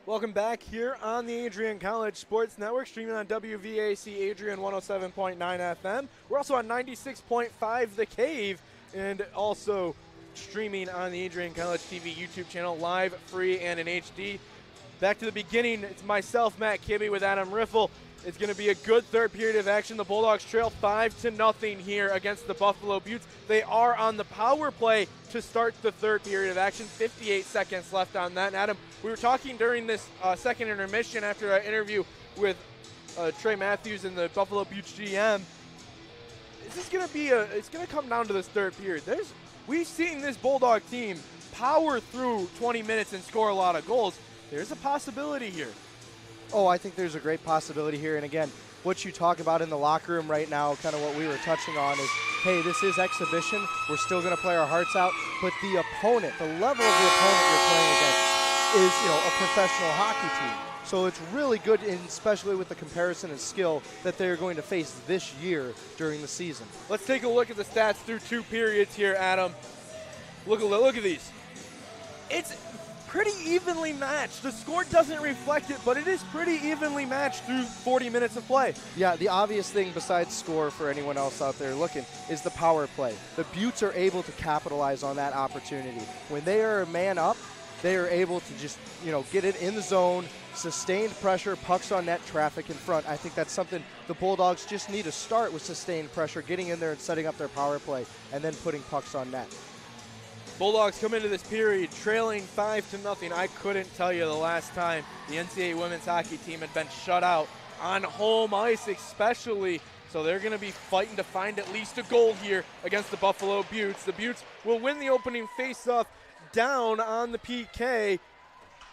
Welcome back here on the Adrian College Sports Network, streaming on WVAC Adrian 107.9 FM. We're also on 96.5 The Cave, and also streaming on the Adrian College TV YouTube channel, live, free, and in HD. Back to the beginning, it's myself, Matt Kibbe, with Adam Riffle. It's going to be a good third period of action. The Bulldogs trail 5-0 here against the Buffalo Beauts. They are on the power play to start the third period of action. 58 seconds left on that. And Adam, we were talking during this second intermission after our interview with Trey Matthews and the Buffalo Beauts GM. This is going to be it's going to come down to this third period. We've seen this Bulldog team power through 20 minutes and score a lot of goals. There's a possibility here. Oh, I think there's a great possibility here. And again, what you talk about in the locker room right now, kind of what we were touching on is, hey, this is exhibition. We're still going to play our hearts out. But the opponent, the level of the opponent you're playing against is, a professional hockey team. So it's really good, especially with the comparison and skill that they're going to face this year during the season. Let's take a look at the stats through two periods here, Adam. Look at these. It's pretty evenly matched. The score doesn't reflect it, but it is pretty evenly matched through 40 minutes of play. Yeah, the obvious thing besides score for anyone else out there looking is the power play. The Beauts are able to capitalize on that opportunity. When they are a man up, they are able to just, get it in the zone, sustained pressure, pucks on net, traffic in front. I think that's something the Bulldogs just need to start with, sustained pressure, getting in there and setting up their power play, and then putting pucks on net. Bulldogs come into this period trailing 5-0. I couldn't tell you the last time the NCAA women's hockey team had been shut out on home ice especially. So they're going to be fighting to find at least a goal here against the Buffalo Beauts. The Beauts will win the opening faceoff down on the PK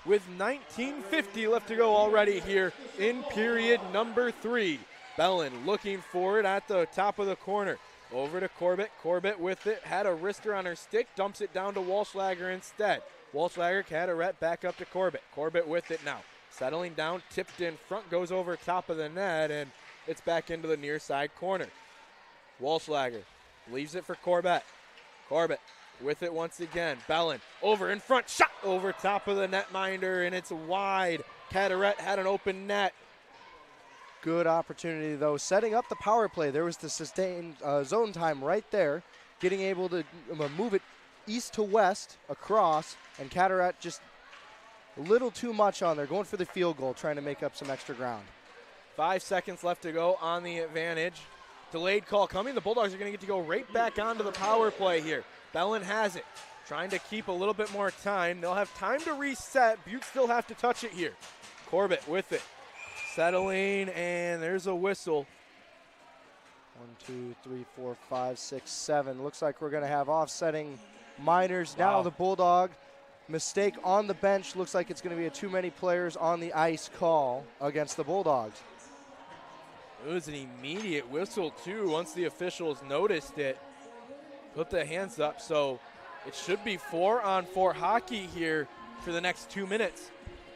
with 19:50 left to go already here in period number 3. Bellin looking for it at the top of the corner. Over to Corbett. Corbett with it. Had a wrister on her stick. Dumps it down to Walschlager instead. Walschlager had a rep back up to Corbett. Corbett with it now. Settling down. Tipped in front. Goes over top of the net. And it's back into the near side corner. Walschlager leaves it for Corbett. Corbett with it once again. Bellin over in front, shot over top of the netminder, and it's wide. Carteret had an open net. Good opportunity, though. Setting up the power play. There was the sustained zone time right there, getting able to move it east to west across, and Carteret just a little too much on there, going for the field goal, trying to make up some extra ground. 5 seconds left to go on the advantage. Delayed call coming. The Bulldogs are going to get to go right back onto the power play here. Bellin has it, trying to keep a little bit more time. They'll have time to reset. Beauts still have to touch it here. Corbett with it, settling, and there's a whistle. 1, 2, 3, 4, 5, 6, 7. Looks like we're going to have offsetting minors. Wow. Now the Bulldog mistake on the bench. Looks like it's going to be a too many players on the ice call against the Bulldogs. It was an immediate whistle, too, once the officials noticed it. Put the hands up, so it should be 4-on-4 hockey here for the next 2 minutes.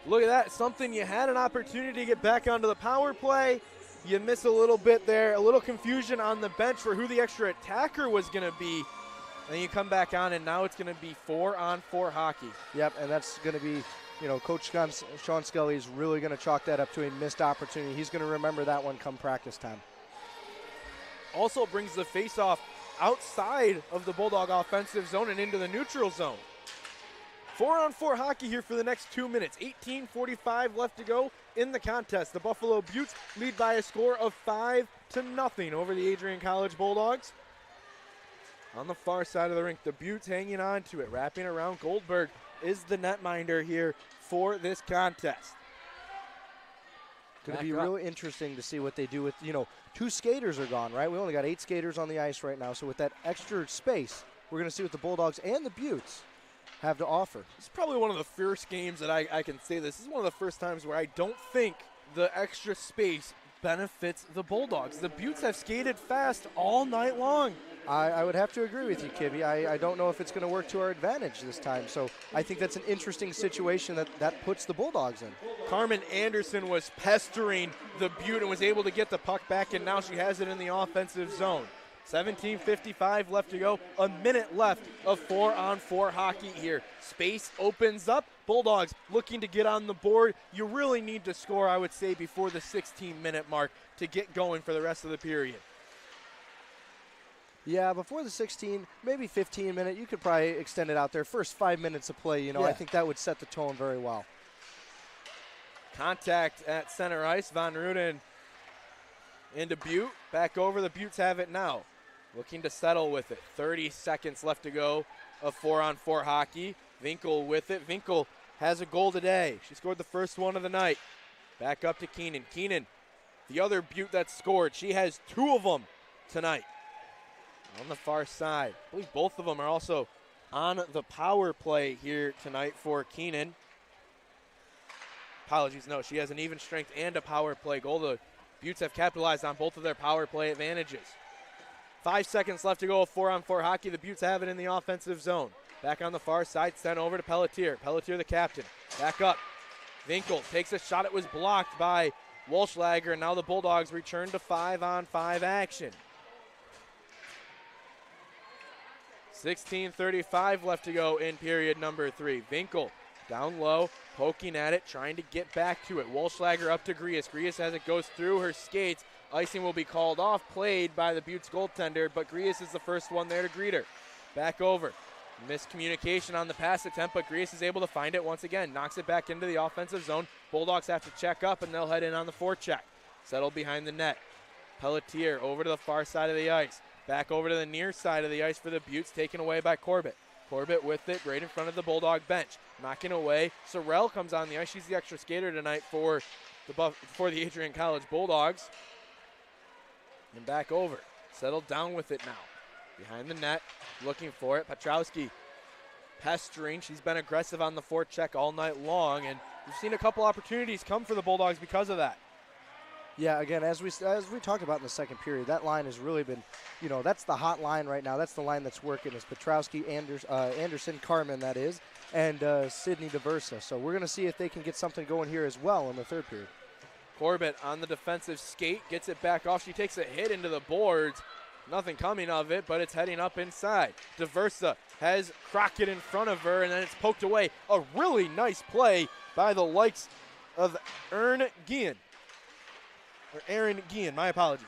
Look at that, something you had an opportunity to get back onto the power play. You miss a little bit there, a little confusion on the bench for who the extra attacker was going to be. Then you come back on, and now it's going to be 4-on-4 hockey. Yep, and that's going to be, Coach Sean Scully is really going to chalk that up to a missed opportunity. He's going to remember that one come practice time. Also brings the faceoff outside of the Bulldog offensive zone and into the neutral zone. 4-on-4 hockey here for the next 2 minutes. 18:45 left to go in the contest. The Buffalo Beauts lead by a score of 5-0 over the Adrian College Bulldogs. On the far side of the rink, the Beauts hanging on to it, wrapping around Goldberg is the netminder here for this contest. Going to be really interesting to see what they do with, 2 skaters are gone, right? We only got 8 skaters on the ice right now, so with that extra space, we're going to see what the Bulldogs and the Beauts have to offer. This is probably one of the first games that I can say this. This is one of the first times where I don't think the extra space benefits the Bulldogs. The Beauts have skated fast all night long. I would have to agree with you, Kibby. I don't know if it's going to work to our advantage this time. So I think that's an interesting situation that puts the Bulldogs in. Carmen Anderson was pestering the Beaut and was able to get the puck back, and now she has it in the offensive zone. 17:55 left to go. A minute left of 4-on-4 hockey here. Space opens up. Bulldogs looking to get on the board. You really need to score, I would say, before the 16-minute mark to get going for the rest of the period. Yeah, before the 16, maybe 15-minute, you could probably extend it out there. First 5 minutes of play, I think that would set the tone very well. Contact at center ice. Van Ruden into Beaut. Back over. The Beauts have it now. Looking to settle with it. 30 seconds left to go of 4-on-4 hockey. Winkle with it. Winkle has a goal today. She scored the first one of the night. Back up to Keenan. Keenan, the other Beaut that scored. She has 2 of them tonight. On the far side. I believe both of them are also on the power play here tonight for Keenan. Apologies, no, she has an even strength and a power play goal. The Beauts have capitalized on both of their power play advantages. 5 seconds left to go of 4-on-4 hockey. The Beauts have it in the offensive zone. Back on the far side, sent over to Pelletier. Pelletier, the captain. Back up. Winkle takes a shot. It was blocked by Walschlager, and now the Bulldogs return to 5-on-5 action. 16:35 left to go in period number 3. Winkle down low, poking at it, trying to get back to it. Walschlager up to Grias. Grias as it goes through her skates. Icing will be called off, played by the Beauts goaltender, but Grias is the first one there to greet her. Back over. Miscommunication on the pass attempt, but Grias is able to find it once again. Knocks it back into the offensive zone. Bulldogs have to check up, and they'll head in on the forecheck. Settle behind the net. Pelletier over to the far side of the ice. Back over to the near side of the ice for the Beauts, taken away by Corbett. Corbett with it right in front of the Bulldog bench. Knocking away. Sorrell comes on the ice. She's the extra skater tonight for the Adrian College Bulldogs. And back over. Settled down with it now. Behind the net, looking for it. Petrowski pestering. She's been aggressive on the forecheck all night long, and we've seen a couple opportunities come for the Bulldogs because of that. Yeah, again, as we talked about in the second period, that line has really been, that's the hot line right now. That's the line that's working. It's Petrowski, Anderson, Carmen, that is, and Sydney DeVersa. So we're going to see if they can get something going here as well in the third period. Corbett on the defensive skate, gets it back off. She takes a hit into the boards, Nothing coming of it, but it's heading up inside. Diversa has Crockett in front of her, and then it's poked away. A really nice play by the likes of Aaron Guillen, my apologies.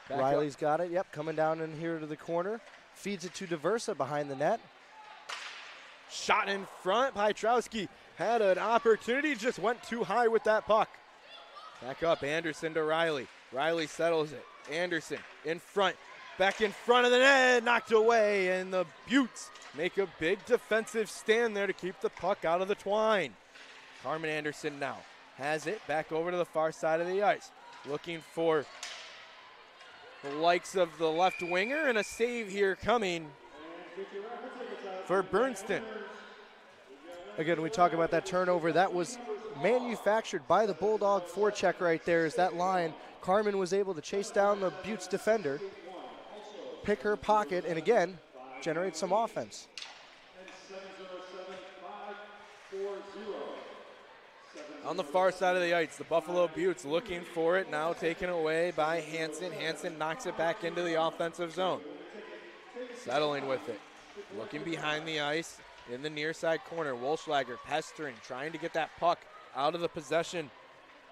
Back Riley's up. got it. Yep, coming down in here to the corner. Feeds it to Diversa behind the net. Shot in front. Pietrowski had an opportunity, just went too high with that puck. Back up, Anderson to Riley. Riley settles it. Anderson in front. Back in front of the net, knocked away, and the Beauts make a big defensive stand there to keep the puck out of the twine. Carmen Anderson now has it back over to the far side of the ice. Looking for the likes of the left winger, and a save here coming for Bernston. Again, we talk about that turnover. That was manufactured by the Bulldog forecheck right there. Is that line. Carmen was able to chase down the Beauts defender, pick her pocket, and again, generate some offense. On the far side of the ice, the Buffalo Beauts looking for it, now taken away by Hansen. Hansen knocks it back into the offensive zone. Settling with it. Looking behind the ice in the near side corner. Wolschlager pestering, trying to get that puck out of the possession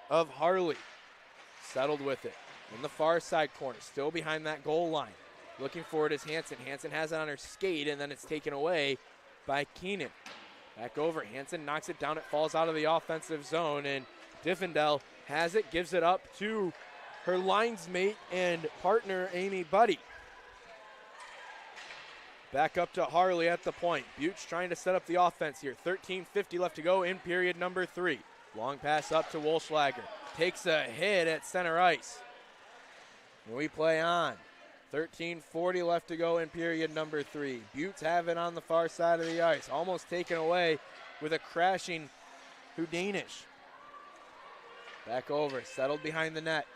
of Harley. Settled with it. In the far side corner, still behind that goal line. Looking for it is Hansen. Hansen has it on her skate, and then it's taken away by Keenan. Back over, Hansen knocks it down, it falls out of the offensive zone, and Diffendale has it, gives it up to her linesmate and partner, Amy Buddy. Back up to Harley at the point. Beauts trying to set up the offense here. 13:50 left to go in period number 3. Long pass up to Wolschlager. Takes a hit at center ice. And we play on. 13:40 left to go in period number 3. Beauts have it on the far side of the ice. Almost taken away with a crashing Houdanish. Back over, settled behind the net.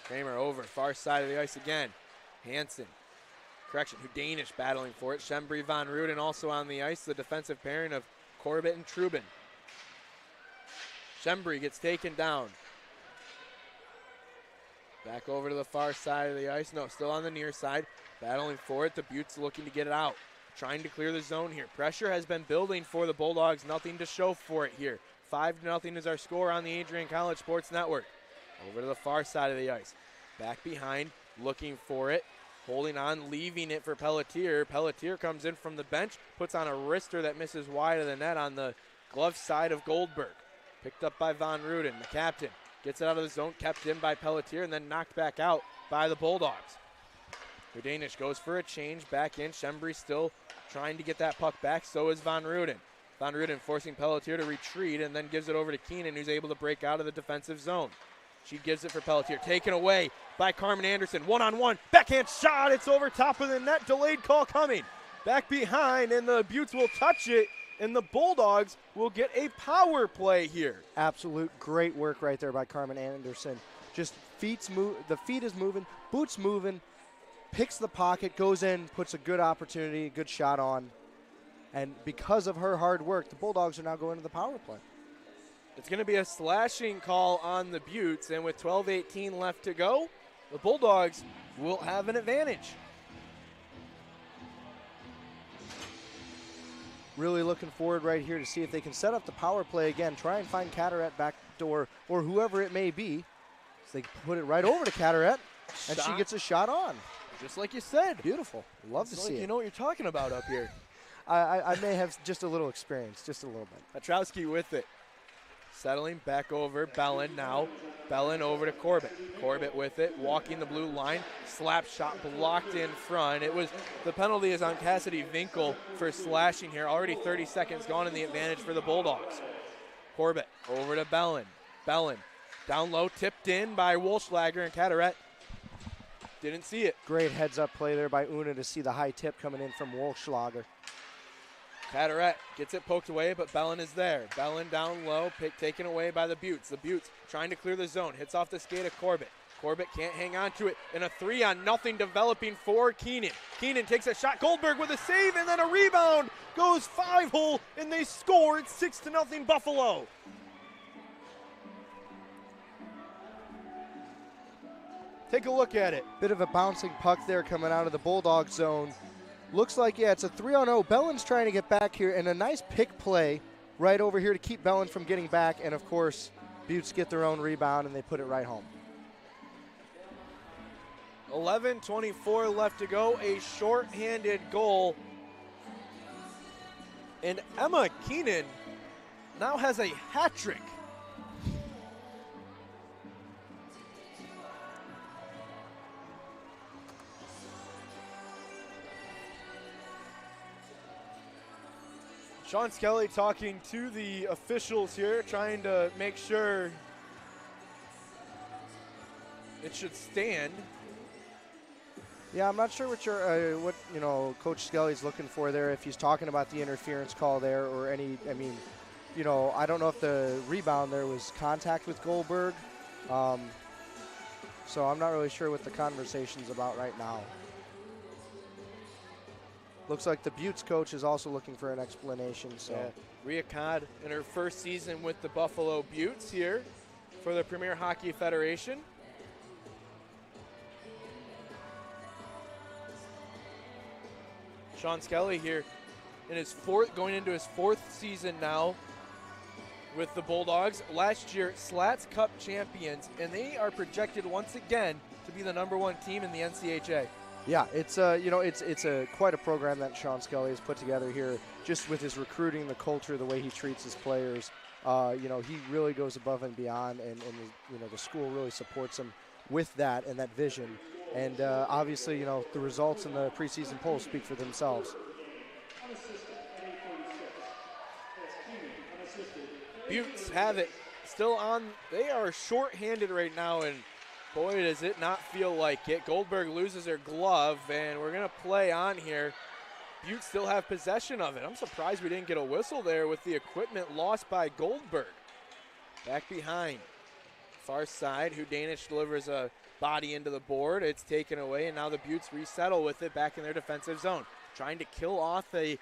Kramer over, far side of the ice again. Hansen, correction, Houdanish battling for it. Schembri Von Ruden also on the ice, the defensive pairing of Corbett and Trubin. Schembri gets taken down. Back over to the far side of the ice. No, still on the near side. Battling for it. The Beauts looking to get it out. Trying to clear the zone here. Pressure has been building for the Bulldogs. Nothing to show for it here. 5-0 is our score on the Adrian College Sports Network. Over to the far side of the ice. Back behind. Looking for it. Holding on. Leaving it for Pelletier. Pelletier comes in from the bench. Puts on a wrister that misses wide of the net on the glove side of Goldberg. Picked up by Von Ruden, the captain. Gets it out of the zone, kept in by Pelletier, and then knocked back out by the Bulldogs. Houdanish goes for a change, back in. Schembri still trying to get that puck back, so is Von Ruden. Von Ruden forcing Pelletier to retreat and then gives it over to Keenan, who's able to break out of the defensive zone. She gives it for Pelletier, taken away by Carmen Anderson. One-on-one, backhand shot, it's over top of the net, delayed call coming. Back behind, and the Beauts will touch it, and the Bulldogs will get a power play here. Absolute great work right there by Carmen Anderson. Just the feet is moving, boots moving, picks the pocket, goes in, puts a good opportunity, a good shot on. And because of her hard work, the Bulldogs are now going to the power play. It's going to be a slashing call on the Beauts, and with 12:18 left to go, the Bulldogs will have an advantage. Really looking forward right here to see if they can set up the power play again, try and find Carteret back door or whoever it may be. So they put it right over to Carteret, and she gets a shot on. Just like you said. Beautiful. Love to see it. You know what you're talking about up here. I may have just a little experience, just a little bit. Petrowski with it. Settling back over, Bellin now. Bellin over to Corbett. Corbett with it, walking the blue line. Slap shot blocked in front. The penalty is on Cassidy Winkle for slashing here. Already 30 seconds gone in the advantage for the Bulldogs. Corbett over to Bellin. Bellin down low, tipped in by Wolschlager, and Carteret didn't see it. Great heads-up play there by Una to see the high tip coming in from Wolschlager. Carteret gets it poked away, but Bellin is there. Bellin down low, taken away by the Beauts. The Beauts trying to clear the zone. Hits off the skate of Corbett. Corbett can't hang on to it. And a 3-on-0 developing for Keenan. Keenan takes a shot. Goldberg with a save, and then a rebound. Goes 5-hole, and they score. It's 6-0 Buffalo. Take a look at it. Bit of a bouncing puck there coming out of the Bulldog zone. Looks like, yeah, it's a 3-on-0. Bellin's trying to get back here, and a nice pick play right over here to keep Bellin from getting back. And, of course, Beauts get their own rebound, and they put it right home. 11:24 left to go. A shorthanded goal. And Emma Keenan now has a hat trick. Sean Skelly talking to the officials here, trying to make sure it should stand. Yeah, I'm not sure what Coach Skelly's looking for there, if he's talking about the interference call there or any, I mean, I don't know if the rebound there was contact with Goldberg. So I'm not really sure what the conversation's about right now. Looks like the Beauts coach is also looking for an explanation. So yeah. Rhea Codd in her first season with the Buffalo Beauts here for the Premier Hockey Federation. Sean Skelly here in his going into his fourth season now with the Bulldogs. Last year, Slats Cup champions, and they are projected once again to be the #1 team in the NCAA. Yeah, it's quite a program that Sean Skelly has put together here, just with his recruiting, the culture, the way he treats his players. He really goes above and beyond, and the school really supports him with that and that vision. And obviously, the results in the preseason polls speak for themselves. Beauts have it still on. They are shorthanded right now, and boy, does it not feel like it. Goldberg loses her glove, and we're going to play on here. Beauts still have possession of it. I'm surprised we didn't get a whistle there with the equipment lost by Goldberg. Back behind. Far side, who Danish delivers a body into the board. It's taken away, and now the Beauts resettle with it back in their defensive zone. Trying to kill off a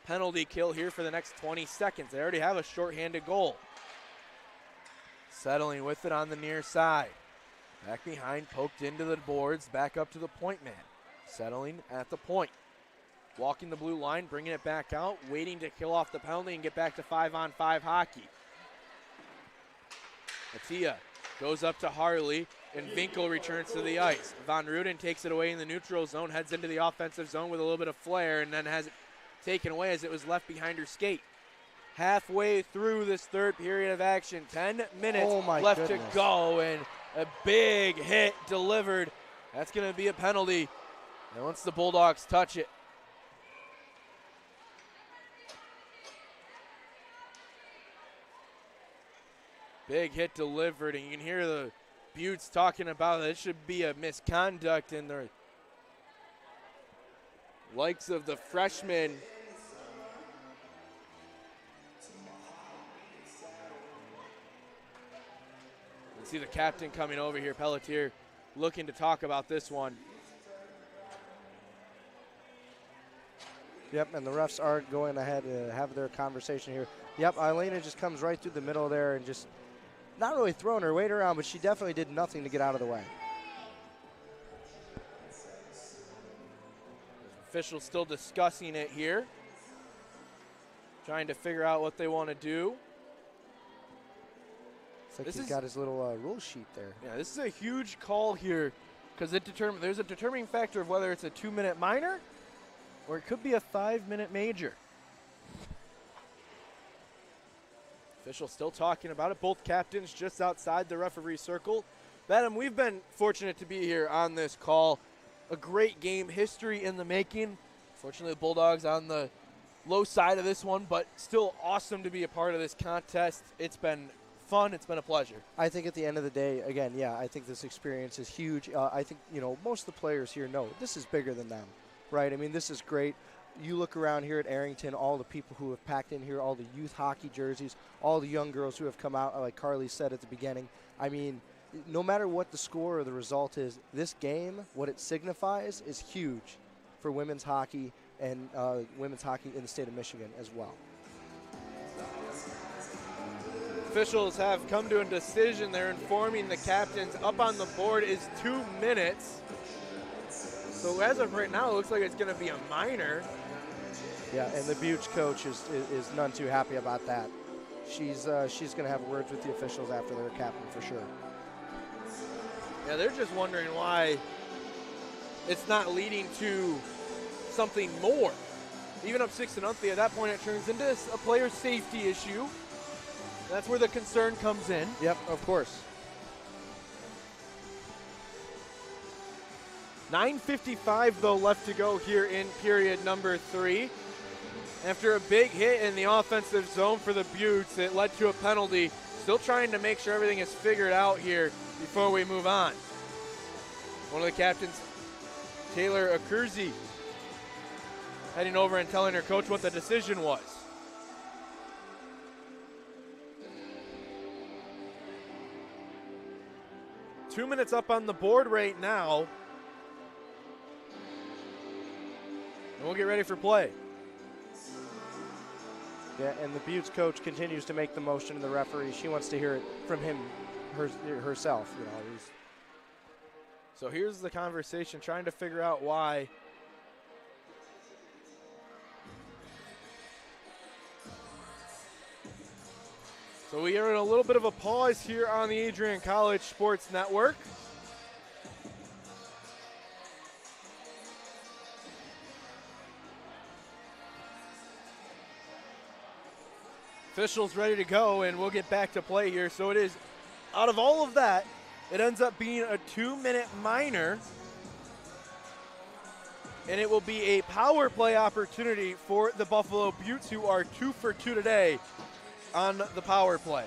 penalty kill here for the next 20 seconds. They already have a shorthanded goal. Settling with it on the near side. Back behind, poked into the boards, back up to the point man. Settling at the point. Walking the blue line, bringing it back out, waiting to kill off the penalty and get back to 5-on-5 hockey. Mattia goes up to Harley, and Vinkel returns to the ice. Van Ruden takes it away in the neutral zone, heads into the offensive zone with a little bit of flair, and then has it taken away as it was left behind her skate. Halfway through this third period of action, 10 minutes left to go, and a big hit delivered. That's going to be a penalty. And once the Bulldogs touch it, big hit delivered, and you can hear the Beauts talking about it should be a misconduct in the likes of the freshmen. You see the captain coming over here, Pelletier, looking to talk about this one. Yep, and the refs are going ahead to have their conversation here. Yep, Elena just comes right through the middle there and just not really throwing her weight around, but she definitely did nothing to get out of the way. Officials still discussing it here, trying to figure out what they want to do. It's like he's got his little rule sheet there. Yeah, this is a huge call here because there's a determining factor of whether it's a 2-minute minor or it could be a 5-minute major. Officials still talking about it. Both captains just outside the referee circle. Adam, we've been fortunate to be here on this call. A great game, history in the making. Fortunately, the Bulldogs on the low side of this one, but still awesome to be a part of this contest. It's been fun. It's been a pleasure. I think at the end of the day, again, yeah, I think this experience is huge. I think, most of the players here know this is bigger than them, right? I mean, this is great. You look around here at Arrington, all the people who have packed in here, all the youth hockey jerseys, all the young girls who have come out, like Carly said at the beginning. I mean, no matter what the score or the result is, this game, what it signifies, is huge for women's hockey and women's hockey in the state of Michigan as well. Officials have come to a decision. They're informing the captains. Up on the board is 2 minutes. So as of right now, it looks like it's going to be a minor. Yeah, and the Beauts coach is none too happy about that. She's going to have words with the officials after their captain for sure. Yeah, they're just wondering why it's not leading to something more. Even up 6-0, at that point it turns into a player safety issue. That's where the concern comes in. Yep, of course. 9:55 though left to go here in period number 3. After a big hit in the offensive zone for the Beauts, it led to a penalty. Still trying to make sure everything is figured out here before we move on. One of the captains, Taylor Akurzi, heading over and telling her coach what the decision was. Two minutes up on the board right now. And we'll get ready for play. Yeah, and the Beauts coach continues to make the motion to the referee. She wants to hear it from him herself. You know, so here's the conversation, trying to figure out why. So we are in a little bit of a pause here on the Adrian College Sports Network. Officials ready to go, and we'll get back to play here. So it is, out of all of that, it ends up being a 2-minute minor. And it will be a power play opportunity for the Buffalo Beauts, who are 2 for 2 today on the power play.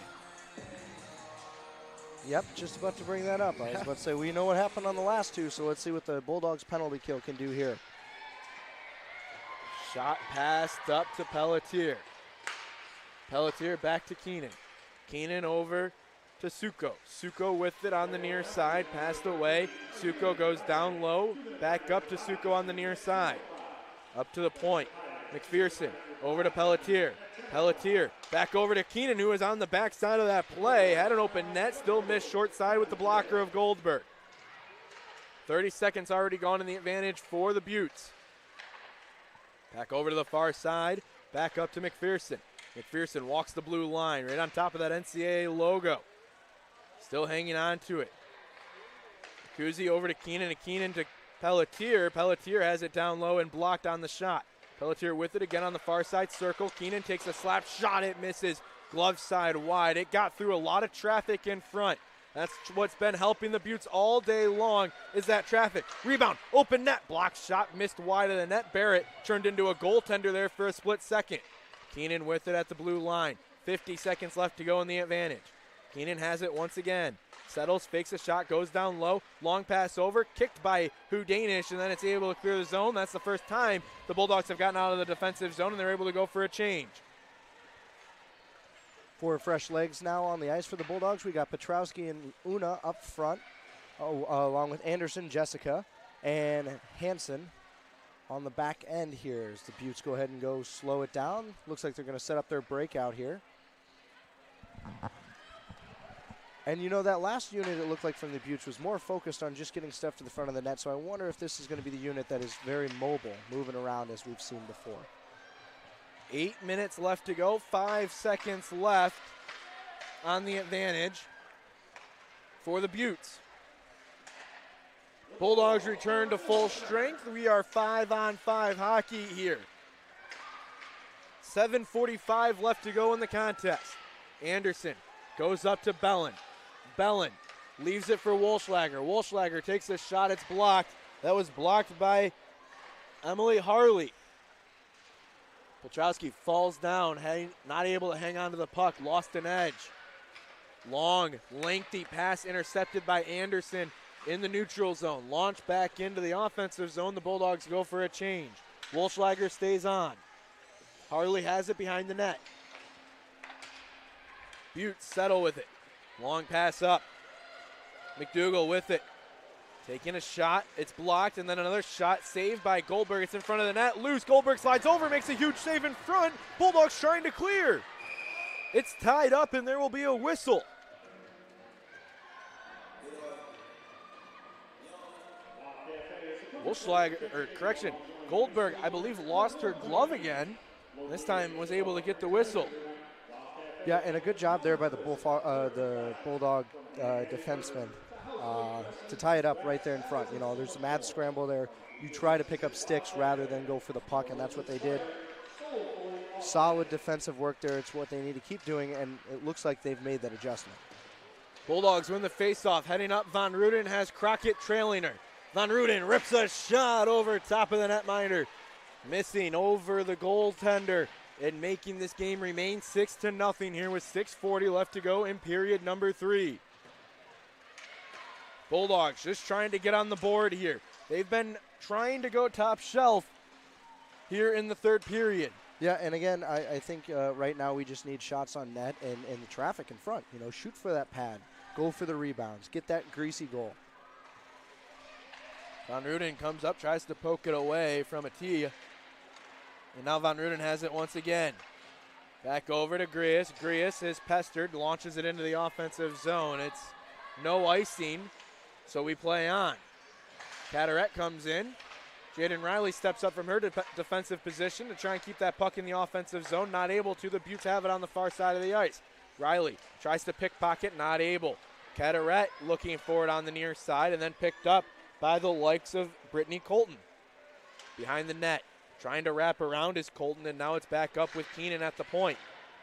Yep, just about to bring that up. I was about to say, we know what happened on the last two, so let's see what the Bulldogs penalty kill can do here. Shot passed up to Pelletier. Pelletier back to Keenan. Keenan over to Suko. Suko with it on the near side, passed away. Suko goes down low, back up to Suko on the near side. Up to the point. McPherson over to Pelletier. Pelletier back over to Keenan, who is on the back side of that play. Had an open net, still missed short side with the blocker of Goldberg. 30 seconds already gone in the advantage for the Beauts. Back over to the far side, back up to McPherson. McPherson walks the blue line right on top of that NCAA logo. Still hanging on to it. Kuzi over to Keenan, and Keenan to Pelletier. Pelletier has it down low and blocked on the shot. Pelletier with it again on the far side circle. Keenan takes a slap shot. It misses. Glove side wide. It got through a lot of traffic in front. That's what's been helping the Beauts all day long, is that traffic. Rebound, open net, block shot, missed wide of the net. Barrett turned into a goaltender there for a split second. Keenan with it at the blue line. 50 seconds left to go in the advantage. Keenan has it once again. Settles, fakes a shot, goes down low. Long pass over, kicked by Houdanish, and then it's able to clear the zone. That's the first time the Bulldogs have gotten out of the defensive zone, and they're able to go for a change. 4 fresh legs now on the ice for the Bulldogs. We got Petrowski and Una up front, along with Anderson, Jessica, and Hansen on the back end here as the Beauts go ahead and go slow it down. Looks like they're going to set up their breakout here. And you know, that last unit, it looked like from the Beauts, was more focused on just getting stuff to the front of the net. So I wonder if this is going to be the unit that is very mobile, moving around as we've seen before. 8 minutes left to go, 5 seconds left on the advantage for the Beauts. Bulldogs return to full strength. We are 5-on-5 hockey here. 7:45 left to go in the contest. Anderson goes up to Bellin. Bellin leaves it for Wolschlager. Wolschlager takes a shot. It's blocked. That was blocked by Emily Harley. Petrowski falls down, not able to hang on to the puck, lost an edge. Long, lengthy pass intercepted by Anderson in the neutral zone. Launch back into the offensive zone. The Bulldogs go for a change. Wolschlager stays on. Harley has it behind the net. Beauts settle with it. Long pass up. McDougal with it. Taking a shot. It's blocked, and then another shot saved by Goldberg. It's in front of the net. Loose. Goldberg slides over, makes a huge save in front. Bulldogs trying to clear. It's tied up, and there will be a whistle. Goldberg, I believe, lost her glove again. This time was able to get the whistle. Yeah, and a good job there by the Bulldog defenseman to tie it up right there in front. You know, there's a mad scramble there. You try to pick up sticks rather than go for the puck, and that's what they did. Solid defensive work there. It's what they need to keep doing, and it looks like they've made that adjustment. Bulldogs win the faceoff. Heading up, Van Ruden has Crockett trailing her. Van Ruden rips a shot over top of the netminder, missing over the goaltender and making this game remain 6-0 here with 6:40 left to go in period number 3. Bulldogs just trying to get on the board here. They've been trying to go top shelf here in the third period. Yeah, and again, I think right now we just need shots on net and the traffic in front. You know, shoot for that pad, go for the rebounds, get that greasy goal. Van Ruden comes up, tries to poke it away from a tee. And now Van Ruden has it once again. Back over to Grius. Grius is pestered, launches it into the offensive zone. It's no icing, so we play on. Caderet comes in. Jaden Riley steps up from her defensive position to try and keep that puck in the offensive zone. Not able to. The Beauts have it on the far side of the ice. Riley tries to pickpocket, not able. Caderet looking for it on the near side and then picked up by the likes of Brittany Colton. Behind the net, trying to wrap around is Colton, and now it's back up with Keenan at the point.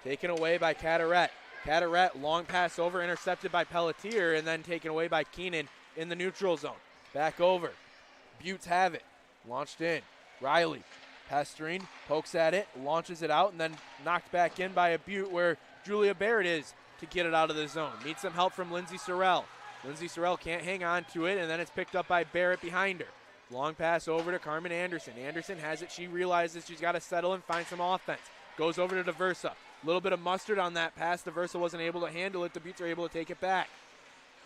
Taken away by Caderet. Caderet, long pass over, intercepted by Pelletier, and then taken away by Keenan in the neutral zone. Back over. Beauts have it. Launched in. Riley pestering, pokes at it, launches it out, and then knocked back in by a Beaut where Julia Barrett is to get it out of the zone. Needs some help from Lindsay Sorrell. Lindsay Sorrell can't hang on to it, and then it's picked up by Barrett behind her. Long pass over to Carmen Anderson. Anderson has it. She realizes she's got to settle and find some offense. Goes over to DeVersa. A little bit of mustard on that pass. DeVersa wasn't able to handle it. The Beauts are able to take it back.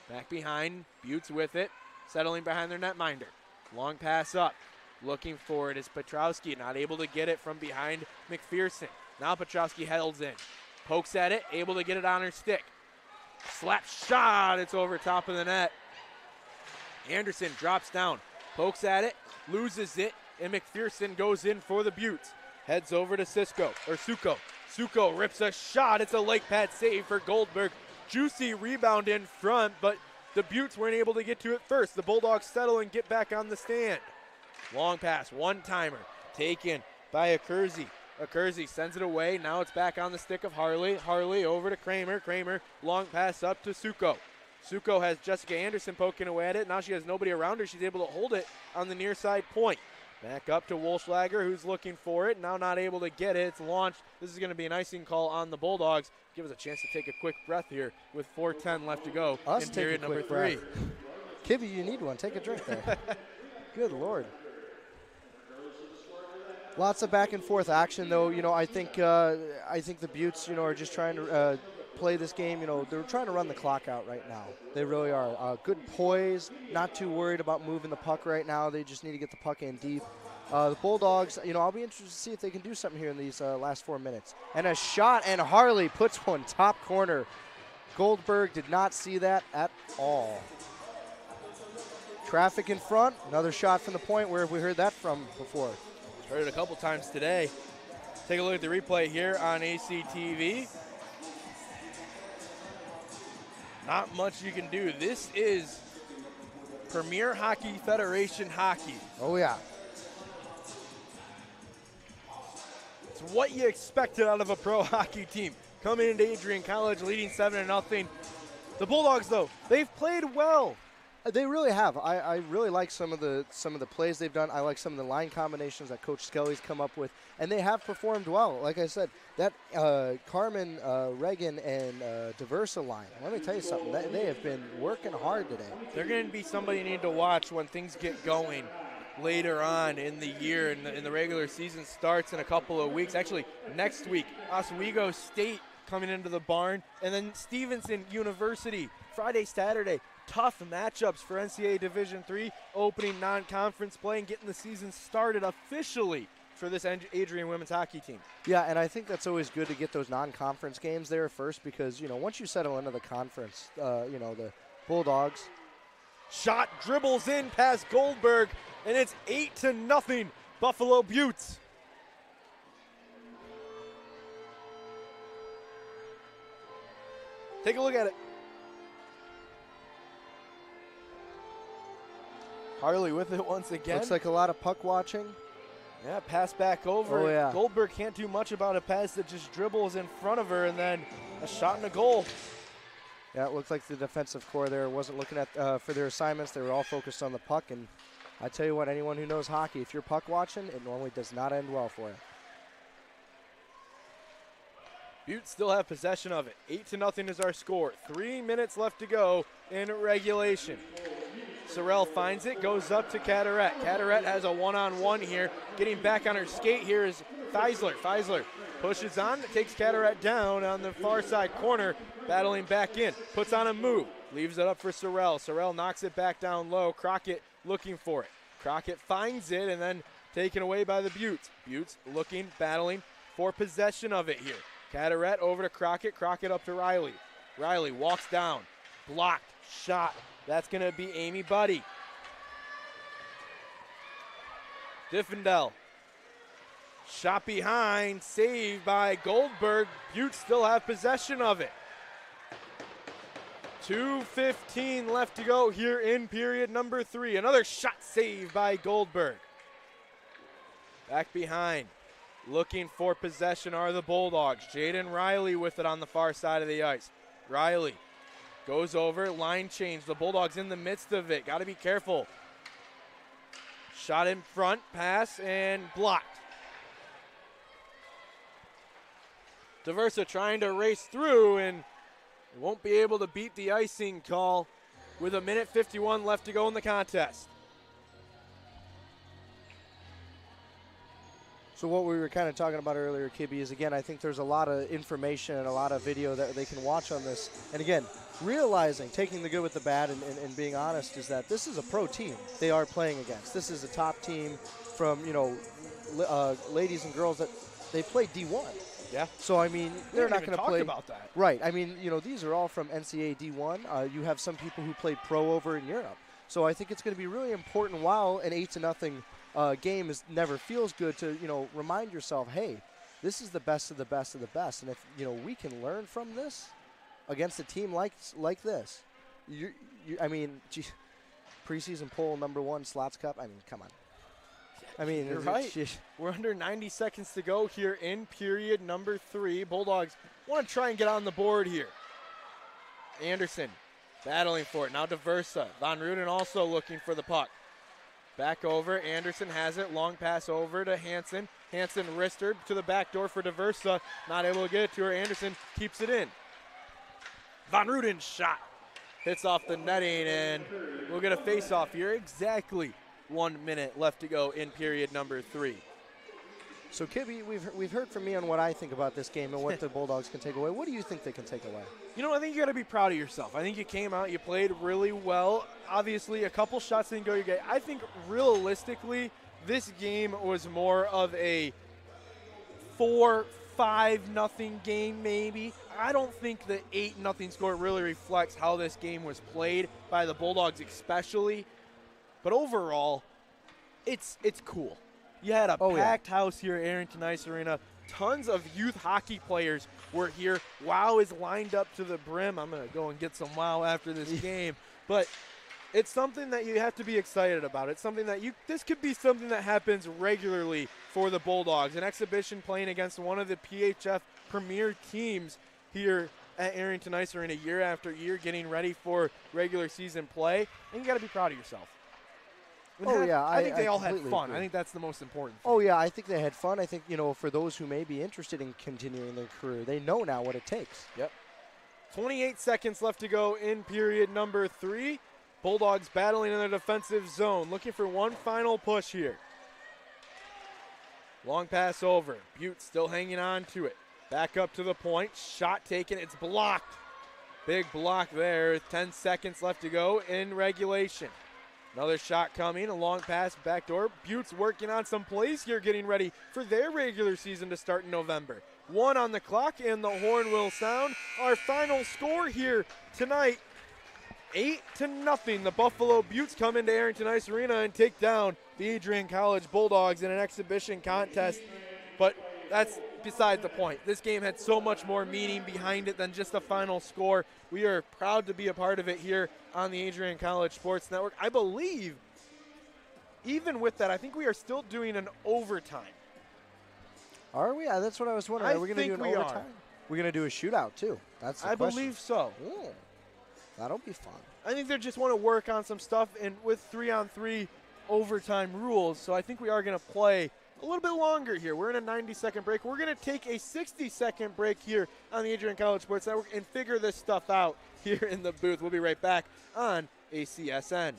Back behind. Beauts with it. Settling behind their netminder. Long pass up. Looking for it is Petrowski. Not able to get it from behind McPherson. Now Petrowski heads in. Pokes at it. Able to get it on her stick. Slap shot. It's over top of the net. Anderson drops down. Pokes at it. Loses it. And McPherson goes in for the Beauts. Heads over to Suko. Suko rips a shot. It's a leg pad save for Goldberg. Juicy rebound in front, but the Beauts weren't able to get to it first. The Bulldogs settle and get back on the stand. Long pass, one-timer, taken by Akerzi. Akerzi sends it away. Now it's back on the stick of Harley. Harley over to Kramer. Kramer, long pass up to Suko. Suko has Jessica Anderson poking away at it. Now she has nobody around her. She's able to hold it on the near side point. Back up to Wolfschlager, who's looking for it. Now not able to get it. It's launched. This is going to be an icing call on the Bulldogs. Give us a chance to take a quick breath here with 4:10 left to go in period number 3. Kibby, you need one. Take a drink there. Good Lord. Lots of back and forth action, though. You know, I think the Beauts, you know, are just trying to play this game. You know, they're trying to run the clock out right now. They really are. Good poise, not too worried about moving the puck right now. They just need to get the puck in deep. The Bulldogs, you know, I'll be interested to see if they can do something here in these last 4 minutes. And a shot, and Harley puts one top corner. Goldberg did not see that at all. Traffic in front. Another shot from the point. Where have we heard that from before? Heard it a couple times today. Take a look at the replay here on ACTV. Not much you can do. This is Premier Hockey Federation hockey. Oh, yeah. It's what you expected out of a pro hockey team. Coming into Adrian College, leading 7-0. The Bulldogs, though, they've played well. They really have. I really like some of the plays they've done. I like some of the line combinations that Coach Skelly's come up with, and they have performed well. Like I said, that Carmen, Reagan, and DeVersa line, let me tell you something. They have been working hard today. They're going to be somebody you need to watch when things get going later on in the year, and the regular season starts in a couple of weeks. Actually, next week, Oswego State coming into the barn, and then Stevenson University, Friday, Saturday. Tough matchups for NCAA Division III, opening non-conference play and getting the season started officially for this Adrian women's hockey team. Yeah, and I think that's always good to get those non-conference games there first because, once you settle into the conference, the Bulldogs. Shot dribbles in past Goldberg, and it's 8-0 Buffalo Beauts. Take a look at it. Harley with it once again. Looks like a lot of puck watching. Yeah, pass back over. Oh, yeah. Goldberg can't do much about a pass that just dribbles in front of her, and then a shot and a goal. Yeah, it looked like the defensive core there wasn't looking at for their assignments. They were all focused on the puck, and I tell you what, anyone who knows hockey, if you're puck watching, it normally does not end well for you. Beauts still have possession of it. 8-0 is our score. 3 minutes left to go in regulation. Sorrell finds it, goes up to Caderet. Caderet has a one-on-one here. Getting back on her skate here is Feisler. Feisler pushes on, takes Caderet down on the far side corner, battling back in. Puts on a move, leaves it up for Sorrell. Sorrell knocks it back down low. Crockett looking for it. Crockett finds it and then taken away by the Beauts. Beauts looking, battling for possession of it here. Caderet over to Crockett. Crockett up to Riley. Riley walks down. Blocked. Shot. That's going to be Amy Buddy. Diffendell. Shot behind. Saved by Goldberg. Beauts still have possession of it. 2:15 left to go here in period number 3. Another shot saved by Goldberg. Back behind. Looking for possession are the Bulldogs. Jaden Riley with it on the far side of the ice. Riley goes over, line change. The Bulldogs in the midst of it. Got to be careful. Shot in front, pass, and blocked. Diversa trying to race through and won't be able to beat the icing call with 1:51 left to go in the contest. So what we were kind of talking about earlier, Kibby, is again, I think there's a lot of information and a lot of video that they can watch on this. And again, realizing, taking the good with the bad and being honest, is that this is a pro team they are playing against. This is a top team from, ladies and girls that they play D1. Yeah. So, I mean, they're not going to play. About that. Right. I mean, these are all from NCAA D1. You have some people who play pro over in Europe. So I think it's going to be really important while an 8-0 game never feels good to, remind yourself, hey, this is the best of the best of the best. And if, we can learn from this against a team like this, preseason poll #1 Slots Cup, I mean, come on. I mean, you're right. We're under 90 seconds to go here in period number 3. Bulldogs want to try and get on the board here. Anderson battling for it. Now Diversa. Von Ruden also looking for the puck. Back over. Anderson has it. Long pass over to Hansen. Hansen wristed to the back door for Diversa. Not able to get it to her. Anderson keeps it in. Von Ruden shot. Hits off the netting, and we'll get a face-off here. Exactly 1 minute left to go in period number 3. So, Kibby, we've heard from me on what I think about this game and what the Bulldogs can take away. What do you think they can take away? I think you got to be proud of yourself. I think you came out, you played really well. Obviously, a couple shots didn't go your way. I think realistically, this game was more of a 4-5-0 game maybe. I don't think the 8-0 score really reflects how this game was played by the Bulldogs especially. But overall, it's cool. You had a packed house here at Arrington Ice Arena. Tons of youth hockey players were here. WOW is lined up to the brim. I'm going to go and get some WOW after this game. But it's something that you have to be excited about. It's something that this could be something that happens regularly for the Bulldogs. An exhibition playing against one of the PHF premier teams here at Arrington Ice Arena year after year, getting ready for regular season play. And you got to be proud of yourself. I think they all had fun. Agree. I think that's the most important thing. Oh, yeah, I think they had fun. I think, for those who may be interested in continuing their career, they know now what it takes. Yep. 28 seconds left to go in period number 3. Bulldogs battling in the defensive zone, looking for one final push here. Long pass over. Beauts still hanging on to it. Back up to the point. Shot taken. It's blocked. Big block there. 10 seconds left to go in regulation. Another shot coming, a long pass backdoor. Beauts working on some plays here, getting ready for their regular season to start in November. 1 on the clock, and the horn will sound. Our final score here tonight, 8-0. The Buffalo Beauts come into Arrington Ice Arena and take down the Adrian College Bulldogs in an exhibition contest. But that's beside the point. This game had so much more meaning behind it than just a final score. We are proud to be a part of it here on the Adrian College Sports Network. I believe, even with that, I think we are still doing an overtime. Are we? That's what I was wondering. Are we going to do an overtime? We're going to do a shootout, too. That's the question. Believe so. Ooh, that'll be fun. I think they just want to work on some stuff and with 3-on-3 overtime rules, so I think we are going to play a little bit longer here. We're in a 90-second break. We're going to take a 60-second break here on the Adrian College Sports Network and figure this stuff out here in the booth. We'll be right back on ACSN.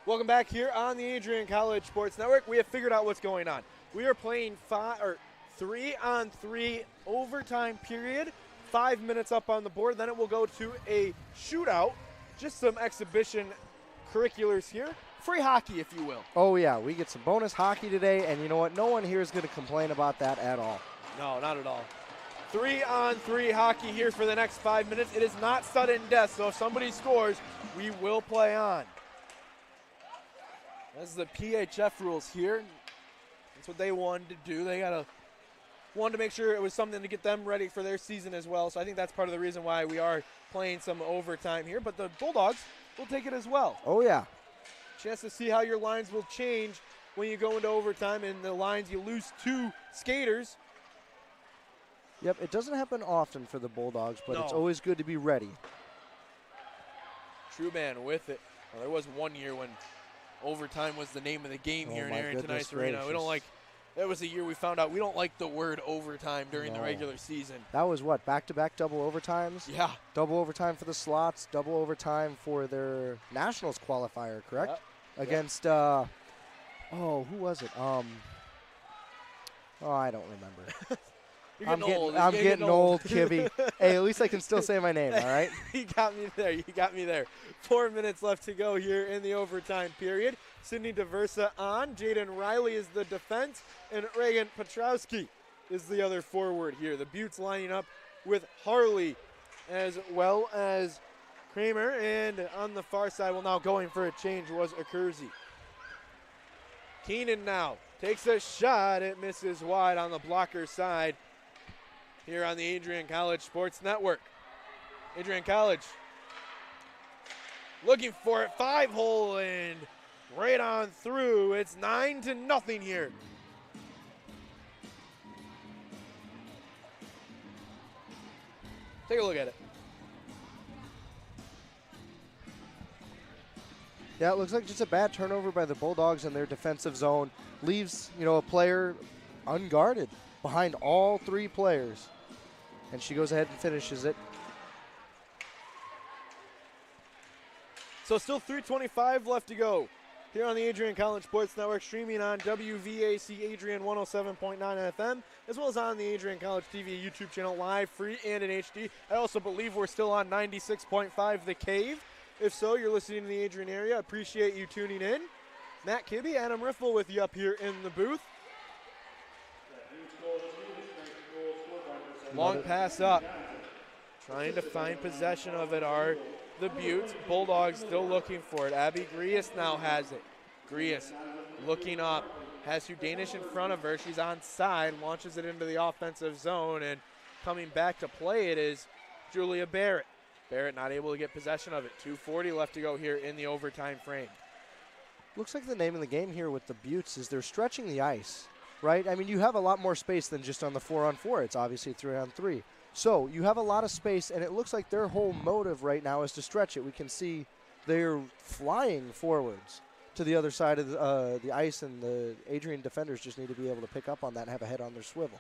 Welcome back here on the Adrian College Sports Network. We have figured out what's going on. We are playing 3-on-3 overtime period. 5 minutes up on the board. Then it will go to a shootout. Just some exhibition curriculars here. Free hockey, if you will. Oh, yeah. We get some bonus hockey today, and you know what? No one here is going to complain about that at all. No, not at all. 3-on-3 hockey here for the next 5 minutes. It is not sudden death, so if somebody scores, we will play on. This is the PHF rules here. That's what they wanted to do. They wanted to make sure it was something to get them ready for their season as well. So I think that's part of the reason why we are playing some overtime here. But the Bulldogs will take it as well. Oh, yeah. Chance to see how your lines will change when you go into overtime. And the lines, you lose 2 skaters. Yep, it doesn't happen often for the Bulldogs, but No. It's always good to be ready. Trueman with it. Well, there was one year when overtime was the name of the game here in Arrington Ice Arena. We don't like, that was the year we found out we don't like the word overtime during the regular season. That was what, back-to-back double overtimes? Yeah. Double overtime for the slots, double overtime for their Nationals qualifier, correct? Yep. Against, who was it? I don't remember. I'm getting old, Kibby. Hey, at least I can still say my name, all right? You got me there. You got me there. 4 minutes left to go here in the overtime period. Sydney DeVersa on. Jaden Riley is the defense, and Reagan Petrowski is the other forward here. The Beauts lining up with Harley as well as Kramer, and on the far side, well, now going for a change was Akurzi. Keenan now takes a shot. It misses wide on the blocker side here on the Adrian College Sports Network. Adrian College looking for it, 5-hole, and right on through. It's 9-0 here. Take a look at it. Yeah, it looks like just a bad turnover by the Bulldogs in their defensive zone. Leaves, a player unguarded behind all 3 players. And she goes ahead and finishes it. So still 3:25 left to go here on the Adrian College Sports Network, streaming on WVAC Adrian 107.9 FM, as well as on the Adrian College TV YouTube channel, live, free, and in HD. I also believe we're still on 96.5 The Cave. If so, you're listening to the Adrian area. Appreciate you tuning in. Matt Kibbe, Adam Riffle with you up here in the booth. Long pass up. Trying to find possession of it are the Beauts. Bulldogs still looking for it. Abby Grius now has it. Grius looking up. Has Hugh Danish in front of her. She's onside. Launches it into the offensive zone. And coming back to play it is Julia Barrett. Barrett not able to get possession of it. 2:40 left to go here in the overtime frame. Looks like the name of the game here with the Beauts is they're stretching the ice, right? I mean, you have a lot more space than just on the 4-on-4. It's obviously 3-on-3. So you have a lot of space, and it looks like their whole motive right now is to stretch it. We can see they're flying forwards to the other side of the ice, and the Adrian defenders just need to be able to pick up on that and have a head on their swivel.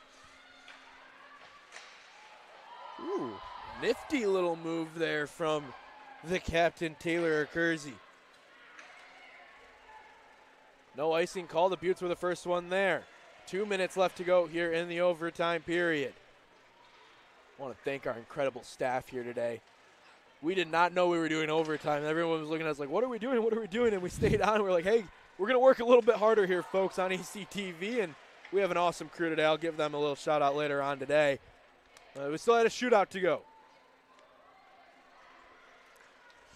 Ooh, nifty little move there from the captain, Taylor Kersey. No icing call. The Beauts were the first one there. 2 minutes left to go here in the overtime period. I want to thank our incredible staff here today. We did not know we were doing overtime. Everyone was looking at us like, what are we doing? What are we doing? And we stayed on. We're like, hey, we're going to work a little bit harder here, folks, on ECTV. And we have an awesome crew today. I'll give them a little shout out later on today. We still had a shootout to go.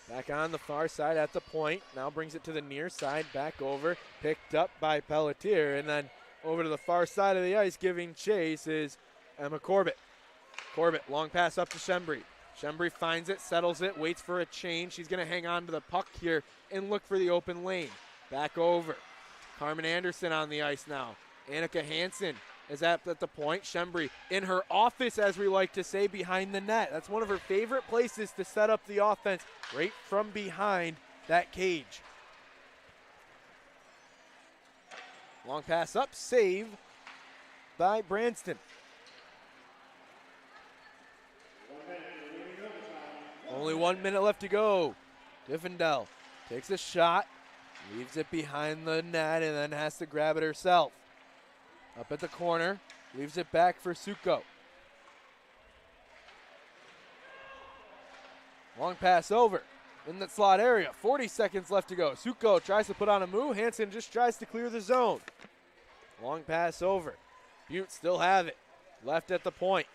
Back on the far side at the point. Now brings it to the near side. Back over. Picked up by Pelletier. And then over to the far side of the ice giving chase is Emma Corbett. Corbett, long pass up to Shembry. Shembry finds it, settles it, waits for a change. She's going to hang on to the puck here and look for the open lane. Back over. Carmen Anderson on the ice now. Annika Hansen is at the point. Shembry in her office, as we like to say, behind the net. That's one of her favorite places to set up the offense, right from behind that cage. Long pass up, save by Branston. Only 1 minute left to go. Diffendell takes a shot, leaves it behind the net, and then has to grab it herself. Up at the corner, leaves it back for Suko. Long pass over in the slot area. 40 seconds left to go. Suko tries to put on a move. Hansen just tries to clear the zone. Long pass over. Beauts still have it. Left at the point.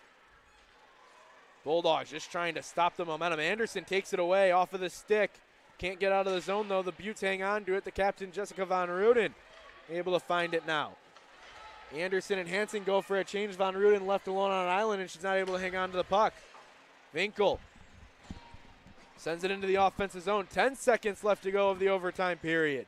Bulldogs just trying to stop the momentum. Anderson takes it away off of the stick. Can't get out of the zone, though. The Beauts hang on to it. The captain, Jessica Von Ruden, able to find it now. Anderson and Hansen go for a change. Von Ruden left alone on an island, and she's not able to hang on to the puck. Winkel sends it into the offensive zone. 10 seconds left to go of the overtime period.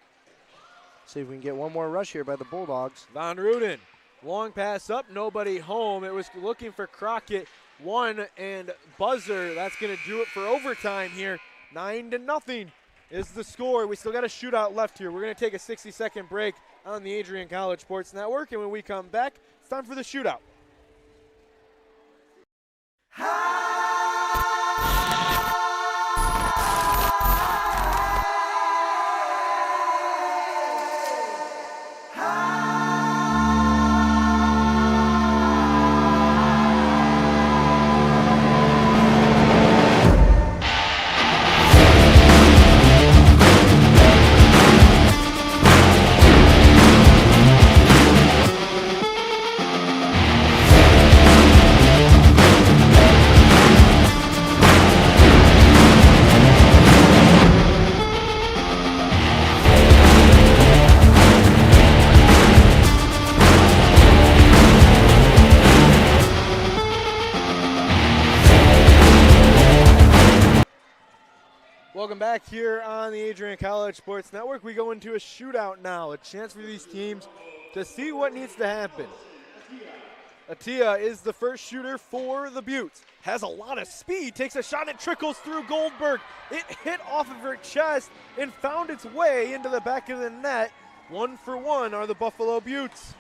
See if we can get one more rush here by the Bulldogs. Von Ruden, long pass up, nobody home. It was looking for Crockett. 1 and buzzer. That's going to do it for overtime here. 9-0 is the score. We still got a shootout left here. We're going to take a 60-second break on the Adrian College Sports Network, and when we come back, it's time for the shootout. Welcome back here on the Adrian College Sports Network. We go into a shootout now, a chance for these teams to see what needs to happen. Atia is the first shooter for the Beauts. Has a lot of speed, takes a shot, and trickles through Goldberg. It hit off of her chest and found its way into the back of the net. 1 for 1 are the Buffalo Beauts.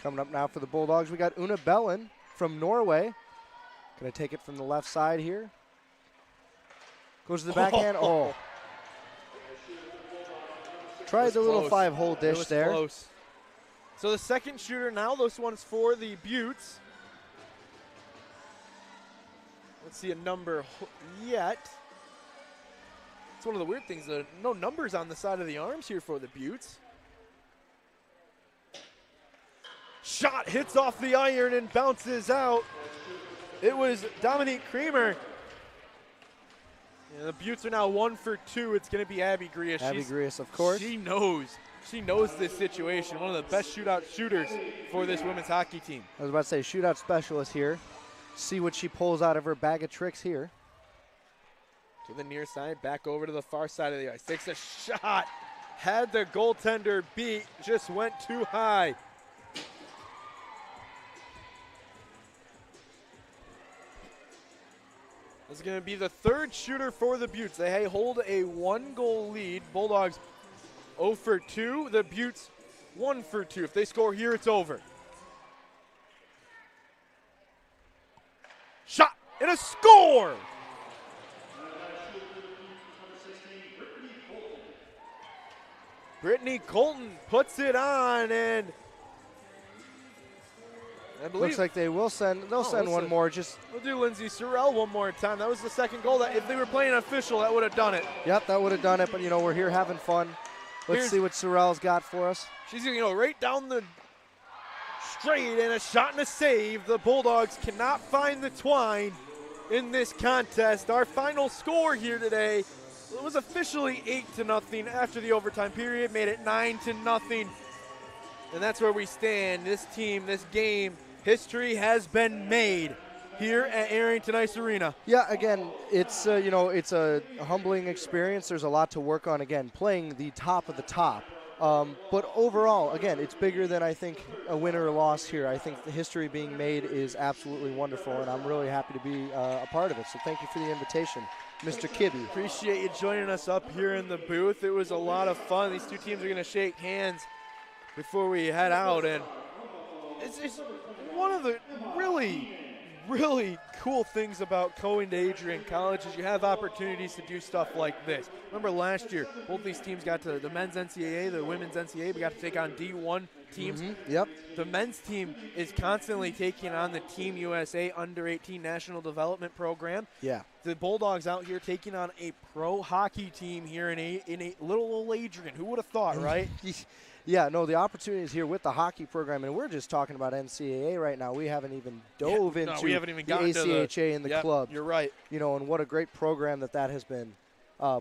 Coming up now for the Bulldogs, we got Una Bellin from Norway. Going to take it from the left side here. Goes to the backhand. Oh. Tried the little 5-hole dish there. Close. So the second shooter now, this one's for the Beauts. Let's see a number yet. It's one of the weird things, no numbers on the side of the arms here for the Beauts. Shot hits off the iron and bounces out. It was Dominique Creamer. Yeah, the Beauts are now 1 for 2. It's going to be Abby Grias. Abby Grias, of course. She knows this situation. One of the best shootout shooters for this women's hockey team. I was about to say shootout specialist here. See what she pulls out of her bag of tricks here. To the near side, back over to the far side of the ice. Takes a shot. Had the goaltender beat. Just went too high. This is going to be the third shooter for the Beauts. They hold a 1-goal lead. Bulldogs 0 for 2. The Beauts 1 for 2. If they score here, it's over. Shot and a score! Brittany Colton puts it on, and I believe looks like they will send. They'll send one more. We'll do Lindsay Sorrell one more time. That was the second goal. That if they were playing official, that would have done it. Yep, that would have done it. But we're here having fun. Let's see what Sorrell's got for us. She's right down the straight and a shot and a save. The Bulldogs cannot find the twine in this contest. Our final score here today. It was officially 8-0 after the overtime period. Made it 9-0. And that's where we stand. This team, this game, history has been made here at Arrington Ice Arena. Yeah, again, it's it's a humbling experience. There's a lot to work on. Again, playing the top of the top. But overall, again, it's bigger than I think a win or a loss here. I think the history being made is absolutely wonderful, and I'm really happy to be a part of it. So thank you for the invitation, Mr. Kibbe. Appreciate you joining us up here in the booth. It was a lot of fun. These two teams are going to shake hands before we head out, and it's one of the really cool things about going to Adrian College is you have opportunities to do stuff like this. Remember last year, both these teams got to the men's NCAA, the women's NCAA. We got to take on D1 teams. Yep. The men's team is constantly taking on the Team USA Under-18 National Development Program. Yeah. The Bulldogs out here taking on a pro hockey team here in a little old Adrian. Who would have thought, right? Yeah, no, the opportunity is here with the hockey program, and we're just talking about NCAA right now. We haven't even dove into we haven't even the ACHA and the club. You're right. And what a great program that has been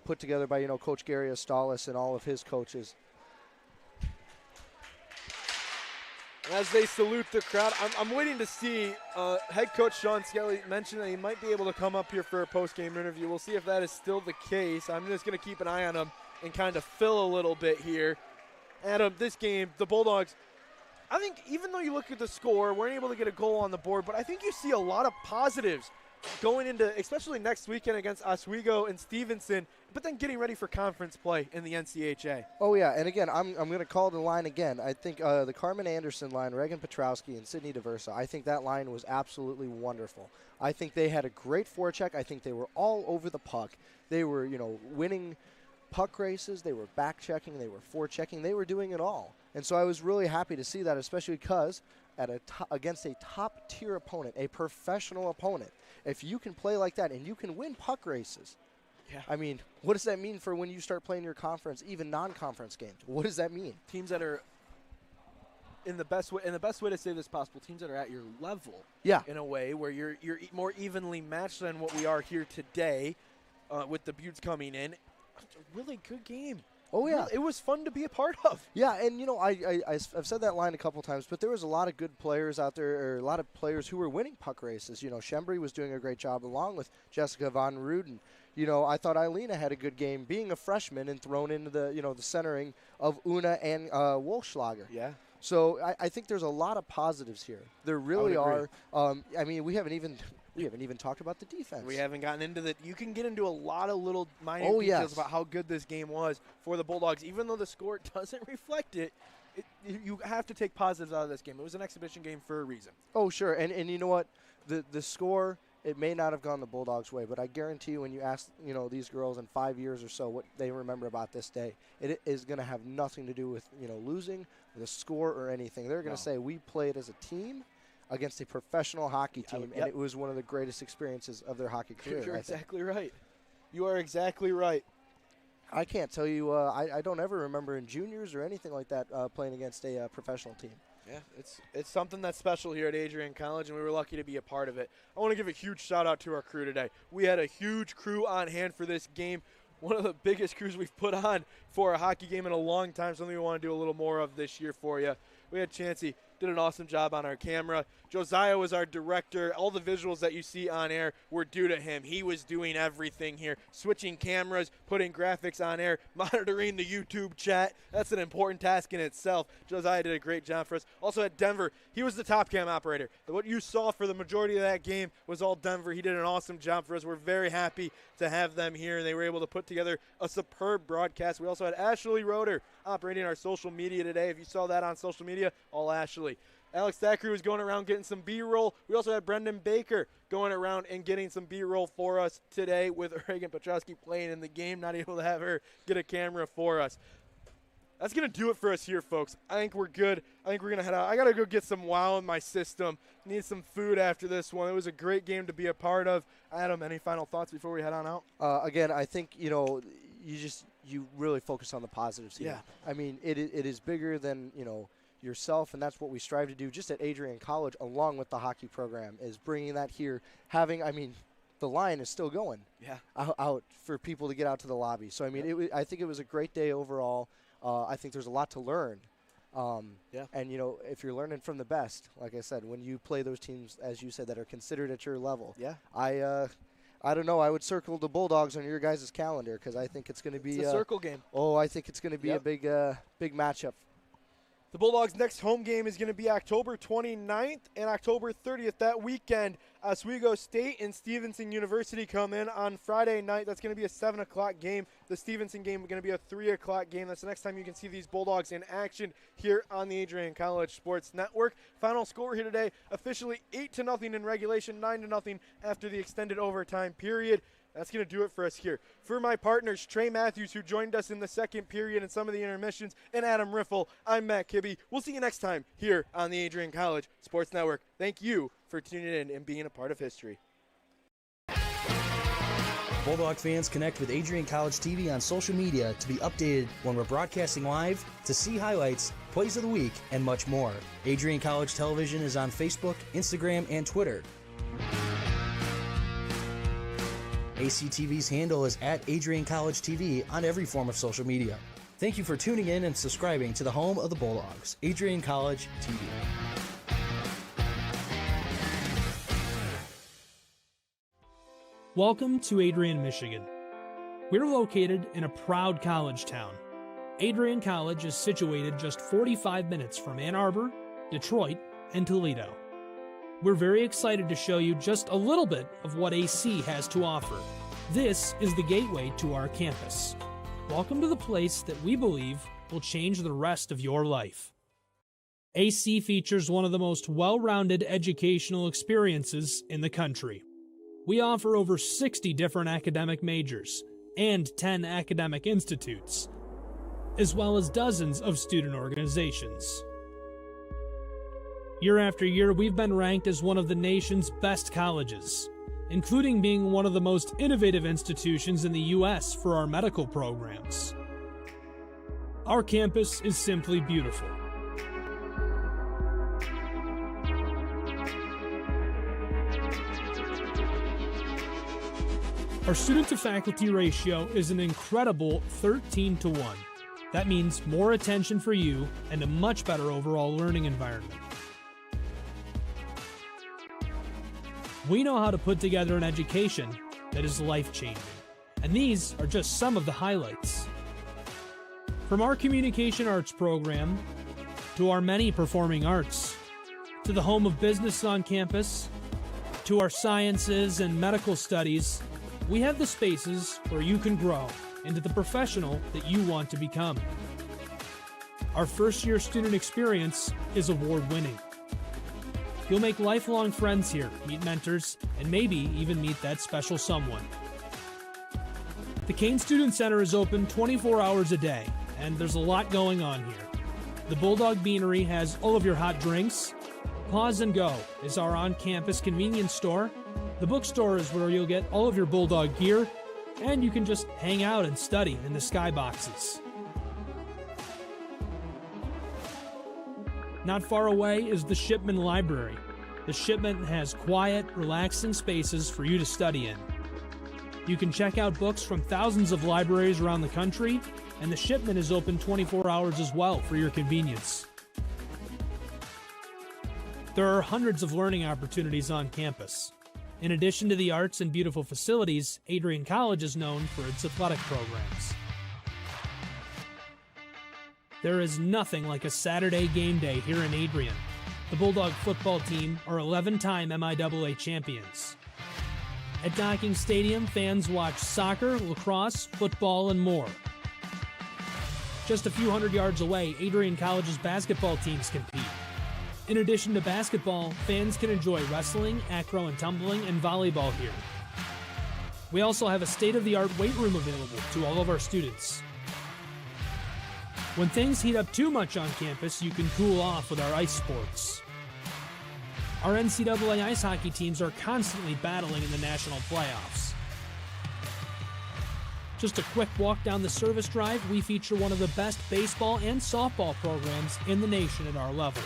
put together by, Coach Gary Astalis and all of his coaches. As they salute the crowd, I'm waiting to see head coach Sean Skelly mention that he might be able to come up here for a post-game interview. We'll see if that is still the case. I'm just going to keep an eye on him and kind of fill a little bit here. Adam, this game, the Bulldogs, I think even though you look at the score, weren't able to get a goal on the board, but I think you see a lot of positives going into, especially next weekend against Oswego and Stevenson, but then getting ready for conference play in the NCHA. Oh, yeah, and again, I'm going to call the line again. I think the Carmen Anderson line, Reagan Petrowski and Sydney DeVersa, I think that line was absolutely wonderful. I think they had a great forecheck. I think they were all over the puck. They were, winning puck races, they were back checking, they were forechecking, they were doing it all. And so I was really happy to see that, especially because against a top tier opponent, a professional opponent, if you can play like that and you can win puck races, I mean, what does that mean for when you start playing your conference, even non-conference games? What does that mean? Teams that are in the best way to say this possible, teams that are at your level, in a way where you're more evenly matched than what we are here today, with the Beauts coming in. It's a really good game. Oh, yeah. It was fun to be a part of. Yeah, and, I've said that line a couple times, but there was a lot of good players out there, or a lot of players who were winning puck races. Shembry was doing a great job along with Jessica Von Ruden. I thought Eilina had a good game being a freshman and thrown into the, the centering of Una and Wolfschlager. Yeah. So I think there's a lot of positives here. There really are. We haven't even talked about the defense. We haven't gotten into that. You can get into a lot of little minor details about how good this game was for the Bulldogs. Even though the score doesn't reflect it, you have to take positives out of this game. It was an exhibition game for a reason. Oh, sure. And you know what? The score, it may not have gone the Bulldogs' way, but I guarantee you when you ask, these girls in 5 years or so what they remember about this day, it is going to have nothing to do with, losing, the score or anything. They're going to say we played as a team against a professional hockey team, and it was one of the greatest experiences of their hockey career. You're exactly right. You are exactly right. I can't tell you, I don't ever remember in juniors or anything like that playing against a professional team. Yeah, it's something that's special here at Adrian College, and we were lucky to be a part of it. I want to give a huge shout-out to our crew today. We had a huge crew on hand for this game, one of the biggest crews we've put on for a hockey game in a long time, something we want to do a little more of this year for you. We had Chancey, did an awesome job on our camera. Josiah was our director. All the visuals that you see on air were due to him. He was doing everything here, switching cameras, putting graphics on air, monitoring the YouTube chat. That's an important task in itself. Josiah did a great job for us. Also at Denver, he was the top cam operator. What you saw for the majority of that game was all Denver. He did an awesome job for us. We're very happy to have them here, and they were able to put together a superb broadcast. We also had Ashley Roeder operating our social media today. If you saw that on social media, all Ashley. Alex Thackeray was going around getting some B-roll. We also had Brendan Baker going around and getting some B-roll for us today with Reagan Petrowski playing in the game, not able to have her get a camera for us. That's going to do it for us here, folks. I think we're good. I think we're going to head out. I got to go get some WOW in my system. Need some food after this one. It was a great game to be a part of. Adam, any final thoughts before we head on out? Again, I think, you really focus on the positives here. Yeah. I mean, it is bigger than, yourself, and that's what we strive to do just at Adrian College along with the hockey program, is bringing that here, the line is still going out for people to get out to the lobby. So, I think it was a great day overall. I think there's a lot to learn. And, if you're learning from the best, like I said, when you play those teams, as you said, that are considered at your level, I don't know. I would circle the Bulldogs on your guys' calendar because I think it's going to be a circle game. Oh, I think it's going to be a big matchup. The Bulldogs' next home game is going to be October 29th and October 30th. That weekend, Oswego State and Stevenson University come in on Friday night. That's going to be a 7 o'clock game. The Stevenson game is going to be a 3 o'clock game. That's the next time you can see these Bulldogs in action here on the Adrian College Sports Network. Final score here today, officially 8-0 in regulation, 9-0 after the extended overtime period. That's going to do it for us here. For my partners, Trey Matthews, who joined us in the second period and some of the intermissions, and Adam Riffle, I'm Matt Kibbe. We'll see you next time here on the Adrian College Sports Network. Thank you for tuning in and being a part of history. Bulldog fans, connect with Adrian College TV on social media to be updated when we're broadcasting live, to see highlights, plays of the week, and much more. Adrian College Television is on Facebook, Instagram, and Twitter. ACTV's handle is at Adrian College TV on every form of social media. Thank you for tuning in and subscribing to the home of the Bulldogs, Adrian College TV. Welcome to Adrian, Michigan. We're located in a proud college town. Adrian College is situated just 45 minutes from Ann Arbor, Detroit, and Toledo. We're very excited to show you just a little bit of what AC has to offer. This is the gateway to our campus. Welcome to the place that we believe will change the rest of your life. AC features one of the most well-rounded educational experiences in the country. We offer over 60 different academic majors and 10 academic institutes, as well as dozens of student organizations. Year after year, we've been ranked as one of the nation's best colleges, including being one of the most innovative institutions in the U.S. for our medical programs. Our campus is simply beautiful. Our student-to-faculty ratio is an incredible 13-1. That means more attention for you and a much better overall learning environment. We know how to put together an education that is life-changing, and these are just some of the highlights. From our communication arts program, to our many performing arts, to the home of business on campus, to our sciences and medical studies, we have the spaces where you can grow into the professional that you want to become. Our first-year student experience is award-winning. You'll make lifelong friends here, meet mentors, and maybe even meet that special someone. The Kane Student Center is open 24 hours a day, and there's a lot going on here. The Bulldog Beanery has all of your hot drinks. Pause and Go is our on-campus convenience store. The bookstore is where you'll get all of your Bulldog gear, and you can just hang out and study in the skyboxes. Not far away is the Shipman Library. The Shipman has quiet, relaxing spaces for you to study in. You can check out books from thousands of libraries around the country, and the Shipman is open 24 hours as well for your convenience. There are hundreds of learning opportunities on campus. In addition to the arts and beautiful facilities, Adrian College is known for its athletic programs. There is nothing like a Saturday game day here in Adrian. The Bulldog football team are 11-time MIAA champions. At Docking Stadium, fans watch soccer, lacrosse, football, and more. Just a few hundred yards away, Adrian College's basketball teams compete. In addition to basketball, fans can enjoy wrestling, acro and tumbling, and volleyball here. We also have a state-of-the-art weight room available to all of our students. When things heat up too much on campus, you can cool off with our ice sports. Our NCAA ice hockey teams are constantly battling in the national playoffs. Just a quick walk down the service drive, we feature one of the best baseball and softball programs in the nation at our level.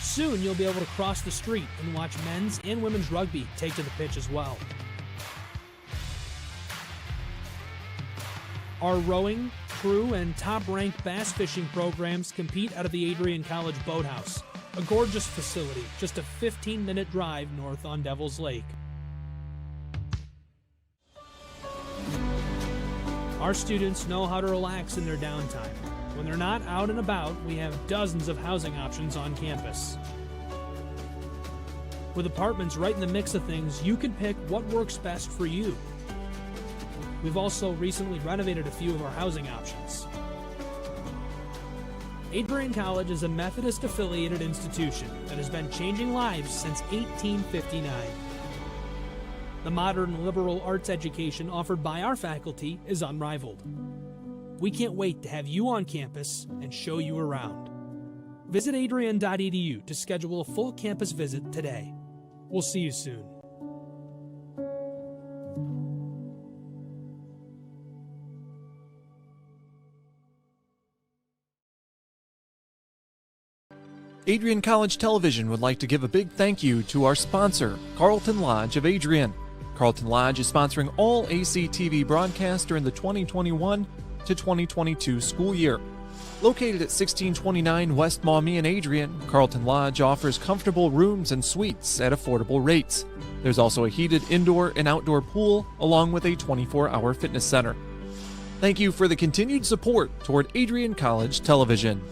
Soon you'll be able to cross the street and watch men's and women's rugby take to the pitch as well. Our rowing, crew, and top-ranked bass fishing programs compete out of the Adrian College Boathouse, a gorgeous facility just a 15-minute drive north on Devil's Lake. Our students know how to relax in their downtime. When they're not out and about, we have dozens of housing options on campus. With apartments right in the mix of things, you can pick what works best for you. We've also recently renovated a few of our housing options. Adrian College is a Methodist-affiliated institution that has been changing lives since 1859. The modern liberal arts education offered by our faculty is unrivaled. We can't wait to have you on campus and show you around. Visit adrian.edu to schedule a full campus visit today. We'll see you soon. Adrian College Television would like to give a big thank you to our sponsor, Carlton Lodge of Adrian. Carlton Lodge is sponsoring all ACTV broadcasts during the 2021 to 2022 school year. Located at 1629 West Maumee in Adrian, Carlton Lodge offers comfortable rooms and suites at affordable rates. There's also a heated indoor and outdoor pool, along with a 24-hour fitness center. Thank you for the continued support toward Adrian College Television.